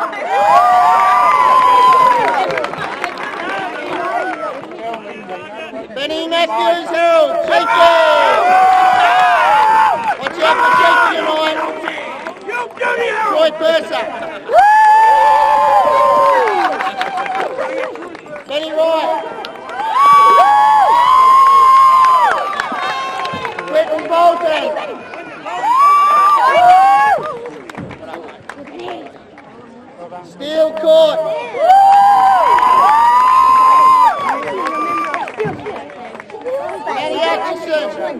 Benny Matthews, Harold. Cheeky. Watch out for Cheeky tonight. Troy Purser. Benny Wright. Quentin Bolton. Steel Court. Danny Atchison.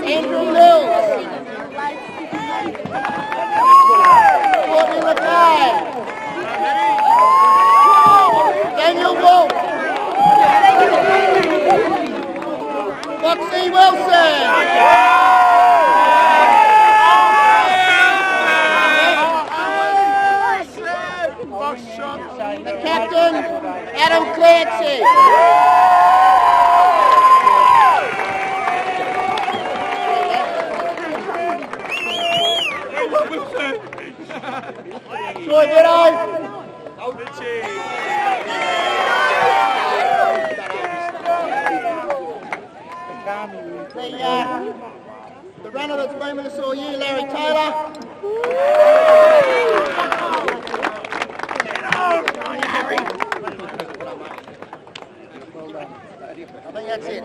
Andrew Mills. Courtney McKay. Daniel Wolf. Foxy Wilson. The captain, Adam Clancy. Troy G'day. The runner that's been with us all year, Larry Taylor. I think that's it.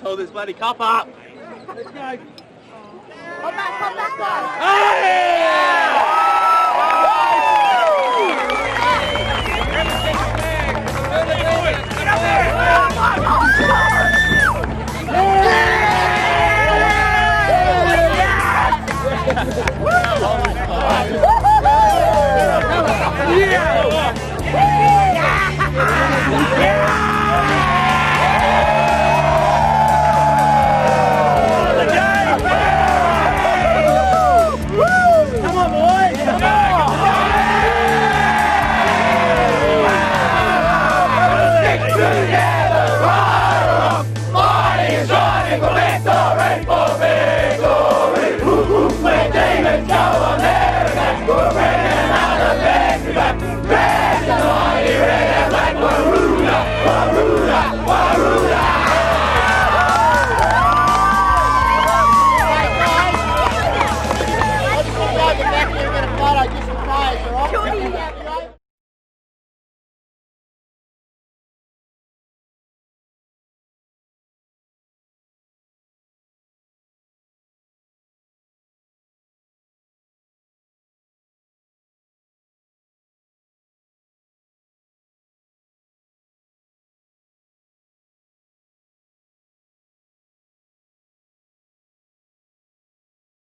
Hold this bloody cup up. Let's go. Hold back, hold back. Hey!